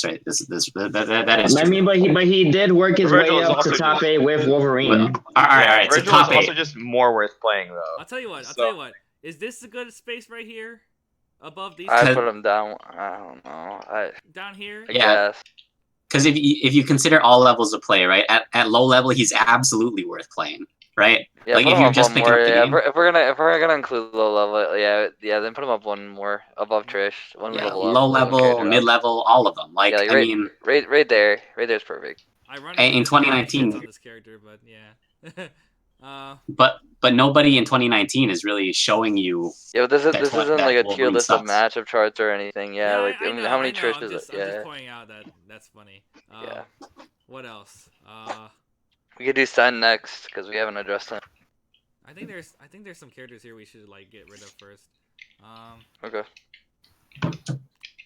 is I true. mean, but he did work his Virgil way is up to also top just- 8 with Wolverine. All right. So Virgil top is also 8. just more worth playing though. I'll tell you what. Is this a good space right here, above these? I Cause- put him down. I don't know. Down here. Yeah. Yes. Because if you consider all levels of play, right? At low level, he's absolutely worth playing, right? Yeah, Like put if him you're up just one picking more. up the Yeah, game. if we're gonna include low level, yeah, then put him up one more above Trish. One Yeah, level up. low one level, character up. mid level, all of them. Like Yeah, like I mean, right there is perfect. Ironically, in there's a lot of 2019 hits on this character, but yeah. but nobody in 2019 is really showing you. Yeah, but this That's isn't what like a tier Wolverine list of sucks. matchup charts or anything. Yeah, like I know, how many I know. Trish I'm is just pointing out that's funny. Yeah. What else? We could do Sen next because we haven't addressed him. I think there's some characters here we should get rid of first. Okay.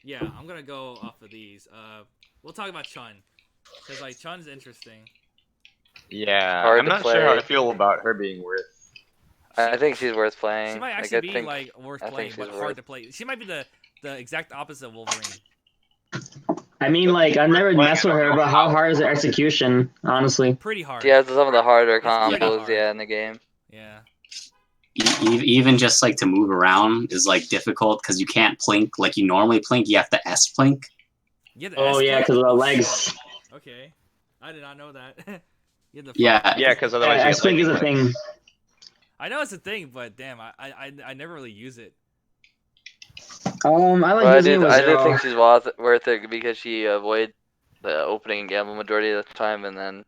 Yeah, I'm gonna go off of these. We'll talk about Chun, because Chun's interesting. Yeah, Hard I'm to not sure how play. I feel about her being worth. I think she's worth playing. She might Like, actually I be think- worth I playing, think but she's hard worth- to play. She might be the exact opposite of Wolverine. I mean, I've never messed with her, but how hard is her execution, honestly? Pretty hard. She has some of the harder It's pretty combos, hard. yeah, in the game. Yeah. Even just to move around is difficult because you can't plink like you normally plink. You have to S plink. You have the Oh, S yeah, plate? 'cause of the Oh, legs. shit. Okay, I did not know that. You have the Yeah, Yeah, because otherwise you I get think is a lightning thing. legs. I know it's a thing, but damn, I never really use it. I But like I using it did, with I did Zero. think she's worth it because she avoid the opening gamble majority of the time, and then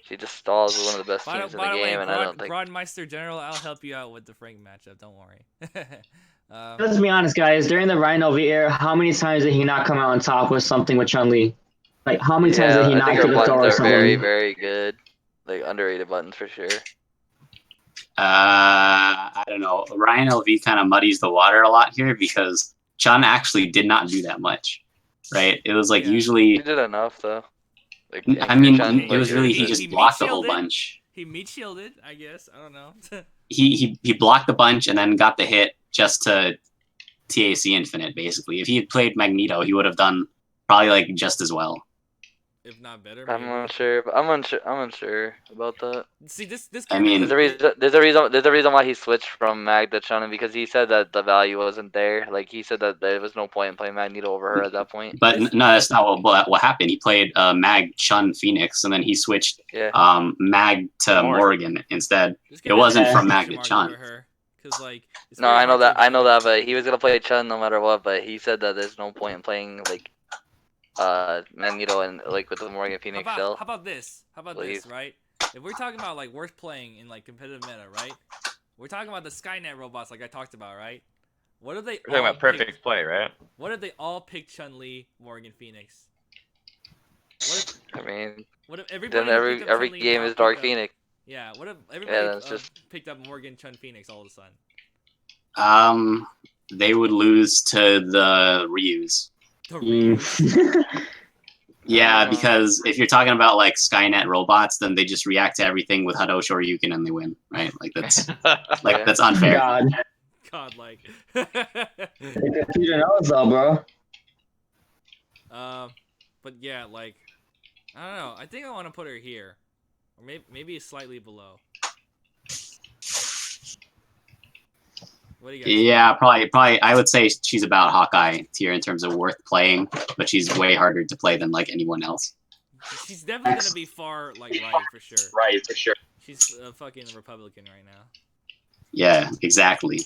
she just stalls with one of the best By teams in the the way, game, and I don't think. Broadmeister General, I'll help you out with the Frank matchup. Don't worry. Let's be honest, guys. During the Rhino V era, how many times did he not come out on top with something with Chun-Li? Like, how many times did Yeah, he I not think get her a Thor or buttons are very, something? very good. Like underrated buttons for sure. I don't know. Ryan LV kind of muddies the water a lot here because Chun actually did not do that much, right? It was like Yeah. He usually. did enough though. Like, I mean, Chun, it like, was really he he just meat blocked a whole shielded. bunch. He meat shielded, I guess. I don't know. He blocked a bunch and then got the hit just to TAC Infinite. Basically, if he had played Magneto, he would have done probably like just as well. If not better, I'm maybe. unsure. But I'm unsure about that. See, this I mean, There's a reason why he switched from Mag to Chun because he said that the value wasn't there. Like he said that there was no point in playing Magneto over her at that point. but no, that's not what happened. He played Mag Chun Phoenix, and then he switched Yeah. Mag to Morgan instead. This It wasn't guy from has Mag to mark Chun. over her, 'cause, like, it's No, very I know hard to that. I know that. evaluate. But he was gonna play Chun no matter what. But he said that there's no point in playing like Magneto and like with the Morgan Phoenix How shell. about this? How about Please. this, right? If we're talking about like worth playing in like competitive meta, right? We're talking about the Skynet robots, like I talked about, right? What if they We're talking all about perfect picked- play, right? What if they all pick Chun-Li, Morgan Phoenix? I mean, What if everybody then who picked up every Chun-Li game now is Dark picked up- Phoenix. Yeah. What if everybody that's just- picked up Morgan Chun Phoenix all of a sudden? They would lose to the reuse. The reuse. Yeah, Oh. because if you're talking about like Skynet robots, then they just react to everything with Hadosh or Ryukin and they win, right? Like that's Yeah. that's unfair. God. God, like. The computer knows though, bro. But yeah, like, I don't know. I think I want to put her here, or maybe slightly below. What do you guys? Yeah, probably. I would say she's about Hawkeye tier in terms of worth playing, but she's way harder to play than like anyone else. She's definitely gonna be far like right for sure. Right, for sure. She's a fucking Republican right now. Yeah, exactly.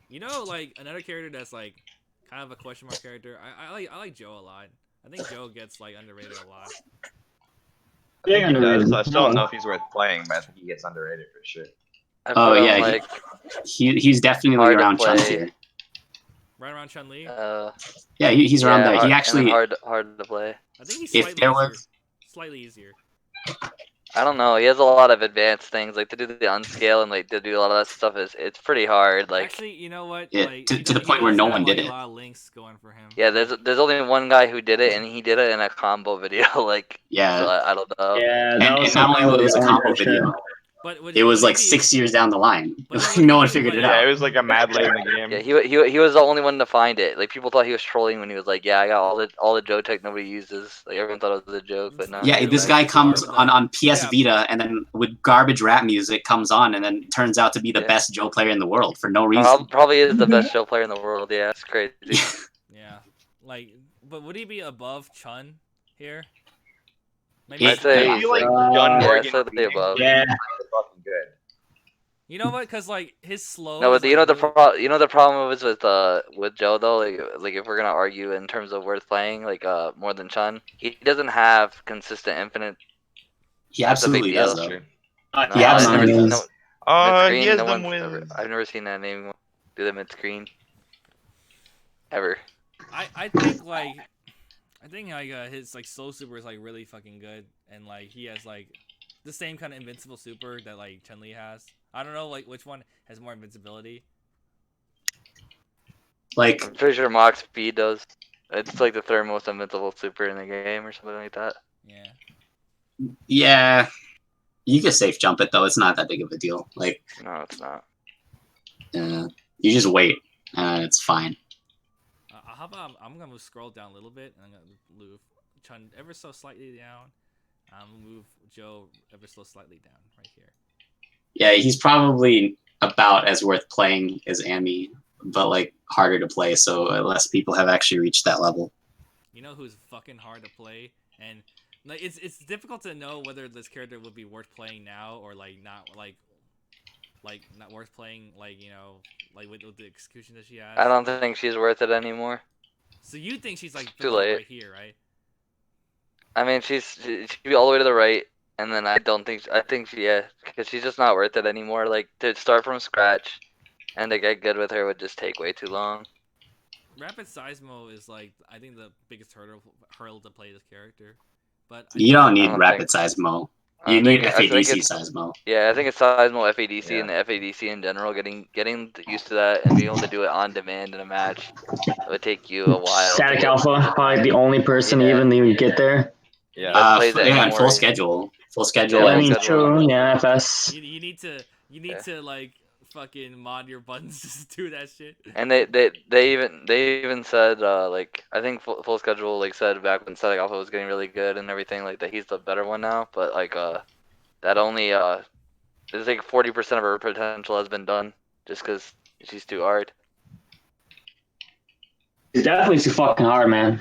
You know, like another character that's like kind of a question mark character. I like Joe a lot. I think Joe gets like underrated a lot. I think he underrated. does. I still don't know if he's worth playing, but I think he gets underrated for sure. I Oh, put him, yeah, like He's definitely hard to around Chun play. tier. Right around Chun Li. Yeah, he's around there. hard, He actually, hard to play. I think he's if slightly there easier. was- Slightly easier. I don't know. He has a lot of advanced things, like to do the unscale and like to do a lot of that stuff. It's pretty hard. Like, Actually, you know what? Yeah, Like, to he the does- he point where does no have, one did like, it. A lot of links going for him. yeah, there's only one guy who did it, and he did it in a combo video. Like, yeah, so I don't know. Yeah, and, that was and not only something was it a that combo was video, But it was like maybe- 6 years down the line. But No one maybe, figured it like- Yeah, out. it was like a mad late in the game. Yeah, he was the only one to find it. Like people thought he was trolling when he was like, "Yeah, I got all the Joe tech nobody uses." Like everyone thought it was a joke, but no. Yeah, Dude, this like, guy it's comes hard on PS Yeah. Vita and then with garbage rap music comes on and then turns out to be the Yeah. best Joe player in the world for no reason. Probably is the best Joe player in the world. Yeah, it's crazy. Yeah. Like, but would he be above Chun here? I'd say I feel like Uh, John yeah, Morgan slightly Phoenix above. Yeah. is fucking good. You know what? Cause like his slow. No, is, but you know like, the problem is with Joe though. Like if we're gonna argue in terms of worth playing, like more than Chun, he doesn't have consistent infinite. He That's a big absolutely deal. does, That's though. true. No, He I've absolutely never seen does. mid-screen, He has no them one's with. I've never seen that name do the mid screen. Ever. I think like his like slow super is like really fucking good, and like he has like the same kind of invincible super that like Chun Li has. I don't know like which one has more invincibility. Like, I'm pretty sure Mach Speed does. It's like the third most invincible super in the game or something like that. Yeah. yeah, you can safe jump it though. It's not that big of a deal. Like, No, it's not. you just wait, it's fine. How about I'm gonna scroll down a little bit, and I'm gonna move Chun ever so slightly down. I'm gonna move Joe ever so slightly down right here. Yeah, he's probably about as worth playing as Amy, but like harder to play. So less people have actually reached that level. You know who's fucking hard to play, and like it's difficult to know whether this character would be worth playing now or like not not worth playing, like, you know, like with the execution that she has. I don't think she's worth it anymore. So you think she's like Too late. right here, right? I mean, she'd be all the way to the right, and then I think because she's just not worth it anymore. Like to start from scratch, And to get good with her would just take way too long. Rapid Seismo is like I think the biggest hurdle to play this character. But You don't I need don't rapid seismo. I You think- need I think FADC it's- seismo. Yeah, I think it's Seismo, FADC, Yeah. and the FADC in general. Getting used to that and being able to do it on demand in a match, it would take you a while. Static Alpha, probably the only person Yeah. even get there. Yeah. That plays it And anymore. full schedule. Full schedule. Yeah, I mean, schedule. true, yeah, FS. you need to Yeah. like fucking mod your buttons just to do that shit. And they even said like I think full schedule like said back when Static Alpha was getting really good and everything like that he's the better one now, but like that only it's like 40% of her potential has been done just because she's too hard. It's definitely too fucking hard, man.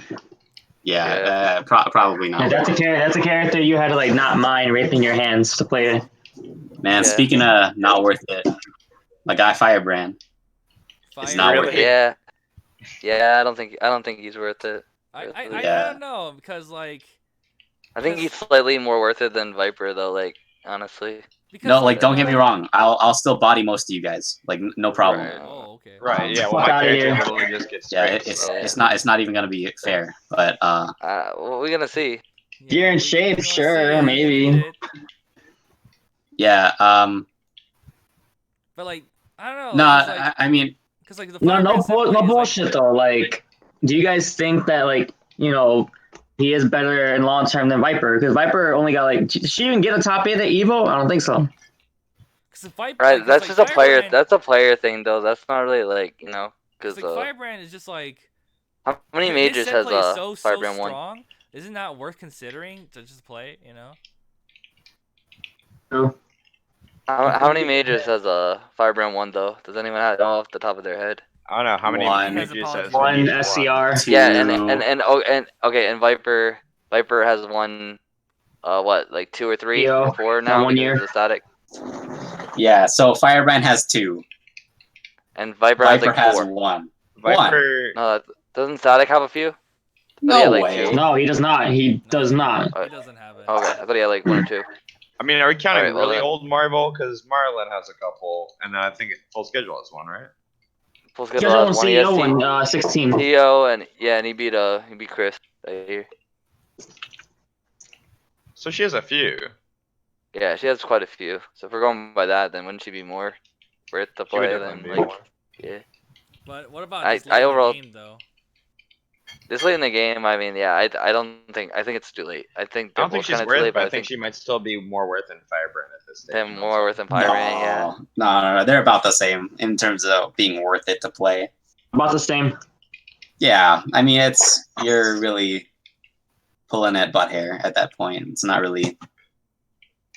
Yeah, probably Yeah, not. that's a character you had to like not mind raping your hands to play. Man, Yeah. speaking of not worth it, my guy Firebrand. It's not Fire- worth it. Yeah, I don't think he's worth it. I Yeah. don't know because like I think he's slightly more worth it than Viper though. Like honestly, because No, like don't get me like- wrong. I'll still body most of you guys. Like no problem. Right. Oh, okay. Right. Yeah. Well, Fuck my outta character here. literally just gets Yeah, straight. it's not even gonna be fair. But what we're gonna see. If you're in shape, wanna sure, see it, maybe. you did. yeah, But like I don't know. no, cause, like, I mean, cause, like, the No, no, Firebrand simply no is, bullshit though. Like, do you guys think that like he is better in long term than Viper? Because Viper only got like, did she even get a top 8 at Evo? I don't think so. Cause the Viper, Right, like, that's like, just a player. Firebrand- That's a player thing though. That's not really like cause, because like, Firebrand is just like how many his majors set has play is so Firebrand won? strong. Isn't that worth considering to just play? You know. True. How many majors has Firebrand won though? Does anyone know off the top of their head? I don't know how many One. majors has One he won? SCR. two, Yeah, and okay, and Viper has won what, like 2 or 3 Yo, or 4 that now one because year. of the static. yeah. So Firebrand has 2. And Viper has Viper like has 4. 1. Viper. No, doesn't Static have a few? No yeah, like way. 2. No, he does not. He does No, not. He doesn't have it. Okay, I thought he had like 1 or 2. I mean, are we counting Alright, well really then. old Marvel? Because Marlin has a couple, and then I think full schedule has one, right? Full He schedule has has one 1 CEO ESC. one, 16. TO and he beat Chris right here. So she has a few. Yeah, she has quite a few. So if we're going by that, then wouldn't she be more worth the She would play definitely than be like more. yeah. But what about I this late in the overall- game though? This late in the game, I mean, yeah, I think it's too late. I think I they're don't think both she's kind of worth too it, late, but but I think she might still be more worth than Firebrand at this stage. they're and more worth also- than Pyran, yeah. No. They're about the same in terms of being worth it to play. About the same. Yeah, I mean, you're really pulling at butt hair at that point. It's not really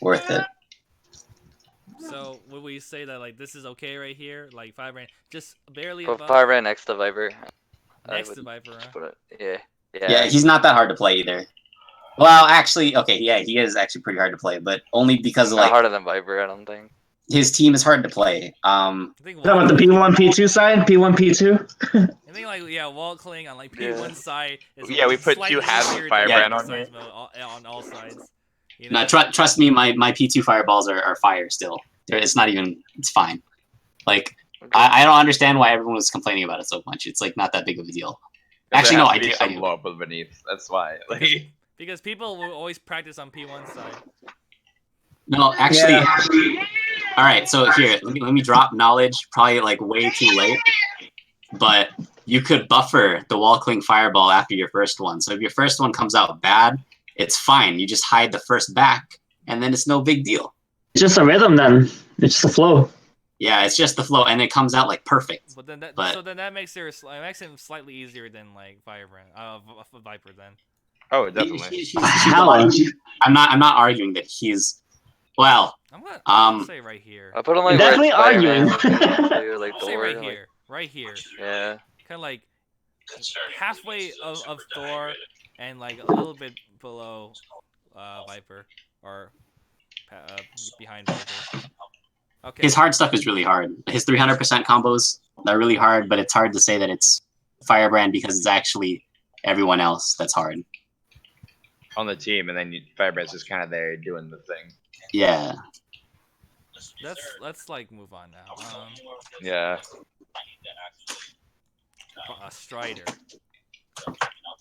worth it. So would we say that like this is okay right here, like Firebrand just barely Put above Pyran next to Viper. I next would to Viper? Huh? put it, yeah. Yeah, he's not that hard to play either. Well, actually, okay, yeah, he is actually pretty hard to play, but only because of Not like harder than Viper, I don't think. his team is hard to play. I think Is that about the P1, P2 side? P1, P2? I think like Wall Cling on like Yeah. P1 side is Yeah, we put slightly two halves of easier than Firebrand Rapid on here. Seismo on all sides. You No, know? trust me, my P2 fireballs are fire still. It's not even. It's fine. Like Okay. I don't understand why everyone was complaining about it so much. It's like not that big of a deal. Actually, There no, has I to be do. I some do. blow up beneath. That's why. Like, Because people will always practice on P1 side. No, actually. Yeah. All right, so here, let me drop knowledge. Probably like way too late, but you could buffer the wall cling fireball after your first one. So if your first one comes out bad, it's fine. You just hide the first back, and then it's no big deal. It's just a rhythm then. It's just a flow. Yeah, it's just the flow, and it comes out like perfect. But then But- so then that makes him slightly easier than like Firebrand, Viper then. oh, definitely. He's How? I'm not arguing that he's. Well, I'm gonna Um, say right here. I put him like Definitely where Spider-Man arguing. was too, like I'll say Thor, right like- here, right here, yeah. kind of like halfway of Thor and like a little bit below Viper or behind Viper. Okay. his hard stuff is really hard. His 300% combos, they're really hard, but it's hard to say that it's Firebrand because it's actually everyone else that's hard. On the team, and then Firebrand's just kind of there doing the thing. Yeah. let's like move on now. Yeah. Strider.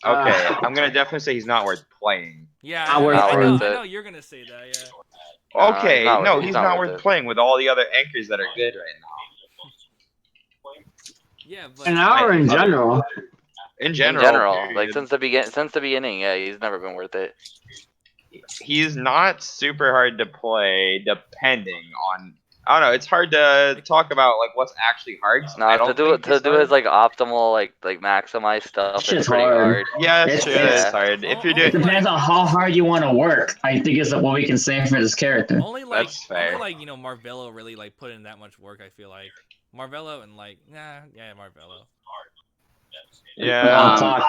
Okay, I'm gonna definitely say he's not worth playing. Yeah, Not worth I playing. know you're gonna say that. Yeah. Okay, no, he's he's not not worth worth it. playing with all the other anchors that are good right now. Yeah, but An hour in general. In In general, general, like period. since the beginning, yeah, he's never been worth it. He's not super hard to play, depending on. I don't know. It's hard to talk about like what's actually hard. I No, don't to think do it's his hard. like optimal like maximize stuff Shit's is pretty hard. hard. Yeah, it's It's- true. it's- It's hard. If you're Only doing, It depends on how hard you want to work. I think is what we can say for this character. only like That's fair. Marvello really like put in that much work. I feel like Marvello and like Marvello. yeah.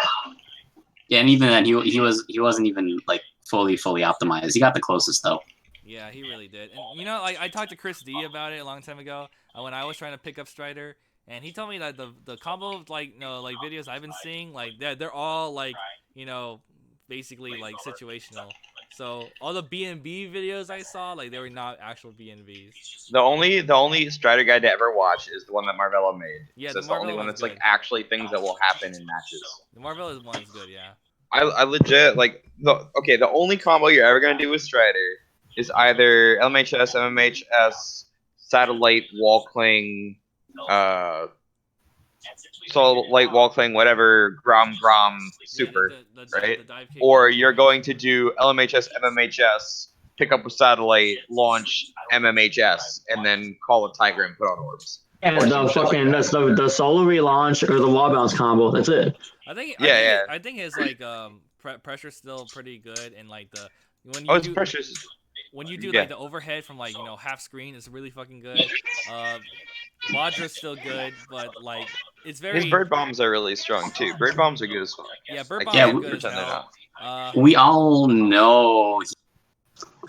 Yeah, and even then, he wasn't even like fully optimized. He got the closest though. Yeah, he really did. And like I talked to Chris D about it a long time ago when I was trying to pick up Strider, and he told me that the combo like videos I've been seeing like they're all like basically like situational. So all the BNB videos I saw like they were not actual BNBs. The only Strider guide to ever watch is the one that Marvello made. Yeah, So the that's the only Marvello one one's that's like good. actually things that will happen in matches. The Marvello one is good, yeah. I legit like the only combo you're ever gonna do with Strider is either LMHS, MMHS, Satellite, Wall Cling, Satellite, Wall Cling, whatever, Grom, Super, right? The dive kick Or and you're the- going to do LMHS, MMHS, pick up a Satellite, launch MMHS, and then call a Tiger and put on orbs. And Or the some shit like fucking that. the solo relaunch or the wall bounce combo. That's it. I think his like pressure's still pretty good, and like when you Oh, his do pressure's when you do yeah. like the overhead from like half screen, it's really fucking good. Vadra's still good, but like it's very His bird bombs are really strong too. Bird bombs are good as fuck. yeah, bird I bombs can't are good as pretend they're hell. not. We all know he's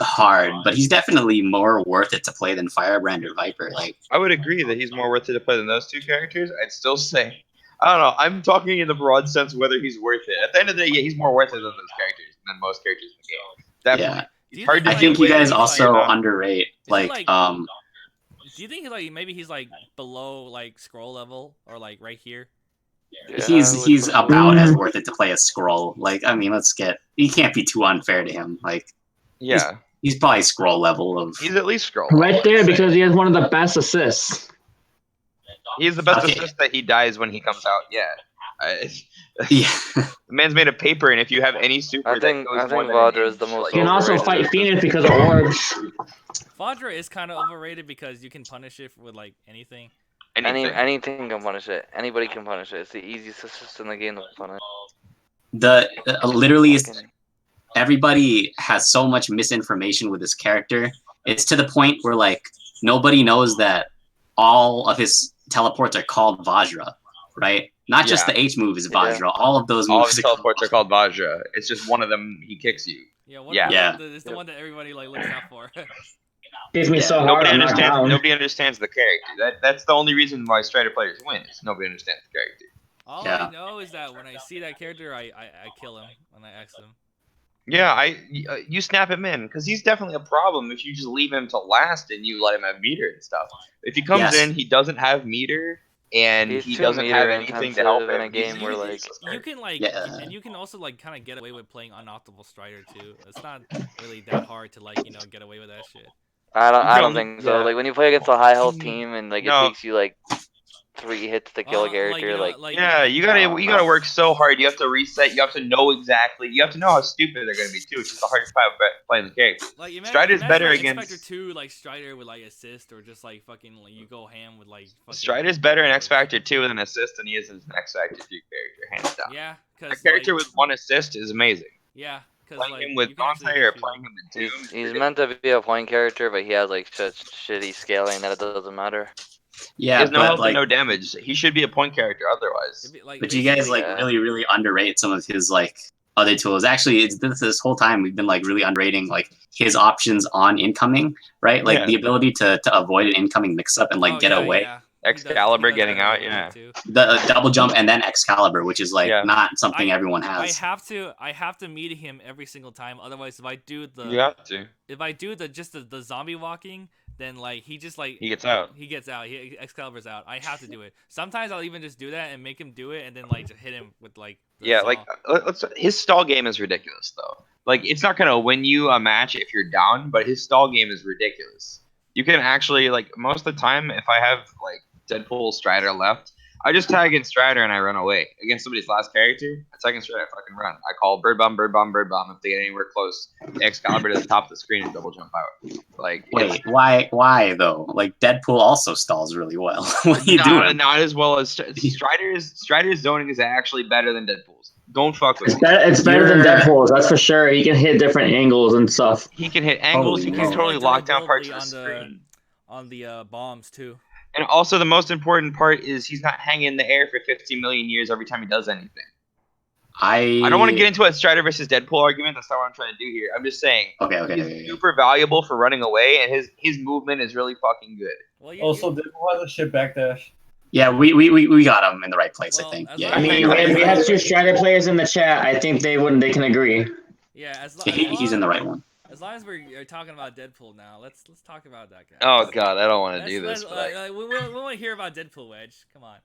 hard, but he's definitely more worth it to play than Firebrand or Viper. Like, I would agree that he's more worth it to play than those two characters. I'd still say, I don't know. I'm talking in the broad sense of whether he's worth it. At the end of the day, yeah, he's more worth it than those characters than most characters in the game. Definitely. yeah, It's hard to I think you win guys these, also you know? underrate like do you think like maybe he's like below like scroll level or like right here? Yeah, he's about as worth it to play as Scroll. Like, I mean, you can't be too unfair to him. Like, Yeah, he's probably Scroll level of. he's at least scroll. Right there because he has one of the best assists. He's the best Okay. assist that he dies when he comes out. Yeah. Yeah. The man's made of paper, and if you have any super, I think more than Vadra an is the inch, most He can also overrated. fight Phoenix because of orbs. Vadra is kind of overrated because you can punish it with like anything. Anything can punish it. Anybody can punish it. It's the easiest assist in the game to punish. Literally, everybody has so much misinformation with this character. It's to the point where like nobody knows that all of his teleports are called Vajra, right? Not just Yeah. the H move is Vajra. Yeah. All of those all moves his are called teleports are called Vajra. It's just one of them. He kicks you. Yeah, Yeah. It's the one that everybody like looks out for. Hits me Yeah, so hard. Nobody I'm knocked understands. down. Nobody understands the character. That's the only reason why Strider players win. Is nobody understands the character. All Yeah. I know is that when I see that character, I kill him when I X him. Yeah, you snap him in because he's definitely a problem if you just leave him to last and you let him have meter and stuff. If he comes Yes. in, he doesn't have meter and He's he too doesn't have meter anything to help intensive him. in a game He's where, a like, useless You character. can like, Yeah. and you can also like kind of get away with playing unoptimal Strider too. It's not really that hard to like get away with that shit. I don't No, think so. yeah. Like when you play against a high health team and like it No. takes you like 3 hits to kill a character, Yeah, you gotta work so hard. You have to reset. You have to know exactly. You have to know how stupid they're gonna be too, which is the hardest part of playing the character. Like Strider's better like, against- X Factor 2, like Strider with like assist or just like fucking like you go ham with like. Fucking Strider's better in X Factor 2 with an assist than he is as an X Factor 2 character, hands down. Yeah, A because character with one assist is amazing. yeah, because Playing like him with you can actually Dante or feel- playing him in Doom. he's meant to be a point character, but he has like such shitty scaling that it doesn't matter. He Yeah, has no but health like, and no damage. He should be a point character otherwise. it'd be, like, but you guys basically- like Yeah. really underrate some of his like other tools. Actually, it's this whole time we've been like really underrating like his options on incoming, right? Like Yeah. the ability to avoid an incoming mix-up and like Oh, get yeah, away. yeah. Excalibur He does getting better out, with yeah. it, too. The double jump and then Excalibur, which is like Yeah. not something I- everyone I has. have to meet him every single time. Otherwise, if I do You have to. just the zombie walking, then like he just like He gets out. He gets out. He Excalibur's out. I have to do it. Sometimes I'll even just do that and make him do it, and then like just hit him with like. Yeah, like his stall game is ridiculous though. Like it's not gonna win you a match if you're down, but his stall game is ridiculous. You can actually like most of the time if I have like Deadpool Strider left, I just tag in Strider and I run away. Against somebody's last character, I tag in Strider, I fucking run. I call Bird Bomb, Bird Bomb, Bird Bomb. If they get anywhere close, Excalibur to the top of the screen and double jump out. Like Wait, why though? Like Deadpool also stalls really well. What are you doing? Not as well as Strider's zoning is actually better than Deadpool's. Don't fuck with It's better than You're- Deadpool's, that's for sure. He can hit different angles and stuff. He can hit angles. He can totally lock down parts of the on screen. on the bombs too. And also, the most important part is he's not hanging in the air for 15 million years every time he does anything. I don't want to get into a Strider versus Deadpool argument. That's not what I'm trying to do here. I'm just saying he's super valuable for running away, and his movement is really fucking good. Well, Also, Deadpool has a shit backdash. Yeah, we got him in the right place, Well, I think. as Yeah, long I mean, if we have 2 Strider players in the chat, I think they can agree. yeah, he's in the right one. As long as we're talking about Deadpool now, let's talk about that guy. Oh god, I don't want to do this. We want to hear about Deadpool, Wedge. Come on.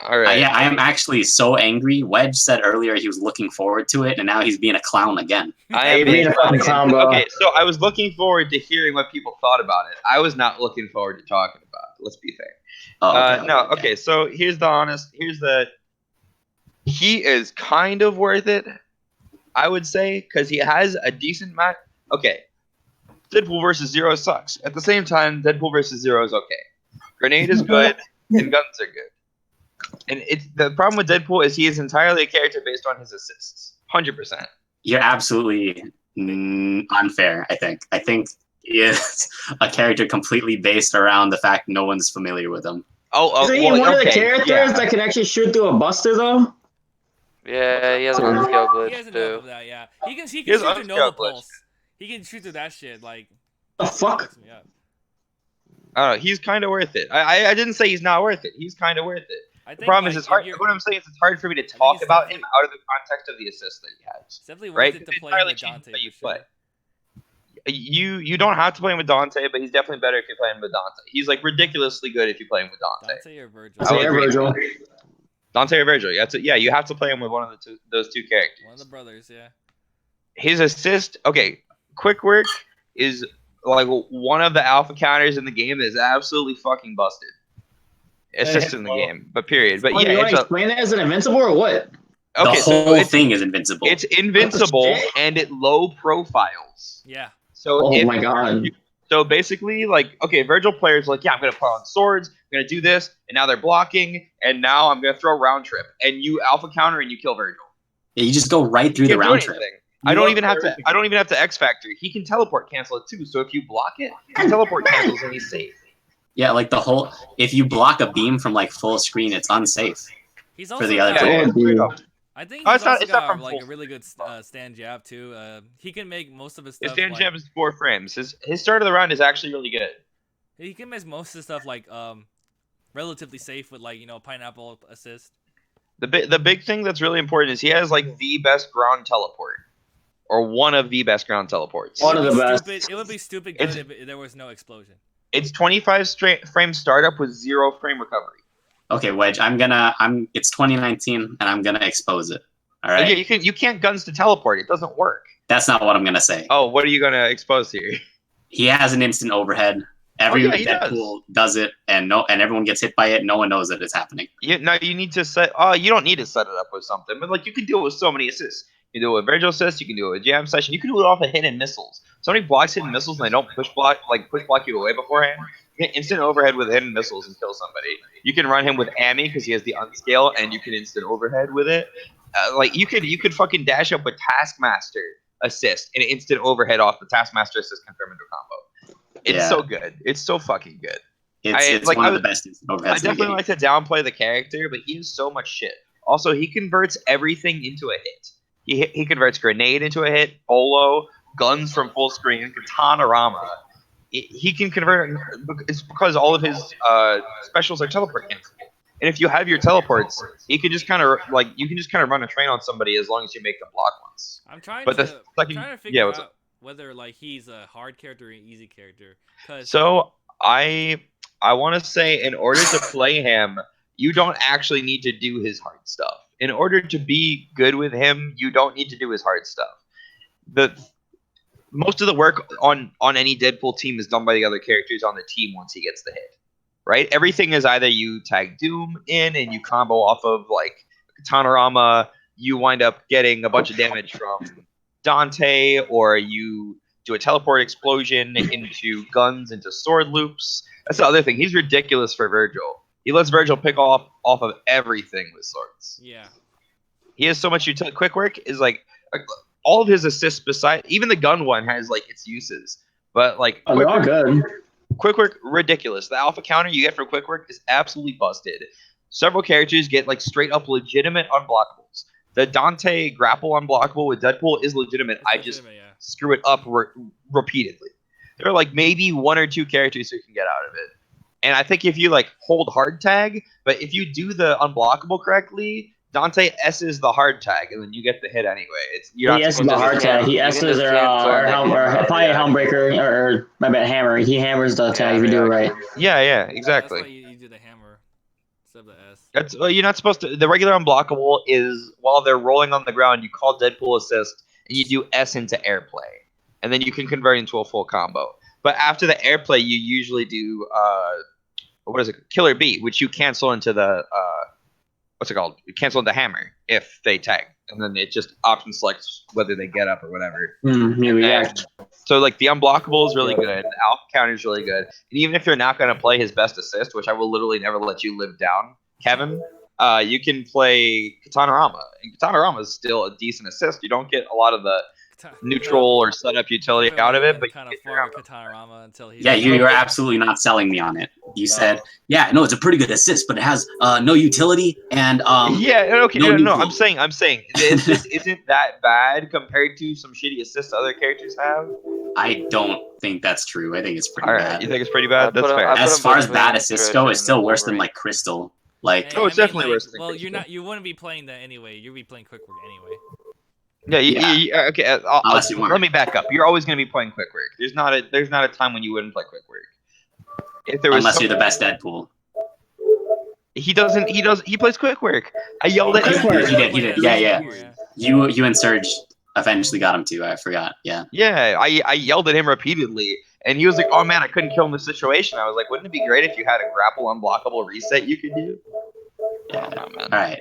All right. Yeah, I am actually so angry. Wedge said earlier he was looking forward to it, and now he's being a clown again. I am being a fucking clown, bro. Okay, so I was looking forward to hearing what people thought about it. I was not looking forward to talking about it. Let's be fair. Oh, Okay. So here's the. He is kind of worth it, I would say, because he has a decent match. Okay, Deadpool versus Zero sucks. At the same time, Deadpool versus Zero is okay. Grenade is good, and guns are good. And it's the problem with Deadpool is he is entirely a character based on his assists, 100%. You're absolutely unfair. I think he is a character completely based around the fact no one's familiar with him. Isn't he one of the characters that can actually shoot through a buster though? Yeah, he has an unscale He glitch has enough too. of that. Yeah, he can shoot has through unscaled Nova glitch. Pulse. He can shoot through that shit. Like The fuck? fucks me up. I don't know. He's kind of worth it. I didn't say he's not worth it. He's kind of worth it. I think, The problem like, is it's hard. What I'm saying is it's hard for me to talk it's about him definitely- out of the context of the assist that he has. It's definitely worth Right? it to It's play entirely with changes Dante. how you for sure. play. You don't have to play him with Dante, but he's definitely better if you play him with Dante. He's like ridiculously good if you play him with Dante. Dante or Virgil? I would agree. Virgil. Dante or Virgil. Yeah, you have to play him with one of those two characters. One of the brothers, yeah. His assist, okay, quick work is like one of the alpha counters in the game that is absolutely fucking busted. Assist in the game, but period. But Oh, yeah, you want it's to a, explain that as an invincible or what? okay. The So whole it's, thing is invincible. it's invincible and it low profiles. Yeah. So Oh if my god. So basically, like, okay, Virgil players like, yeah, I'm gonna put on swords, I'm gonna do this, and now they're blocking, and now I'm gonna throw round trip, and you alpha counter and you kill Virgil. Yeah, you just go right through the Can't do round trip. anything. I don't even have to X Factor. He can teleport cancel it too. So if you block it, he teleport cancels and he's safe. Yeah, like if you block a beam from like full screen, it's unsafe. He's For also the other got- player. Oh, dude. I think Oh, he's it's not- also it's not got from like a full- really good stand jab too. He can make most of his His stuff. stand like, jab is 4 frames. His start of the round is actually really good. He can make most of his stuff like relatively safe with like pineapple assist. The big thing that's really important is he has like the best ground teleport, or one of the best ground teleports. One of the best. It would be stupid good if there was no explosion. It's 25 frame startup with 0 frame recovery. Okay, Wedge, it's 2019 and I'm gonna expose it. All right. Yeah, you can't guns to teleport. It doesn't work. That's not what I'm gonna say. Oh, what are you gonna expose here? He has an instant overhead. Every he Deadpool does it, and everyone gets hit by it. No one knows that it's happening. You need to set. Oh, you don't need to set it up with something, but like you can do it with so many assists. You can do it with Virgil assist. You can do it with jam session. You can do it off of hidden missiles. Somebody blocks hidden missiles and they don't push block you away beforehand. You can instant overhead with hidden missiles and kill somebody. You can run him with Ami because he has the unscale, and you can instant overhead with it. Like you could fucking dash up with Taskmaster assist and instant overhead off the Taskmaster assist confirm into combo. It's so good. It's so fucking good. It's one of the best instant overheads. I definitely like to downplay the character, but he has so much shit. Also, he converts everything into a hit. He converts grenade into a hit, Olo, guns from full screen, Katana-rama. He can convert. It's because all of his specials are teleport cancelable. And if you have your teleports, you can just kind of run a train on somebody as long as you make them block once. I'm trying But to the second- figure what's out whether like he's a hard character or an easy character. So I want to say in order to play him, you don't actually need to do his hard stuff. In order to be good with him, you don't need to do his hard stuff. The most of the work on any Deadpool team is done by the other characters on the team once he gets the hit. Right? Everything is either you tag Doom in and you combo off of like Katanarama, you wind up getting a bunch of damage from Dante, or you do a teleport explosion into guns, into sword loops. That's the other thing. He's ridiculous for Virgil. He lets Virgil pick off of everything with swords. Yeah. He has so much utility. Quick work is like all of his assists beside even the gun one has like its uses. But like They're all good. Quick work, ridiculous. The alpha counter you get for quick work is absolutely busted. Several characters get like straight up legitimate unblockables. The Dante grapple unblockable with Deadpool is legitimate. I just screw it up repeatedly. There are like maybe one or two characters who can get out of it. And I think if you like hold hard tag, but if you do the unblockable correctly, Dante S's the hard tag, and then you get the hit anyway. You're not He S's supposed the to hard tag. He you S's can just or cancel probably a Helmbreaker or my bad hammer. He hammers the tag if you do it right. Yeah, That's exactly. why you do the hammer instead of the S. That's you're not supposed to. The regular unblockable is while they're rolling on the ground, you call Deadpool assist and you do S into airplay, and then you can convert into a full combo. But after the airplay, you usually do what is it? Killer B, which you cancel into the what's it called? You cancel into hammer if they tag, and then it just option selects whether they get up or whatever. So like the unblockable is really good. The alpha counter is really good. And even if you're not going to play his best assist, which I will literally never let you live down, Kevin, you can play Katanarama. And Katanarama is still a decent assist. You don't get a lot of the neutral or setup utility out of it, but kind of far Katanarama until he. Yeah, you're absolutely not selling me on it. You said, yeah, no, it's a pretty good assist, but it has no utility and no, I'm saying this isn't that bad compared to some shitty assists other characters have. I don't think that's true. I think it's pretty bad. You think it's pretty bad? That's fair. As far as bad assists go, it's still worse than like Crystal. Like, no, it's definitely worse than Well, Crystal. you wouldn't be playing that anyway. You'd be playing quick work anyway. Yeah, okay. Let me back up. You're always going to be playing quick work. There's not a time when you wouldn't play quick work. If there was unless you're the best Deadpool. He doesn't. He plays quick work. I yelled at him. He did. Yeah. You and Surge eventually got him too. I forgot. Yeah. Yeah, I yelled at him repeatedly, and he was like, "Oh man, I couldn't kill him in this situation." I was like, "Wouldn't it be great if you had a grapple unblockable reset you could do?" Yeah. Oh, man. All right.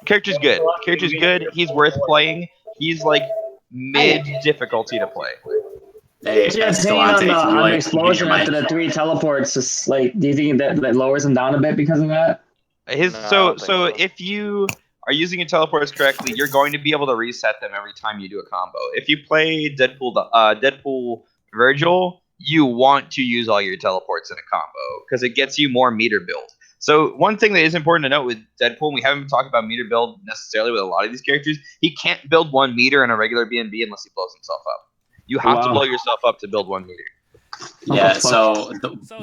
Character's good. Character's good. He's worth playing. He's like mid difficulty to play. Hey, on the explosion after the 3 teleports, is like, do you think that lowers him down a bit because of that? So if you are using your teleports correctly, you're going to be able to reset them every time you do a combo. If you play Deadpool Virgil, you want to use all your teleports in a combo because it gets you more meter build. So one thing that is important to note with Deadpool, and we haven't talked about meter build necessarily with a lot of these characters, he can't build 1 meter in a regular BNB unless he blows himself up. You have to blow yourself up to build 1 meter. Yeah, so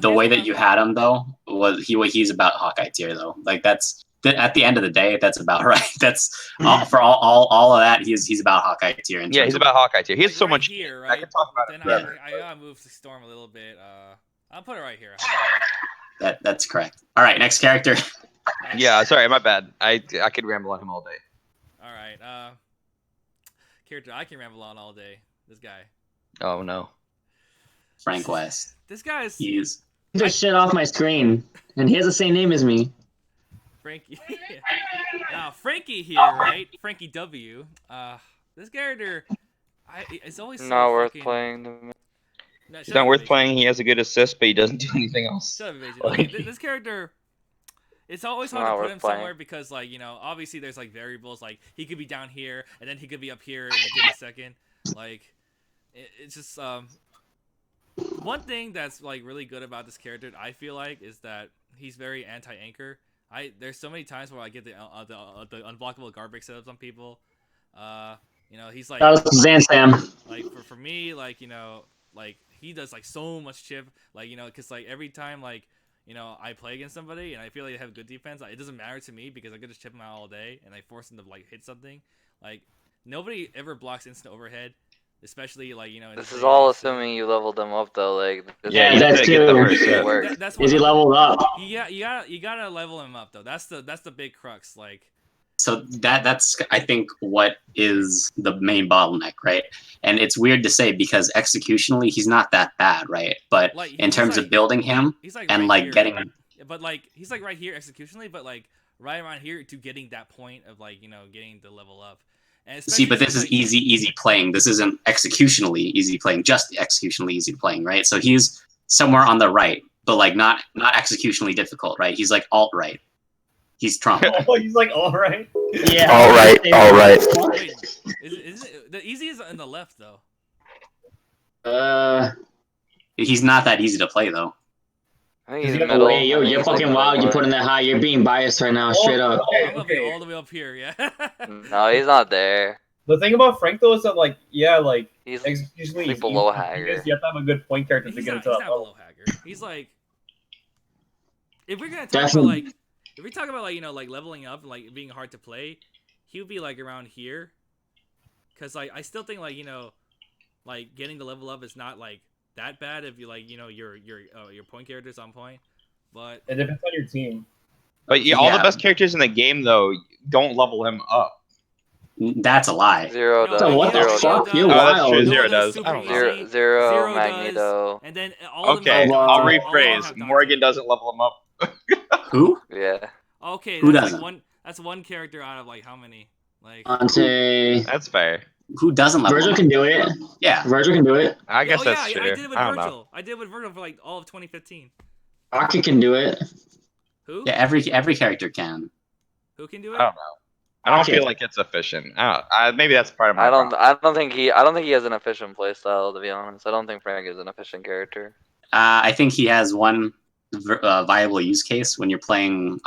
the way that you had him though was he's about Hawkeye tier though. Like that's at the end of the day, that's about right. That's for all of that. He's about Hawkeye tier. Yeah, he's about Hawkeye tier. He has so much here, right? I can talk about it forever. I gotta move the Storm a little bit. I'll put it right here. That's correct. All right, next character. Yeah, sorry, my bad. I could ramble on him all day. All right, character I can ramble on all day. This guy. Oh no. Frank West. This guy is. He just shit off my screen, and he has the same name as me. Frankie. Now Frankie here, right? Frankie W. This character, it's always so not worth fucking... playing. He's not worth playing. He has a good assist, but he doesn't do anything else. Shut up, Evasion. This character, it's always hard to put him somewhere because, like, you know, obviously there's like variables. Like he could be down here, and then he could be up here in a second. Like, it's just one thing that's like really good about this character, I feel like, is that he's very anti-anchor. There's so many times where I get the unblockable garbage setups on people. You know, he's like that was Zansam. Like for me, like, you know, like he does like so much chip, like, you know, because like every time, like, you know, I play against somebody and I feel like they have good defense, like, it doesn't matter to me because I could just chip them out all day and I force them to like hit something. Like nobody ever blocks instant overhead especially like in This the is all ADC. assuming you leveled them up though. Like this Yeah, is you have that's to get the true. first hit. work. That's what Is he I'm- leveled up? You gotta level him up though. That's the big crux. Like So that's I think what is the main bottleneck, right? And it's weird to say because executionally he's not that bad, right? But Like, in he's terms like- of building him he's like and right like here. getting But like he's like right here executionally, but like right around here to getting that point of like getting the level up. And see, but this since, is easy playing. This isn't executionally easy playing, just executionally easy playing, right? So he's somewhere on the right, but like not executionally difficult, right? He's like alt right. He's Trump. Oh, he's like, all right. Yeah. All right. Wait, is it the easiest on the left though? He's not that easy to play though. I think he's Is he- middle. Wait, yo, I think you're he's, like, fucking wild. You're middle. putting that high. You're being biased right now, straight up. Okay, I'm gonna be okay. all the way up here, yeah. No, he's not there. The thing about Frank though is that like, yeah, like He's executionally like he's below easy Haggar. because you have to have a good point character to he's get not, into he's that not level. below Haggar. He's like, if we're gonna talk Definitely. about like, if we talk about like like leveling up and like being hard to play, he would be like around here. Cause like I still think like like getting the level up is not like that bad if you like your point character's on point, but It depends on your team. But yeah, all the Yeah. best characters in the game though don't level him up. That's a lie. Zero No, does. So what the Zero fuck? does. You're Oh, that's wild. true. Noah Zero does. super I don't know. easy, Zero does, Magneto. and then all of them Okay, have I'll Dante. All of them rephrase. have Dante. Morgan doesn't level him up. Who? Yeah. Okay, Who that's doesn't? like one. That's one character out of like how many? Like Dante. That's fair. Who doesn't level Virgil him can up? do it. Yeah. Virgil can do it. I guess oh that's yeah, true. I did it with don't know. Virgil. I did it with Virgil for like all of 2015. Aki can do it. Who? Yeah, every character can. Who can do it? I don't know. I don't Okay. feel like it's efficient. Maybe that's part of my I don't. problem. I don't think he has an efficient playstyle. To be honest, I don't think Frank is an efficient character. I think he has one viable use case when you're playing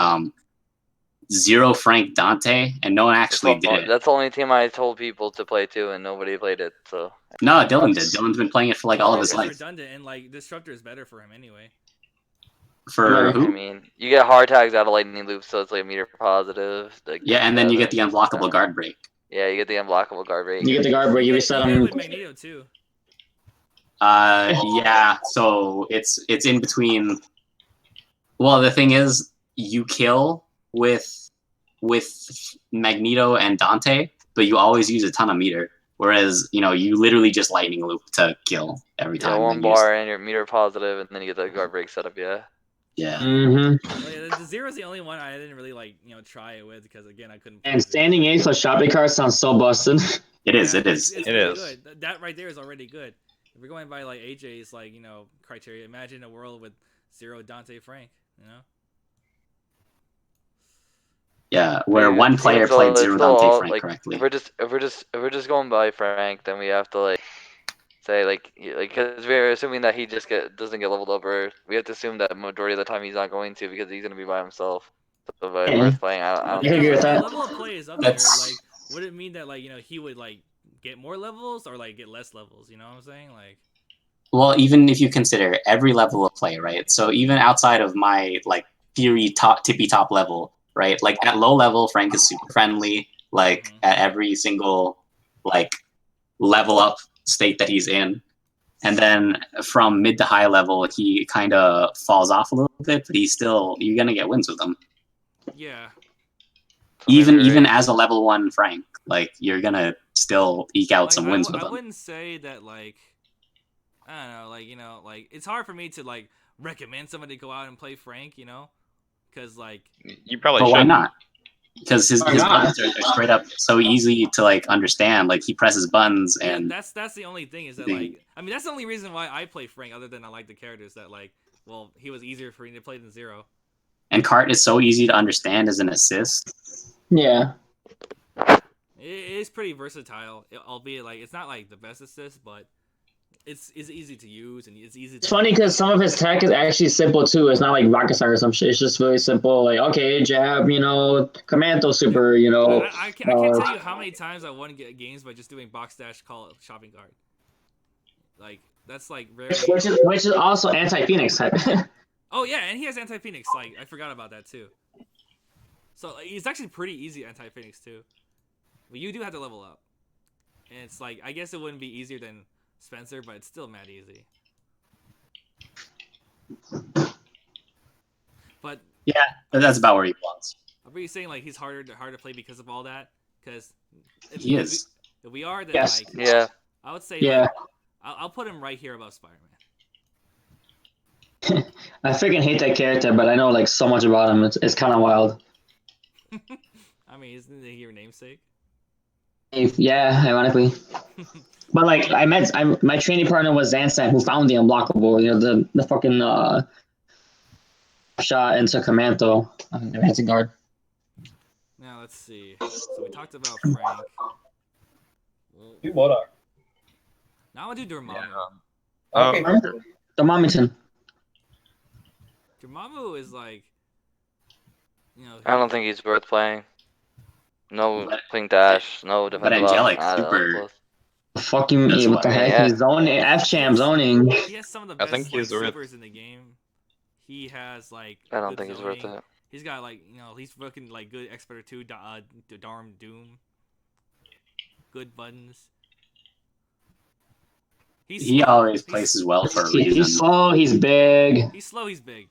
Zero Frank Dante, and no one actually did it. That's the only team I told people to play to, and nobody played it. So No, Dylan did. Dylan's been playing it for like all of his It's life. redundant, and like Disruptor is better for him anyway. For I who? mean, you get hard tags out of lightning loops, so it's like meter positive. Like, Yeah, and then you get the unblockable guard break. Yeah, you get the unblockable guard break. You get the guard break. You reset get it him. with Magneto too. Yeah. So it's in between. Well, the thing is, you kill with Magneto and Dante, but you always use a ton of meter. Whereas you literally just lightning loop to kill every Yeah, time. one and you bar and you're meter positive, and then you get the guard break setup. Yeah. Yeah. Mm-hmm. Well, yeah, the Zero's the only one I didn't really like try it with because again I couldn't. And standing A plus shopping cart sounds so busted. It is. Yeah, It is. It's It really is. good. That right there is already good. If we're going by like AJ's like criteria, imagine a world with Zero Dante Frank. Yeah, where Yeah, one player so played it's Zero still Dante all, Frank like, correctly. If we're just going by Frank, then we have to like say like because we're assuming that he just doesn't get leveled up, or we have to assume that majority of the time he's not going to because he's gonna be by himself. So but Yeah. worth playing. I I don't agree with The that. level of play is up That's- there. Like, would it mean that like he would like get more levels or like get less levels? You know what I'm saying? Like, Well, even if you consider every level of play, right? So even outside of my like theory tippy top level, right? Like at low level, Frank is super friendly. Like Mhm. at every single like level up state that he's in, and then from mid to high level, he kind of falls off a little bit, but you're gonna get wins with him. yeah. Even as a level 1 Frank, like you're gonna still eke out Like, some wins with I him. wouldn't say that like I don't know, like like it's hard for me to like recommend somebody to go out and play Frank, because like You probably But should. why not? Because his Why not? buttons are straight up so easy to like understand. Like he presses buttons yeah, and that's the only thing is that thing. like I mean that's the only reason why I play Frank other than I like the characters that like well he was easier for me to play than Zero. Cart is so easy to understand as an assist. Yeah. It is pretty versatile, albeit like it's not like the best assist, but it's easy to use and it's easy. It's funny because some of his tech is actually simple too. It's not like rocket science or some shit. It's just really simple. Like, okay, jab, commando super, I can't tell you how many times I won games by just doing box dash call shopping cart. Like that's like very. which is also anti-Phoenix type. Oh yeah, and he has anti-Phoenix. Like I forgot about that too. So like, it's actually pretty easy anti-Phoenix too. But you do have to level up. And it's like, I guess it wouldn't be easier than Spencer, but it's still mad easy. But That's about where he belongs. are you saying like he's harder to play because of all that? Because He is. If we are, then Yes. like Yeah. I would say Yeah. like, I'll put him right here above Spider-Man. I freaking hate that character, but I know like so much about him. It's kind of wild. I mean, isn't he your namesake? Yeah, ironically. But like my training partner was Zansan, who found the unblockable. You know, the fucking shot into Commando. Advancing guard. Now let's see. So we talked about Frank. Well, Do Modok. now I'll do Dormammu. Okay. The Momington. Dormammu is like, you know. I don't think he's worth playing. No ping dash, no defensive. Angelic, option, super- close. Fuck you, That's what the why- heck? yeah. He's zoning. F-Cham zoning. He has some of the I best think like, he's worth- supers in the game. He has like. I don't good think he's worth zoning. it. He's got like, you know, he's fucking like good Expert 2, Darm Doom. Good buttons. He always places well for a reason. He's slow. He's big. He's slow. He's big.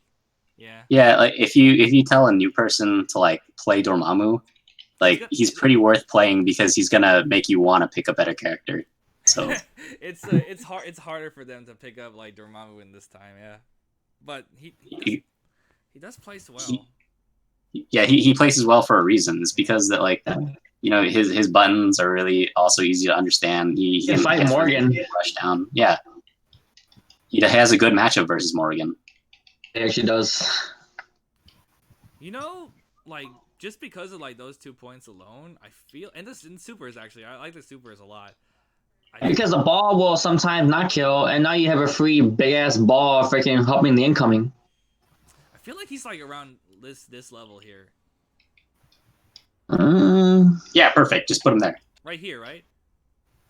Yeah. Yeah, like if you tell a new person to like play Dormammu, like he's pretty worth playing because he's gonna make you want to pick a better character. So it's hard. It's harder for them to pick up like Dormammu in this time. Yeah. But he does place well. he places well for a reason. It's because that like you know his buttons are really also easy to understand. He can fight Morgan. Rush down. Yeah, he has a good matchup versus Morgan. He actually does. You know, like just because of like those 2 points alone, I feel and this in supers actually, I like the supers a lot. Because the ball will sometimes not kill, and now you have a free big ass ball freaking helping the incoming. I feel like he's like around this level here, Yeah, perfect. Just put him there. right here, right?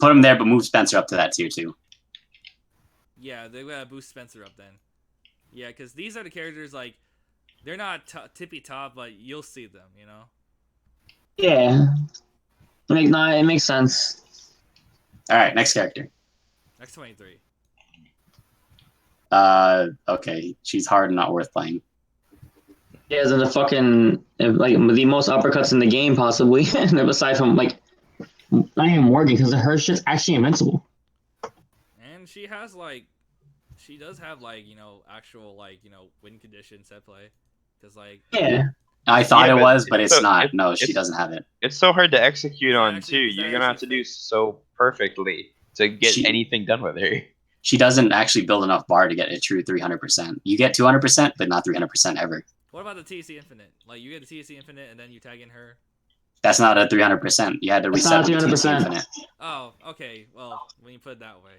Put him there, but move Spencer up to that tier 2. Yeah, they're gonna boost Spencer up then. Yeah, because these are the characters like they're not tippy top, but you'll see them, you know. Yeah. It makes sense. All right, next character. Next 23. Okay, she's hard and not worth playing. He has the fucking like the most uppercuts in the game, possibly. Aside from like not even Morgan, because her shit's actually invincible. And she has like, she does have like, you know, actual like, you know, win condition set play, because like. Yeah. I thought Yeah, it but was, but it's so- not. No, she it's- doesn't have it. It's so hard to execute on actually- too. is that You're gonna have to actually do so perfectly to get She- anything done with her. She doesn't actually build enough bar to get a true 300%. You get 200%, but not 300% ever. What about the TC Infinite? Like you get the TC Infinite and then you tag in her. That's not a 300%. You had to That's reset not with the TC 300%. Infinite. Oh, okay. Well, when you put it that way,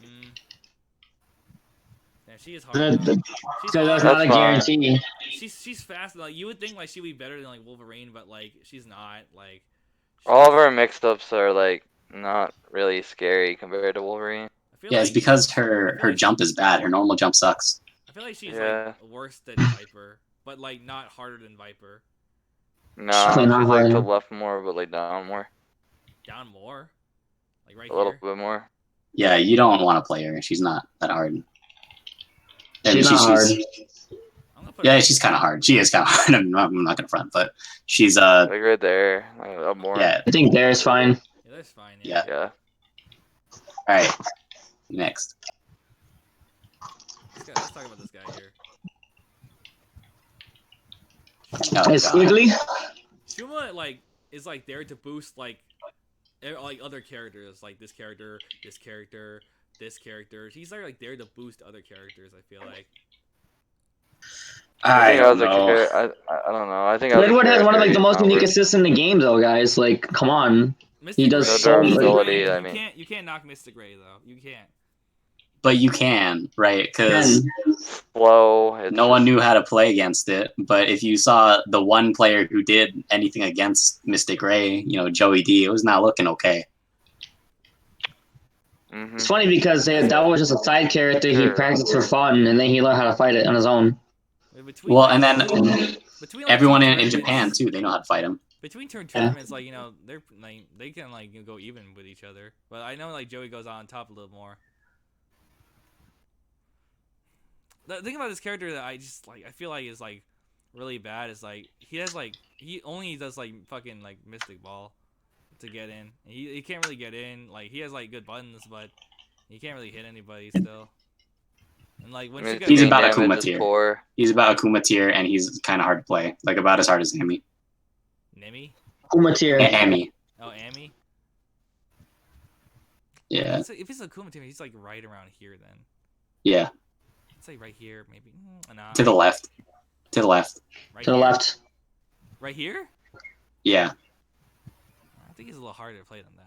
yeah. Yeah, she is hard. That- though. that- She's So that's hard. not a That's fine. guarantee. She's fast. Like you would think like she'd be better than like Wolverine, but like she's not. Like All of our mixed-ups are like not really scary compared to Wolverine. I feel Yeah, like, it's because her jump is bad. Her normal jump sucks. I feel like she's Yeah. like worse than Viper, but like not harder than Viper. Nah, She's she's not like to hard. left more, but like down more, Down more, like right a little here. bit more. Yeah, you don't want to play her. She's not that hard. I mean, She's not hard. I'm gonna put Yeah, her- she's kind of hard. She is kind of hard. I'm not gonna front, but she's Like right there, like up more. yeah. I think there's fine. Yeah, that's fine. Yeah. Yeah. All right, next. Let's talk about this guy here. Oh, It's God. squiggly. Shuma like is like there to boost like other characters, like this character, this character, this character. He's like there to boost other characters. I feel like. I think don't was a know. I don't know. I think I was a Squidward has one of like character the most he's not unique worth- assists in the game, though, guys. Like, come on. Mystic does Ray- so Mystic much. Ray, I you mean. can't knock Mystic Ray though. You can't. But you can, right? Because Flow. It's no one just- knew how to play against it. But if you saw the one player who did anything against Mystic Ray, you know, Joey D, it was not looking okay. Mhm. It's funny because that was just a side character he Sure. practiced for fun, and then he learned how to fight it on his own. Between, Well, like, and then between, like, everyone two in tournaments- Japan too, they know how to fight him. Between tournaments, like they're like they can like go even with each other. But I know like Joey goes on top a little more. The thing about this character that I just like, I feel like is like really bad is like he only does like fucking like Mystic Ball to get in. And he can't really get in. Like he has like good buttons, but he can't really hit anybody still. And like once you get He's Main about damage Akuma is tier. poor. He's about Akuma tier, and he's kind of hard to play. Like about as hard as Amy. Nemi? Kuma tier. Amy. Oh, Amy? Yeah. So if it's a Akuma team, he's like right around here then. Yeah. It's like right here, maybe. Nah. To the left. To the left. Right To the here? left. Right here? Yeah. I think he's a little harder to play than that.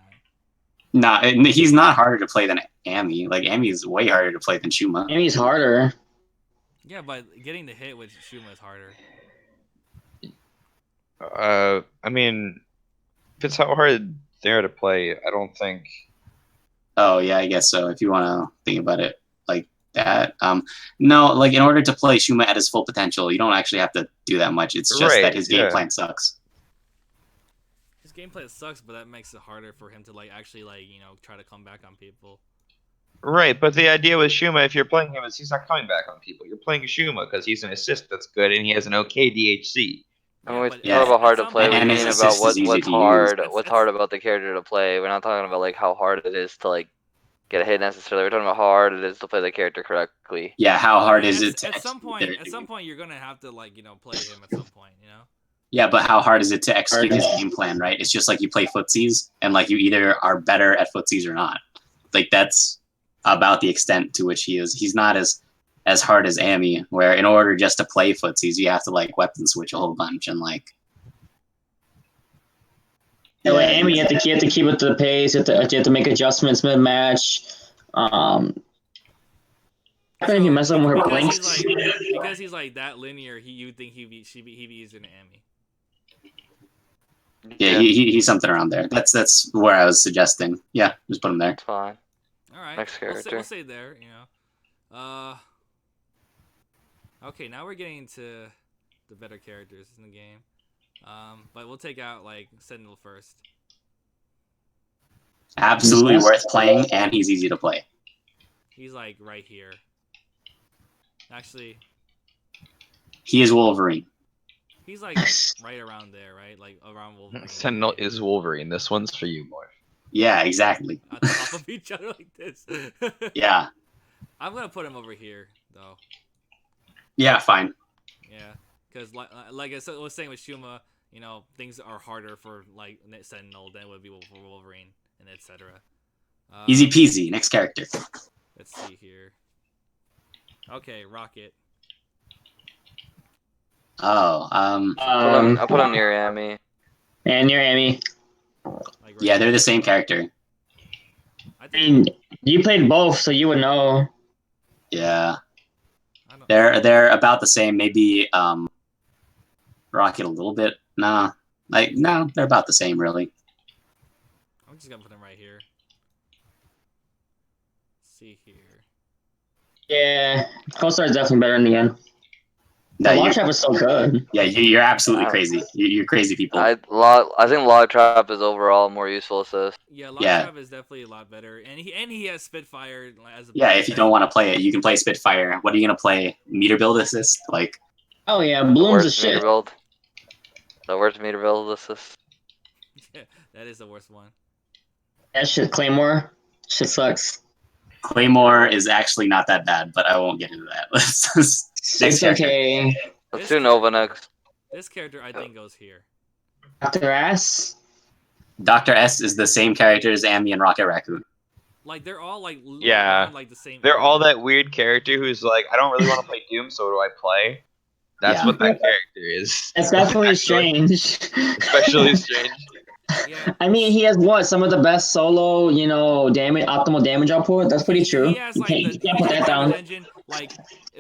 Nah, he's not harder to play than Amy. Like Amy is way harder to play than Shuma. Amy's harder. Yeah, but getting the hit with Shuma is harder. I mean, if it's how hard they're to play, I don't think. Oh yeah, I guess so. If you want to think about it like that, no, like in order to play Shuma at his full potential, you don't actually have to do that much. It's just that his game plan sucks. His gameplay sucks, but that makes it harder for him to like actually like try to come back on people. Right, but the idea with Shuma, if you're playing him, is he's not coming back on people. You're playing Shuma because he's an assist that's good and he has an okay DHC. And we but talk about hard to play. We and his mean assist about is easy what's to hard. use. What's hard about the character to play. We're not talking about like how hard it is to like get a hit necessarily. We're talking about how hard it is to play the character correctly. Yeah, how hard At- is it to at some execute point? their- At some point, you're gonna have to like play him at some point. Yeah, but how hard is it to execute his game plan, right? It's just like you play footsies, and like you either are better at footsies or not. Like that's about the extent to which he is. He's not as hard as Amy, where in order just to play footsies, you have to like weapon switch a whole bunch and like. Yeah, with Amy, you have to keep it to the pace. You have to make adjustments mid match. Even if you mess up with her because blinks. he's like that linear, you'd think he'd be easier than Amy. Yeah, he's something around there. That's where I was suggesting. Yeah, just put him there. It's fine. All right. Next character. We'll say there. Okay, now we're getting to the better characters in the game. But we'll take out like Sentinel first. Absolutely worth playing, and he's easy to play. He's like right here. Actually, he is Wolverine. He's like right around there, right? Like around Wolverine. Sentinel is Wolverine. This one's for you, Morph. Yeah, exactly. On top of each other like this. Yeah. I'm gonna put him over here, though. Yeah, fine. Yeah, because like I was saying with Shuma, things are harder for like Sentinel than it would be for Wolverine and etc. Easy peasy. Next character. Let's see here. Okay, Rocket. Oh, I'll put him near Amy. And near Amy. Like yeah, they're the same character. I I think mean, you played both, so you would know. Yeah, I don't, they're about the same. Maybe Rocket a little bit. Nah, no, they're about the same, really. I'm just gonna put him right here. Let's see here. Yeah, Co-Star is definitely better in the end. No, The you- launch trap is so good. yeah, you're absolutely crazy. You're crazy people. I think Log Trap is overall more useful assist. Yeah, Yeah. Trap is definitely a lot better, and he has Spitfire as a Yeah, if you don't want to play it, you can play Spitfire. What are you gonna play? Meter build assist? Like, Oh yeah, The Bloom's a worst meter shit. build. The worst meter build assist. Yeah, that is the worst one. That shit, Claymore. Shit sucks. Claymore is actually not that bad, but I won't get into that. Let's just- Next It's character. okay. Let's do Nova next. This character I think goes here. Dr. Ass. Dr. S is the same character as Amy and Rocket Raccoon. Like they're all like Yeah. like the same. They're all that weird character who's like, I don't really want to play Doom, so what do I play? That's Yeah. what that character is. It's definitely strange. Especially strange. Yeah. I mean, he has what? Some of the best solo, damage, optimal damage output. That's pretty true. He has You like can't, you can't put that down. engine, like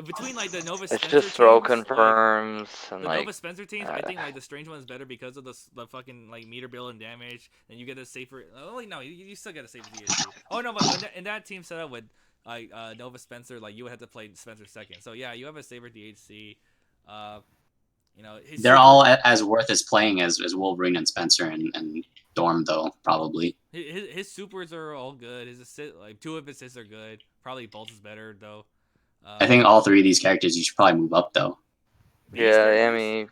between like the Nova It's Spencer just throw teams, like, confirms and the like Nova Spencer teams, I think like the strange one's better because of the fucking like meter build and damage, and you get a safer. Oh wait, no, you still get a safer DHC. Oh no, but in that team setup with like Nova Spencer, like you would have to play Spencer second. So yeah, you have a safer DHC. You know, his They're super- all as worth as playing as Wolverine and Spencer and Dorm, though, probably. his supers are all good. His assist, like 2 of his assists are good. Probably both is better though. I think all 3 of these characters you should probably move up, though. These Yeah, characters?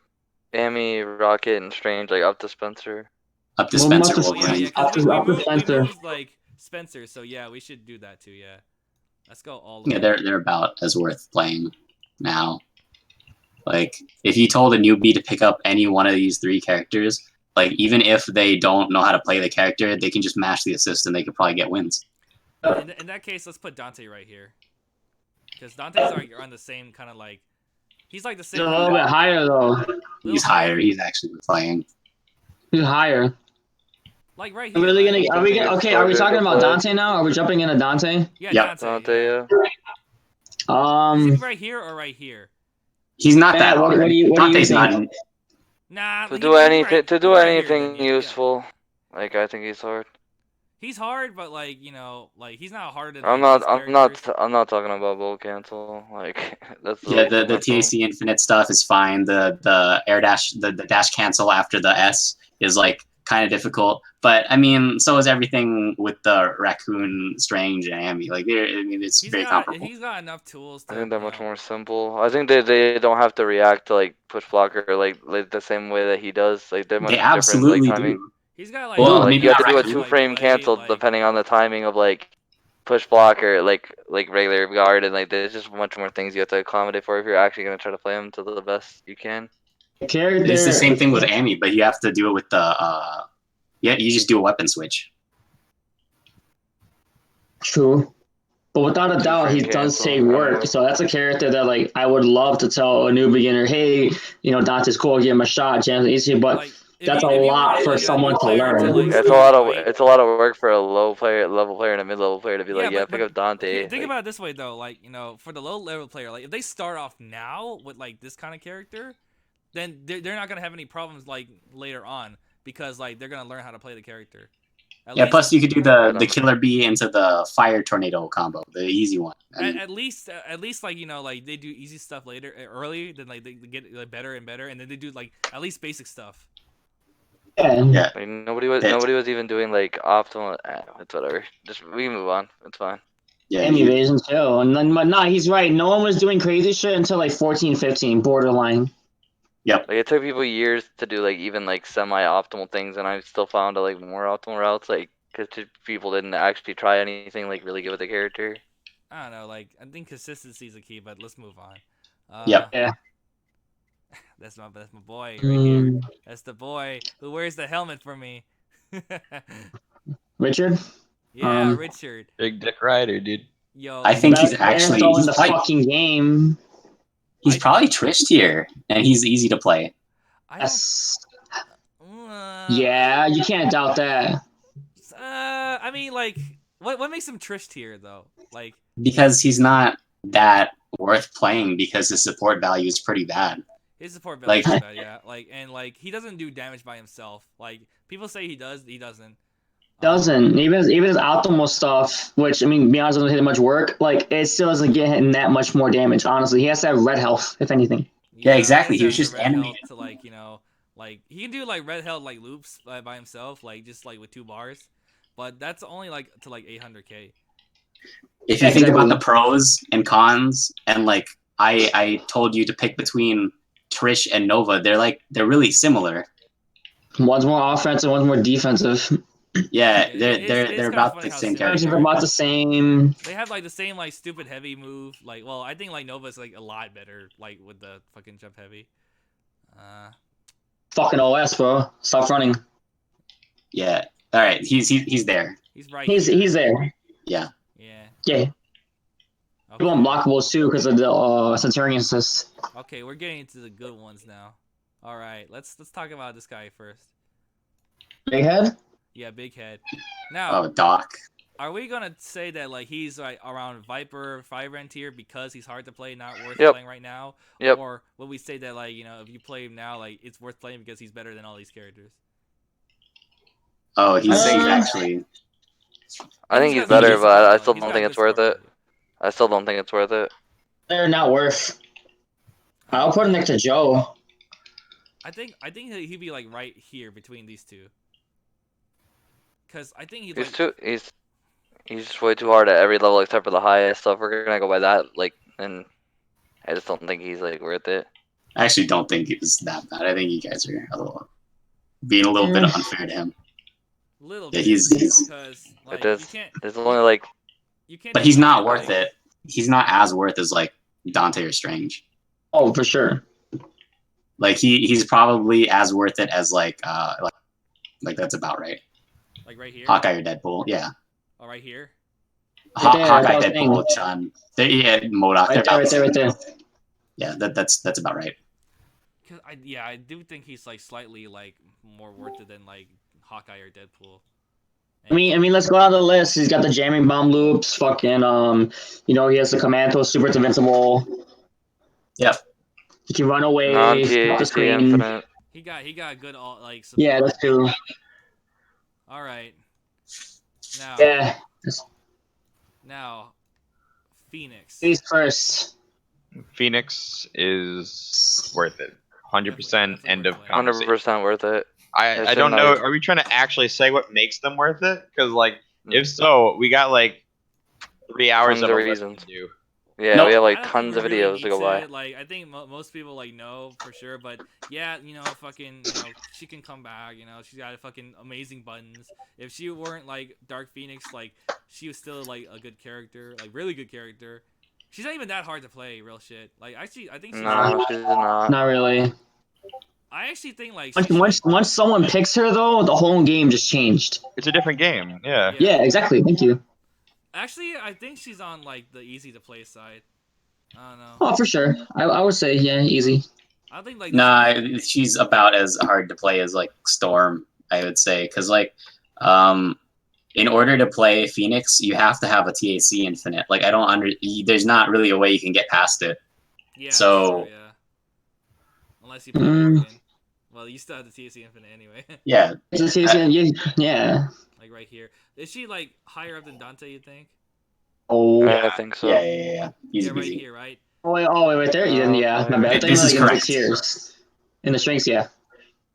Amy, Rocket, and Strange, like up to Spencer. Up to Well, Spencer must- Oh, yeah, Wolverine. yeah, because Up to we Spencer. moved like Spencer, so yeah, we should do that too. Yeah, let's go all. Yeah, in. they're about as worth playing now. Like, if you told a newbie to pick up any one of these 3 characters, like, even if they don't know how to play the character, they can just mash the assist and they could probably get wins. In that case, let's put Dante right here, because Dante's like on the same kind of like. He's like the He's same. a little bit higher though. He's higher. He's actually playing. He's higher. Like right Are here. we really like- gonna? Are we gonna? Okay, are we talking about Dante now? Are we jumping into Dante? Yeah, Yep. Dante. Yeah. Dante, Is he right here or right here? He's not Yeah, that what do hard. you Dante's think? not. Nah. To he- do he's anything, right- to he's do right here anything then, yeah. useful, like I think he's hard. He's hard, but like like he's not harder than. I'm like, not, these characters. I'm not talking about bull cancel. Like that's Yeah, the ultimate problem. TAC infinite stuff is fine. The air dash, the dash cancel after the S is like kind of difficult. But I mean, so is everything with the Raccoon, Strange, and Amy. Like, I mean, it's very comparable. He's got enough tools. To, I think they're you much know- more simple. I think they don't have to react to like push blocker like the same way that he does. Like they're much They different absolutely like timing. do. He's got like. Well, Like maybe you have to not do a Raccoon, 2-frame play, cancel like- depending on the timing of like push blocker, like regular guard, and like there's just much more things you have to accommodate for if you're actually gonna try to play him to the best you can. Character. It's the same thing with Amy, but you have to do it with the. Yeah, you just do a weapon switch. True. But without a doubt, he Cancel. does take work. So that's a character that like I would love to tell a new beginner, hey, you know, Dante's cool, give him a shot, jam easy, but like, if that's you- a if you lot want, for like, a someone new to player learn. like, It's a start lot of fight- it's a lot of work for a level player and a mid level player to be like, Yeah, yeah, pick up Dante. Think Like, about it this way though, like, you know, for the low level player, like if they start off now with like this kind of character, then they're not gonna have any problems like later on because like they're gonna learn how to play the character. At Yeah, least- plus you could do the Killer Bee into the Fire Tornado combo, the easy one. And at least like, you know, like they do easy stuff later early, then like they get like, better and better, and then they do like at least basic stuff. Yeah. yeah, like nobody was even doing like optimal. It's whatever. Just we can move on. It's fine. yeah, And evasion too. And then, but nah, he's right. No one was doing crazy shit until like 14, 15, borderline. Like it took people years to do like even like semi-optimal things, and I still found like more optimal routes, like because people didn't actually try anything like really good with the character. I don't know, like I think consistency is the key, but let's move on. Yep. Yeah. That's my boy right here. Mm, That's the boy who wears the helmet for me. Richard? Yeah, Richard. Big Dick Rider, dude. Yo, I think he's Best actually Anto in he's the probably, fucking game. he's probably Trish tier, and he's easy to play. I don't, Yes. uh, Yeah, you can't doubt that. I mean, like, what makes him Trish tier though? Like, Because he's not that worth playing because his support value is pretty bad. his support value, Like- is bad, yeah. Like, and like he doesn't do damage by himself. Like people say he does, he doesn't. Doesn't. Even his optimal stuff, which I mean, to be honest, doesn't hit much work. Like it still doesn't get him that much more damage. Honestly, he has to have red health, if anything. Yeah, exactly. He was has just the red health animated. to like, you know, like he can do like red health like loops by himself, like just like with 2 bars. But that's only like to like 800k. If you think about the pros and cons, and like I told you to pick between Trish and Nova, they're really similar. One's more offensive, one's more defensive. Yeah, It's they're kinda about funny the how same similar They're they character. are. about the same. They have like the same like stupid heavy move. Like, well, I think like Nova's like a lot better like with the fucking jump heavy. Fucking OS, bro. Stop running. Yeah. All right, he's there. He's right. He's here. Yeah. Yeah. Yeah. Okay. People unblockables too because of the Centurion assist. Okay, we're getting into the good ones now. All right, let's talk about this guy first. Big head. Yeah, big head. Now, Oh, Doc. are we gonna say that like he's like around Viper 5 tier because he's hard to play, not worth Yep. playing right now? Yep. Or would we say that like, you know, if you play him now, like it's worth playing because he's better than all these characters? Oh, he's Uh, actually. I think he's got the better, good but I support, still though. He's don't got think good it's worth support, it. I still don't think it's worth it. They're not worth. I'll put him next to Joe. I think he'd be like right here between these two. Cause I think he's He's like he's just way too hard at every level except for the highest. So if we're gonna go by that, like, and I just don't think he's like worth it. I actually don't think it's that bad. I think you guys are being a little bit unfair to him. little Yeah, bit. he's Because like you can't. There's only like. You can't. But he's not like, worth it. He's not as worth as like Dante or Strange. Oh, for sure. Like he's probably as worth it as like that's about right. Like right here. Hawkeye or Deadpool, yeah. Oh, right here. Right there, Hawkeye, that's what I'm Deadpool, Chun. Yeah, MODOK. Right there, right there. Yeah, that's about right. Cause I do think he's like slightly like more worth it than like Hawkeye or Deadpool. I mean, let's go down the list. He's got the jamming bomb loops. Fucking, he has the commando, super invincible. Yep. He can run away. Stop the screen. Infinite. He got good all like. Support. Yeah, that's true. All right. Now. Yeah. Now, Phoenix. He's first. Phoenix is worth it. 100% end of Definitely worth it. conversation. 100% worth it. I don't know. Are we trying to actually say what makes them worth it? Because like, if so, we got like 3 hours Tons of of a list reasons. to do. Yeah, Nope. we have I like don't think tons of we really videos need to go by. Like, I think most people like know for sure, but yeah, fucking, she can come back. She's got fucking amazing buttons. If she weren't like Dark Phoenix, like she was still like a good character, like really good character. She's not even that hard to play, real shit. Like actually, I think she's. No, she's not. Not really. I actually think like Once someone picks her though, the whole game just changed. It's a different game. Yeah. Yeah, exactly. Thank you. Actually, I think she's on like the easy to play side. I don't know. Oh, for sure. I would say easy. I think like Nah, she's about as hard to play as like Storm, I would say, because like, in order to play Phoenix, you have to have a TAC infinite. Like there's not really a way you can get past it. Yeah. So- That's true, yeah. Unless you play Morgan. Well, you still have the TAC infinite anyway. Yeah, Yeah. Like right here. Is she like higher up than Dante? You think? Oh. I think so. yeah. Easy Yeah, right peasy. here, right? Wait, right there? Yeah, my bad. This is in the correct. tiers. In the strengths, yeah.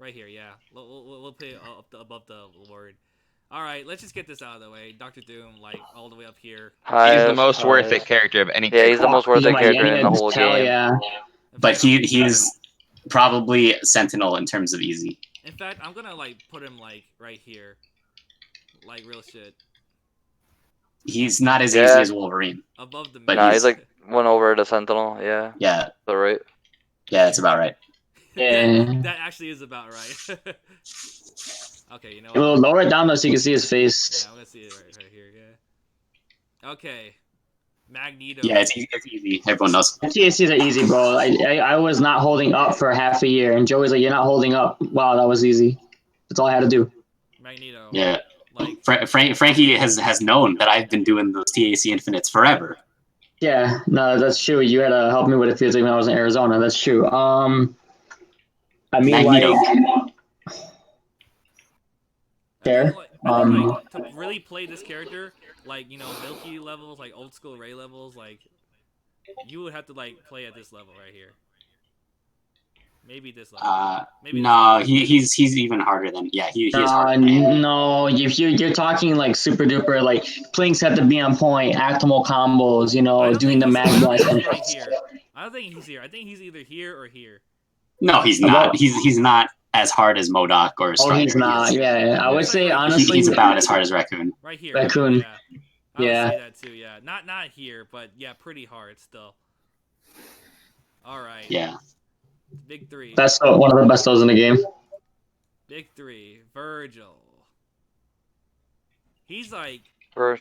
Right here, yeah. We'll put it above the word. All right, let's just get this out of the way. Doctor Doom, like all the way up here. He's the most worth it character of any Yeah, he's character. the most worth it character in the whole Hell game. yeah. In But fact, he's probably Sentinel in terms of easy. In fact, I'm gonna like put him like right here, like real shit, He's not as easy Yeah. as Wolverine. above the. But Nah, he's- he's like one over the Sentinel. Yeah, Yeah, so right. yeah, that's about right. Yeah. That actually is about right. Okay, you know We'll what? lower it down though so you can see his face. Yeah, I'm gonna see it right here. Yeah. Okay. Magneto. Yeah, it's easy. Everyone knows. TACs are easy, bro. I was not holding up for half a year, and Joey's like, "You're not holding up." Wow, that was easy. That's all I had to do. Magneto. Yeah, Like. Frankie has known that I've been doing those TAC infinites forever. Yeah, no, that's true. You had to help me with it feels like when I was in Arizona. That's true. I mean, Magneto. Fair. I think, like, to really play this character, like Milky levels, like old school Ray levels, like you would have to like play at this level right here. Maybe this level. Maybe No, this level. he's even harder than he is hard. No, if you're talking like super duper, like plinks have to be on point, actimal combos, I don't doing the think he's- mag I don't blast. think he's right here. I don't think he's here. I think he's either here or here. No, he's not. He's not as hard as MODOK or Oh, Strider. he's not. Yeah, I would say honestly, He's about as hard as Raccoon. Right here. Raccoon. Yeah. I would Yeah. say that too. Yeah. Not here, but yeah, pretty hard still. All right. Yeah. Big three. that's one of the best throws in the game. Big three. Virgil. He's like. Vir-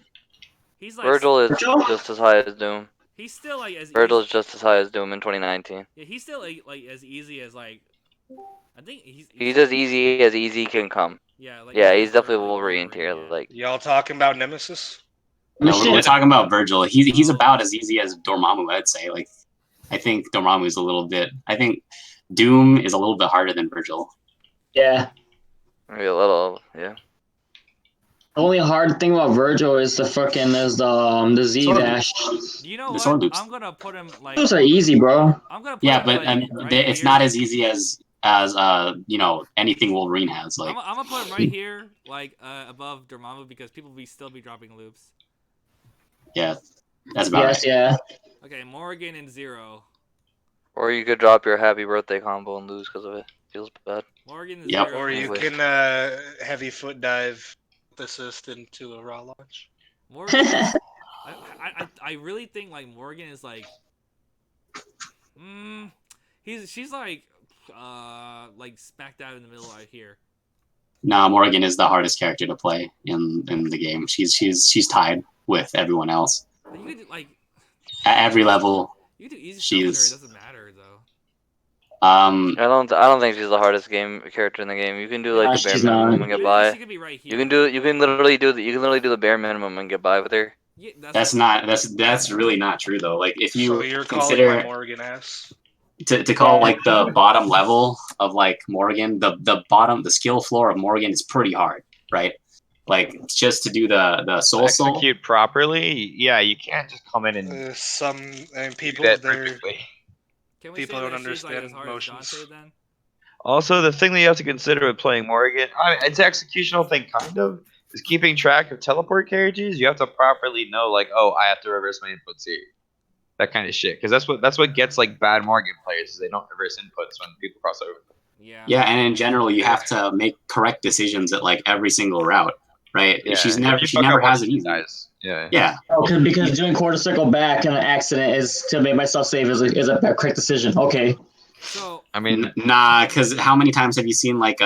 He's like. Virgil is Virgil? just as high as Doom. He's still like as. Virgil is just as high as Doom in 2019. Yeah, he's still like as easy as like. I think He's as easy can come. Yeah. Like, Yeah, he's definitely Wolverine tier. yeah. Like, Y'all talking about Nemesis? No, Shit. we're talking about Virgil. He's about as easy as Dormammu, I'd say. Like, I think Dormammu is a little bit. I think Doom is a little bit harder than Virgil. Yeah. maybe a little. Yeah. The only hard thing about Virgil is the Z Sort of. dash. You know The what? sword loops. I'm gonna put him like. Those are easy, bro. I'm gonna. Put Yeah, him, but like, right it's here. not as easy as as anything Wolverine has. Like, I'm gonna put him right here, like above Dormammu, because people still be dropping loops. yeah, that's about right. Yeah. Okay, Morgan and Zero. Or you could drop your happy birthday combo and lose because of it. Feels bad. Morgan and Yep. Zero. Or you Anyway. can heavy foot dive assist into a raw launch. Morgan. I really think like Morgan is like, she's like smack dab in the middle right here. Nah, Morgan is the hardest character to play in the game. She's tied with everyone else But you could do, like at every level. you could do easy stuff with her. It She's doesn't matter though. I don't think she's the hardest character in the game. You can do like Nah, the bare she's minimum not. and get She by. could be right here. You can literally do the bare minimum and get by with her. Yeah, that's really not true though. Like if you So you're calling consider my Morgan ass? to call like the bottom level of like Morgan, the skill floor of Morgan is pretty hard, right? Like just to do the soul Execute properly. Yeah, you can't just come in and do People that they're perfectly. Can we people say don't that she's like understand as hard motions. as Dante then? Also, the thing that you have to consider with playing Morgan, it's an executional thing, kind of, is keeping track of teleport carriages. You have to properly know, like, oh, I have to reverse my inputs here, that kind of shit. Because that's what gets like bad Morgan players is they don't reverse inputs when people cross over. Yeah. Yeah, and in general, you have to make correct decisions at like every single route, right? Yeah, She if never you fuck up has once, it she easy. dies. Yeah. Yeah. Oh, because doing quarter circle back in an accident is to make myself save is a correct decision. Okay. So I mean, Nah, because how many times have you seen like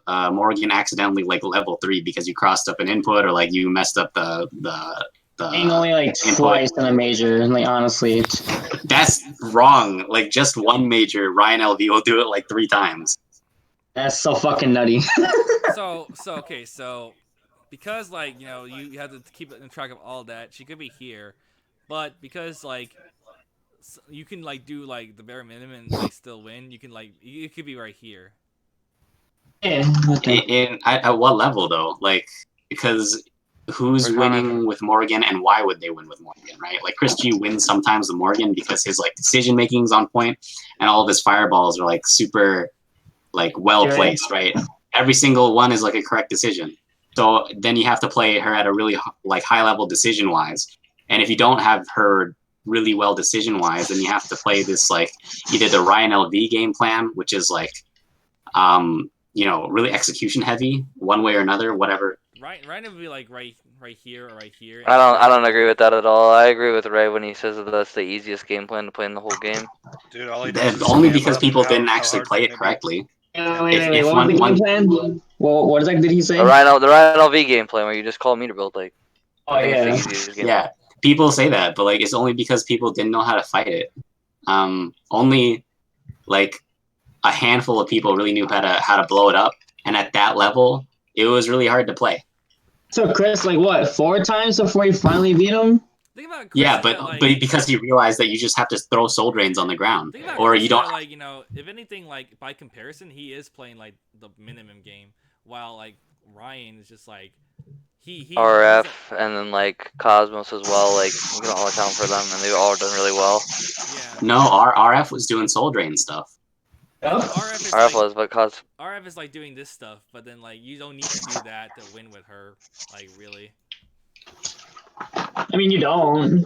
Morgan accidentally like level 3 because you crossed up an input or like you messed up the Being only like input? twice in a major, like honestly. That's wrong. Like just one major, Ryan LV will do it like 3 times. That's so fucking nutty. so because like you have to keep in track of all that, she could be here, but because like you can like do like the bare minimum and like still win, you can like it could be right here. Yeah, okay. At what level though? Like because who's winning with Morgan and why would they win with Morgan, right? Like Chris G wins sometimes with Morgan because his like decision making is on point and all of his fireballs are like super like well placed, right? Every single one is like a correct decision. So then you have to play her at a really like high level decision wise. And if you don't have her really well decision wise, then you have to play this like either the Ryan LV game plan, which is like really execution heavy one way or another, whatever. Ryan would be like right here or right here. I don't agree with that at all. I agree with Ray when he says that that's the easiest game plan to play in the whole game. Dude, all he does is Only spam because up people how- didn't how actually hard play can it be. correctly. Wait, If what was the one- game plan? Well, what exactly did he say? The Ryan LV game plan where you just call meter build like. Oh, I think yeah. it's the easiest game. Yeah, people say that, but like it's only because people didn't know how to fight it. Only like a handful of people really knew how to blow it up, and at that level, it was really hard to play. So Chris, like what, 4 times before you finally beat him? Think about Chris Yeah, is but that, like, but because he realized that you just have to throw soul drains on the ground, think about or Chris you is don't. that, like if anything, like by comparison, he is playing like the minimum game, while like Ryan is just like he RF and then like Cosmos as well. Like you can all account for them, and they've all done really well. Yeah. No, RF was doing soul drain stuff. RF was, but RF is like doing this stuff, but then like you don't need to do that to win with her, like really. I mean, you don't.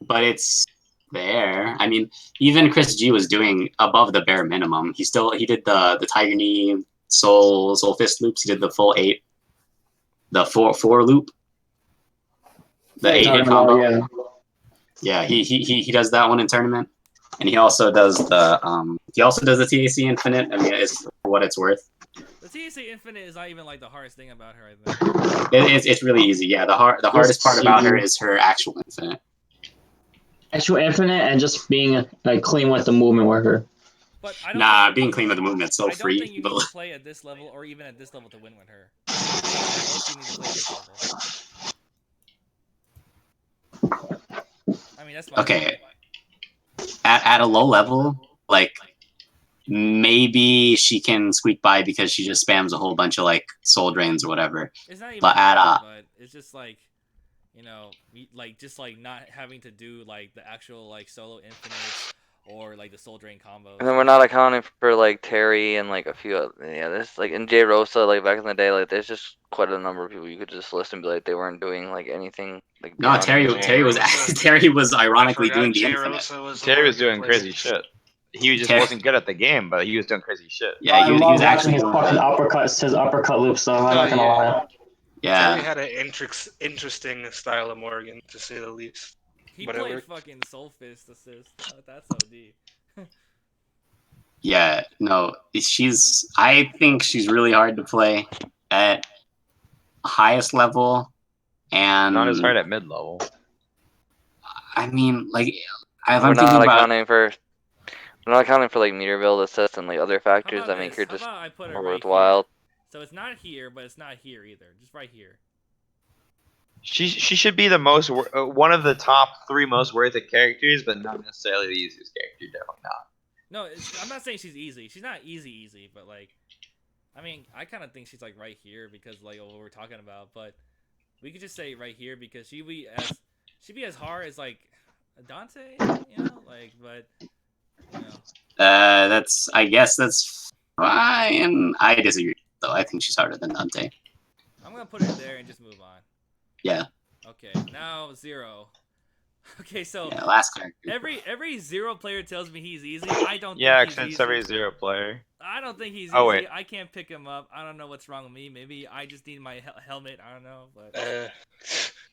But it's there. I mean, even Chris G was doing above the bare minimum. He did the Tiger Knee, Soul Fist loops. He did the full 8, the four loop, the 8-hit combo. Yeah. Yeah, he does that one in tournament, and he also does the TAC Infinite. I mean, it's for what it's worth. The TAC Infinite is not even like the hardest thing about her, I think. It's really easy. Yeah, the hardest part about her is her actual infinite. Actual infinite and just being like clean with the movement worker. But I don't Being clean with the movement's so free. I don't think you need to play at this level or even at this level to win with her. I think at most you need to play at this level. I mean, that's my Okay. At a low level, like maybe she can squeak by because she just spams a whole bunch of like soul drains or whatever. It's not even But but it's just like like just like not having to do like the actual like solo infinites or like the soul drain combos. And then we're not accounting for like Terry and like a few other, there's like in J Rosa, like back in the day, like there's just quite a number of people you could just list and be like they weren't doing like anything like No, beyond Terry normal. Terry was ironically I forgot doing the J. infinite. Rosa was the Terry was Morgan doing place. crazy shit. He just Terry- wasn't good at the game, but he was doing crazy shit. Yeah, I he was love watching actually his doing fucking it. uppercuts, his uppercut loops. So I'm not gonna lie. Terry Yeah, had an interesting style of Morgan, to say the least. He But it played worked. fucking Soul Fist assist. Oh, that's OD. yeah. No, I think she's really hard to play at highest level, and Not as hard at mid level. I mean, like, if We're I'm thinking not about accounting for like meter build assist and like other How factors about that make this? her How just about I put it more right worthwhile. here? So it's not here, but it's not here either. Just right here. She should be the most one of the top 3 most worth it characters, but not necessarily the easiest character. Definitely not. No, I'm not saying she's easy. She's not easy, but like, I mean, I kind of think she's like right here because like what we're talking about. But we could just say right here because she'd be as hard as like Dante, you know, like, but you know. I guess that's fine. I disagree though. I think she's harder than Dante. I'm gonna put it there and just move on. Yeah. Okay, now 0. Okay, so Yeah, last character. every 0 player tells me he's easy. I don't. Yeah, think he's since easy. every 0 player. I don't think he's Oh, easy. wait. I can't pick him up. I don't know what's wrong with me. Maybe I just need my helmet. I don't know, but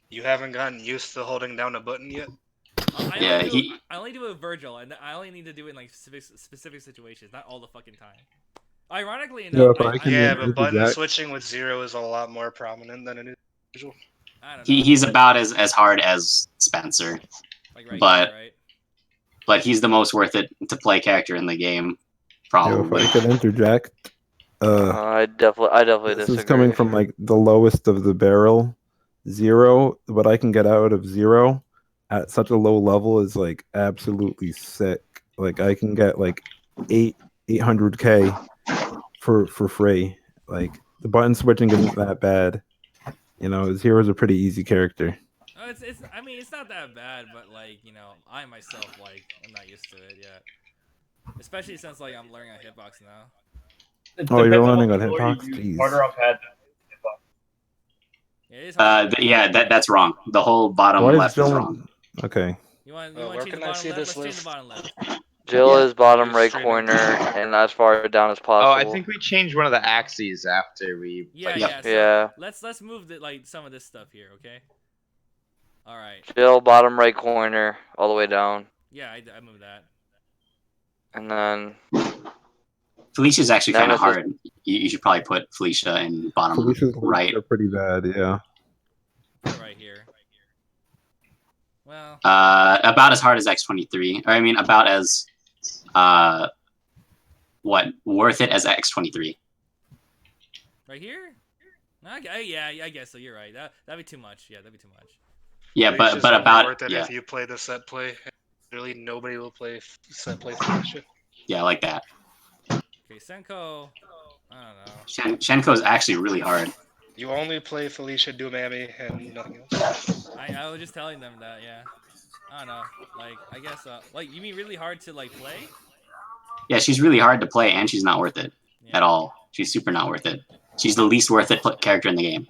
You haven't gotten used to holding down a button yet? I only do it with Virgil, and I only need to do it in like specific situations, not all the fucking time. Ironically enough, but I can Yeah, make but this button exact- switching with 0 is a lot more prominent than it is usual. I don't know. He's about as hard as Spencer, like right but- here, right? but he's the most worth it to play character in the game, Yo, if probably. I could interject, I definitely this disagree. is coming from like the lowest of the barrel. 0, what I can get out of 0 at such a low level is like absolutely sick. Like I can get like 800k for free. Like the button switching isn't that bad. You know, 0's a pretty easy character. I mean, it's not that bad, but like, you know, I myself, like, I'm not used to it yet. Especially since like I'm learning on hitbox now. It Oh, you're depends learning what on controller you hitbox? use. Jeez. Harder on pad. Yeah, it is hard. Yeah, that's wrong. The whole bottom Why is left is Jill? wrong. Okay. You want Where to change can the I bottom see left? this Let's change the list? bottom left. Jill Yeah. is bottom You're right straight corner up. and as far down as Oh, possible. I think we changed one of the axes after we. Yeah, played yeah. So Yeah. let's move like some of this stuff here, okay? All right. Jill bottom right corner all the way down, Yeah, I moved that. and then Felicia's actually kind of Nemesis- hard. You should probably put Felicia in bottom Felicia's right. are pretty bad, yeah. Put it right here. Well, About as hard as X23. Or I mean, about as worth it as X23. right here. Okay, yeah, I guess so. You're right. That'd be too much. Yeah, that'd be too much. Yeah, Felicia's but only about worth it yeah, if you play the set play. Literally nobody will play set play Felicia. yeah, like that. Okay, Shenko. I don't know. Shenko's actually really hard. You only play Felicia Dumami and nothing else. I was just telling them that. Yeah. I don't know. Like, I guess. Like, you mean really hard to like play? Yeah, she's really hard to play, and she's not worth it Yeah. at all. She's super not worth it. She's the least worth it character in the game.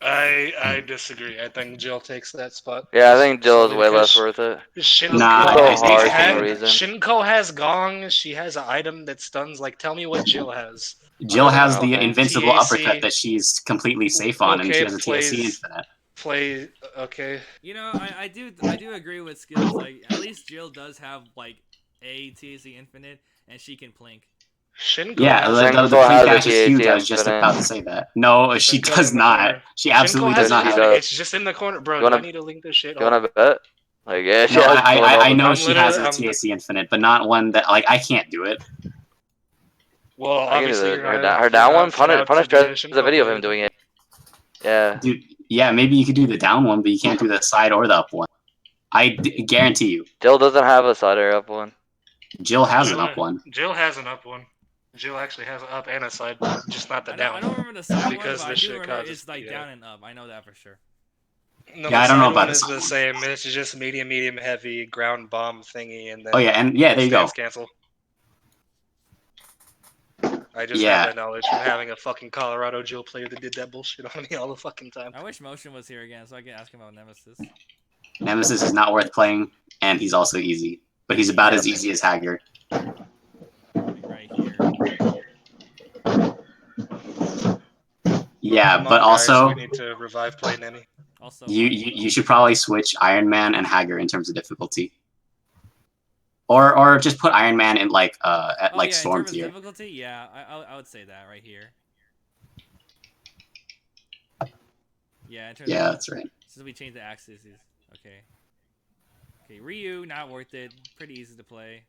I disagree. I think Jill takes that spot. yeah, I think Jill is Solely way less because worth it. Shinko, Nah, So it's hard hard for no reason. Shinko has Gong. She has an item that stuns. Like, tell me what Jill has. Jill has Okay. the invincible TAC uppercut that she's completely safe on, and she Okay, has a plays- TSC infinite. Play okay. You know, I do agree with Skillz. Like, at least Jill does have like a TAC infinite, and she can plink. Shinko. Yeah, has the Shenko blink has a dash is huge. TAC I was just infinite. about to say that. No, she Shenko's does in the not. corner. She absolutely Shinko does has not it. have does. It's just in the corner, bro. You wanna- I need to link this shit. You wanna bet? Like, yeah, she No, has I know I'm she has a literally- TAC infinite, but not one that like I can't do it. Well, I can do obviously, it. you're Her, gonna her down one, put out Punish to the there's a video of Shinko him doing it. Yeah. Dude, yeah, maybe you could do the down one, but you can't do the side or the up one. Guarantee you, Jill doesn't have a side or up one. Jill has an up one. Jill has an up one. Jill actually has an up and a side, just not the I down. don't remember the side one, Because but I this do shit remember causes- it's like yeah. down and up. I know that for sure. No, Yeah, the I don't know side about one the is side the one. same. It's just medium, medium, heavy, ground bomb thingy, and then Oh yeah, and yeah, there you go. stance cancel. I just Yeah. have that knowledge from having a fucking Colorado Joe player that did that bullshit on me all the fucking time. I wish Motion was here again so I can ask him about Nemesis. Nemesis is not worth playing, and he's also easy. But he's about as easy as Haggar. Right here. Yeah, Come but on, guys, also we need to revive play Nemi. Also, you should probably switch Iron Man and Haggar in terms of difficulty. Or just put Iron Man in like at like yeah, Storm in terms tier. of difficulty, yeah, I would say that right here. Yeah, in terms Yeah, of, that's right. since we changed the axes, okay. Okay, Ryu, not worth it. Pretty easy to play.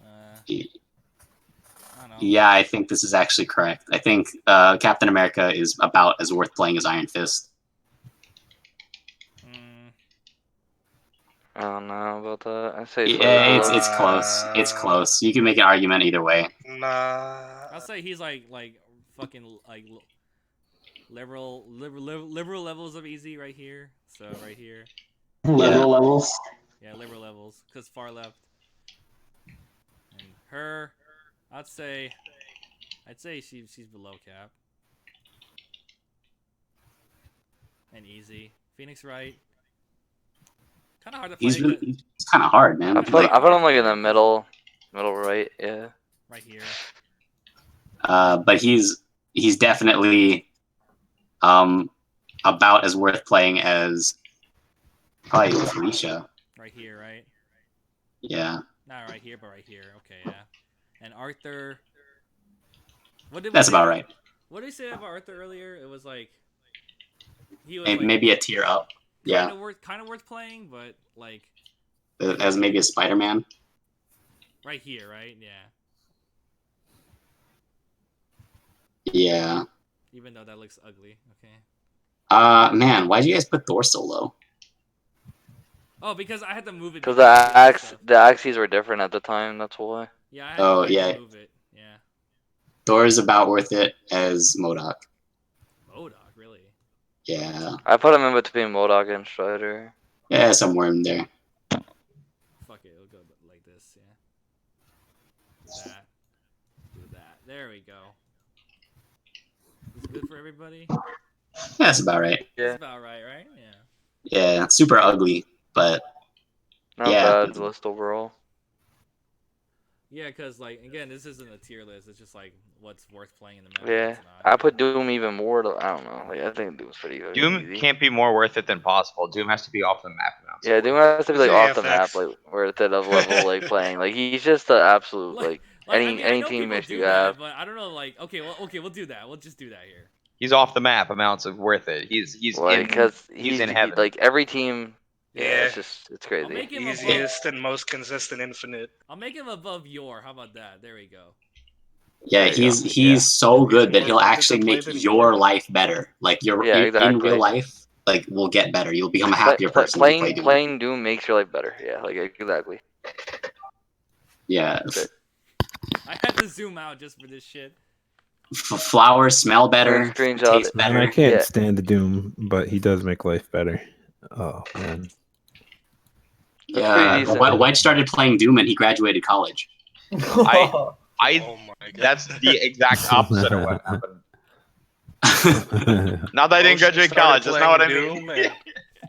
I don't know. Yeah, I think this is actually correct. I think Captain America is about as worth playing as Iron Fist. I don't know about that. I say Yeah, Thor. it's close. It's close. You can make an argument either way. Nah. I'll say he's like fucking like liberal levels of easy right here. So right here. Liberal levels. Yeah, liberal levels, cause far left. And her, I'd say she's below Cap. And easy. Phoenix right. Kind of hard to play. It's kind of hard, man. I put him like in the middle right. Yeah. Right here. But he's definitely about as worth playing as probably Felicia. Right here, right? Yeah. Not right here, but right here. Okay, yeah. And Arthur. That's about right. What did he say about Arthur earlier? It was like he was maybe a tier up. Yeah. Kind of worth playing, but like as maybe a Spider-Man. Right here, right? Yeah. Yeah. Even though that looks ugly. Okay. Man, why'd you guys put Thor so low? Oh, because I had to move it. Because the axes were different at the time. That's why. Yeah. I had to move it. Yeah. Thor is about worth it as MODOK. MODOK, really? Yeah. I put him in between MODOK and Strider. Yeah, somewhere in there. Fuck it, it'll go like this. Yeah. Do that. There we go. Is it good for everybody? Yeah, that's about right. Yeah. That's about right? Yeah. Yeah, super ugly, but Not yeah. bad list overall. Yeah, because, like, again, this isn't a tier list. It's just, like, what's worth playing in the map. Yeah. I put Doom even more. I don't know. Like, I think Doom's pretty good. Doom can't be more worth it than possible. Doom has to be off the map now. Yeah, Doom has to be like off the map, like worth it of level, like playing. Like he's just the absolute like any teammates you have. But I don't know, like, okay, we'll do that. We'll just do that here. He's off the map amounts of worth it. He's like, he's in heaven. Like every team. Yeah, it's crazy. Easiest and most consistent infinite. I'll make him above Yor. How about that? There we go. Yeah, he's so good that he'll actually make your life better. Like in real life, like will get better. You'll become a happier person. Playing Doom makes your life better. Yeah, like exactly. Yeah. I had to zoom out just for this shit. Flowers smell better, taste better. I can't stand the Doom, but he does make life better. Oh man. Yeah, Wedge started playing Doom and he graduated college. That's the exact opposite of what happened. Not that I didn't graduate college. That's not what I mean.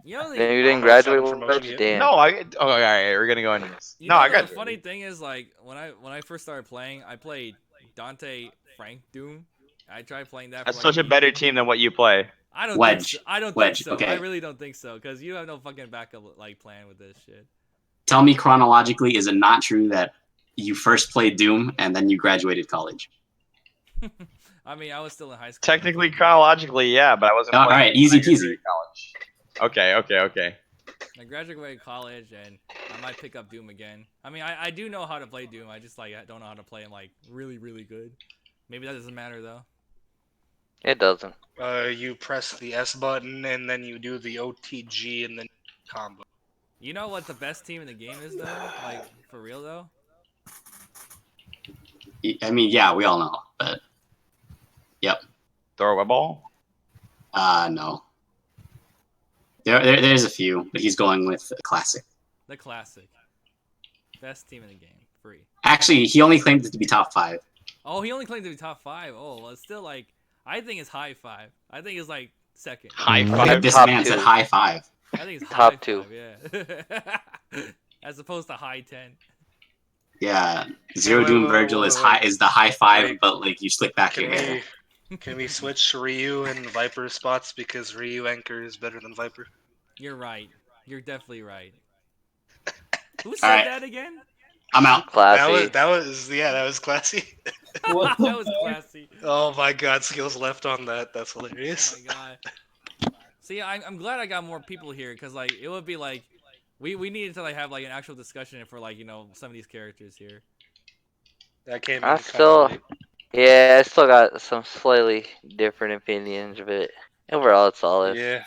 You didn't graduate with Damn. No, all right, we're gonna go into this. I got. The funny thing is, like, when I first started playing, I played Dante Frank Doom. I tried playing that. That's such a better team than what you play. I don't Wedge. think so. I don't Wedge, think so. okay. I really don't think so, because you have no fucking backup like plan with this shit. Tell me chronologically, is it not true that you first played Doom and then you graduated college? I mean, I was still in high school. Technically, chronologically, yeah, but I wasn't. All right, easy peasy. College. Okay. I graduated college, and I might pick up Doom again. I mean, I do know how to play Doom. I just I don't know how to play him like really, really good. Maybe that doesn't matter though. It doesn't. You press the S button and then you do the OTG and then combo. You know what the best team in the game is though? Like for real though? I mean, yeah, we all know, but yep. Throw a ball? No. There's a few, but he's going with classic. The classic. Best team in the game. Free. Actually, he only claimed it to be top 5. Oh, he only claimed to be top 5. Oh, well, it's still like, I think it's high 5. I think it's like second. High I think five. this top man two. said high 5. I think it's Top high 2. 5, yeah. As opposed to high 10. Yeah, Zero Wait, Doom wait, Virgil wait, is wait. high is the high 5, Wait. but like you slick back your Can hair. can we switch Ryu and Viper spots because Ryu anchor is better than Viper? You're right. You're definitely right. Who said Alright. that again? I'm out. Classy. That was classy. What That the was fuck? classy. Oh my god, Skillz left on that. That's Oh hilarious. my god. See, I'm glad I got more people here because like it would be like we needed to like have like an actual discussion for like some of these characters here. That came in I kinda still, late. yeah, I still got some slightly different opinions, but overall it's solid. Yeah.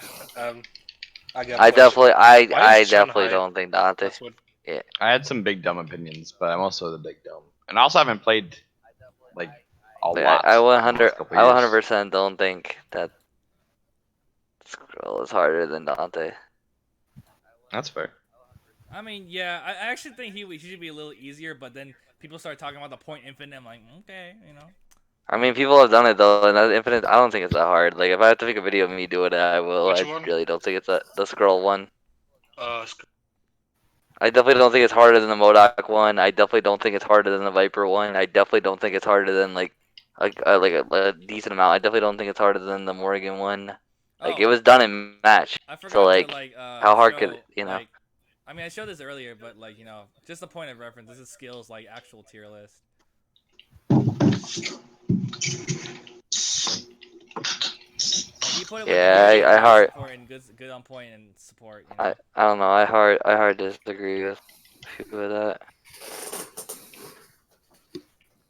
I got. I definitely, Why I is Chun definitely high? don't think Dante. That's what. I had some big dumb opinions, but I'm also the big dumb, and I also haven't played like a Like, lot. I in the 100, last couple I years. 100% don't think that Skrull is harder than Dante. That's fair. I mean, yeah, I actually think he should be a little easier, but then people start talking about the point infinite. I'm like, okay, I mean, people have done it though, and that Infinite, I don't think it's that hard. Like, if I have to make a video of me doing it, I will. Which I one? really don't think it's the Skrull one. Uh, I definitely don't think it's harder than the Modoc one. I definitely don't think it's harder than the Viper one. I definitely don't think it's harder than like a decent amount. I definitely don't think it's harder than the Morgan one. Like it was done in match. I forgot So like, to like how hard could show, you know? like, I mean, I showed this earlier, but like just a point of reference. This is Skillz like actual tier list. Like, he put it with Yeah, good I hard. support and good on point and support. I don't know. I hard disagree with that.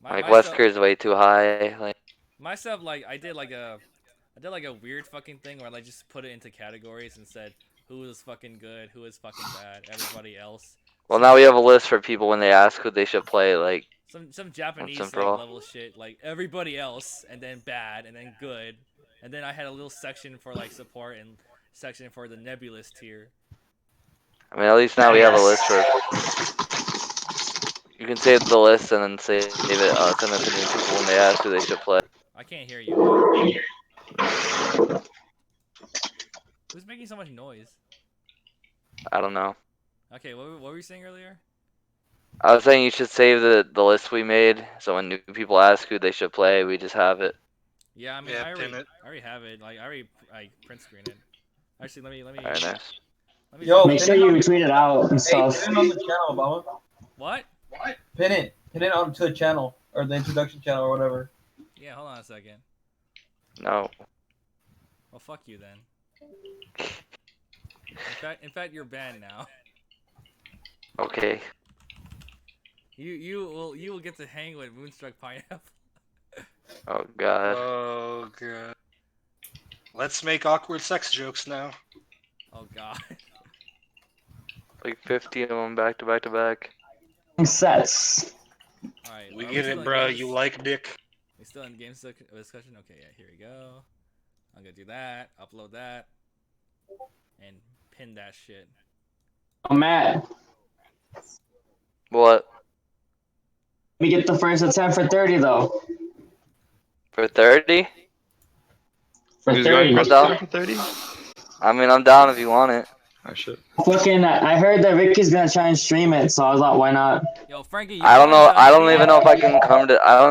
Like Wesker is way too high. Like myself, like I did like a weird fucking thing where I like just put it into categories and said who is fucking good, who is fucking bad, everybody else. well, now we have a list for people when they ask who they should play. Like some Japanese like, simple. level shit, like everybody else, and then bad, and then good, and then I had a little section for like support and section for the nebulous tier. I mean, at least now we have a list for. You can save the list and then save it. Send it to new people when they ask who they should play. I can't hear you. Who's making so much noise? I don't know. Okay, what were you saying earlier? I was saying you should save the list we made, so when new people ask who they should play, we just have it. Yeah, I mean, Yeah, I pin it. already have it. Like, I already print screen it. Actually, let me. Alright, nice. Let me Yo, Make sure you retweet it out and Hey, stuff. pin it on the channel, Obama. What? Pin it onto the channel or the introduction channel or whatever. Yeah, hold on a second. No. Well, fuck you then. In fact, you're banned now. Okay. You will get to hang with Moonstruck Pineapple. Oh god. Oh god. Let's make awkward sex jokes now. Oh god. Like 50 of them back to back to back. Sets. All right. We are get still it, in bro. games? You like dick. We still in game discussion? Okay, yeah. Here we go. I'm gonna do that. Upload that. And pin that shit. Oh, Matt. What? We get the first attempt for 30 though. For 30? For Who's 30. going first down? for 30? I mean, I'm down if you want it. Oh shit. Fucking, I heard that Ricky's gonna try and stream it, so I was like, why not? Yo, Frankie. I don't know. I don't even know if I can come to. I don't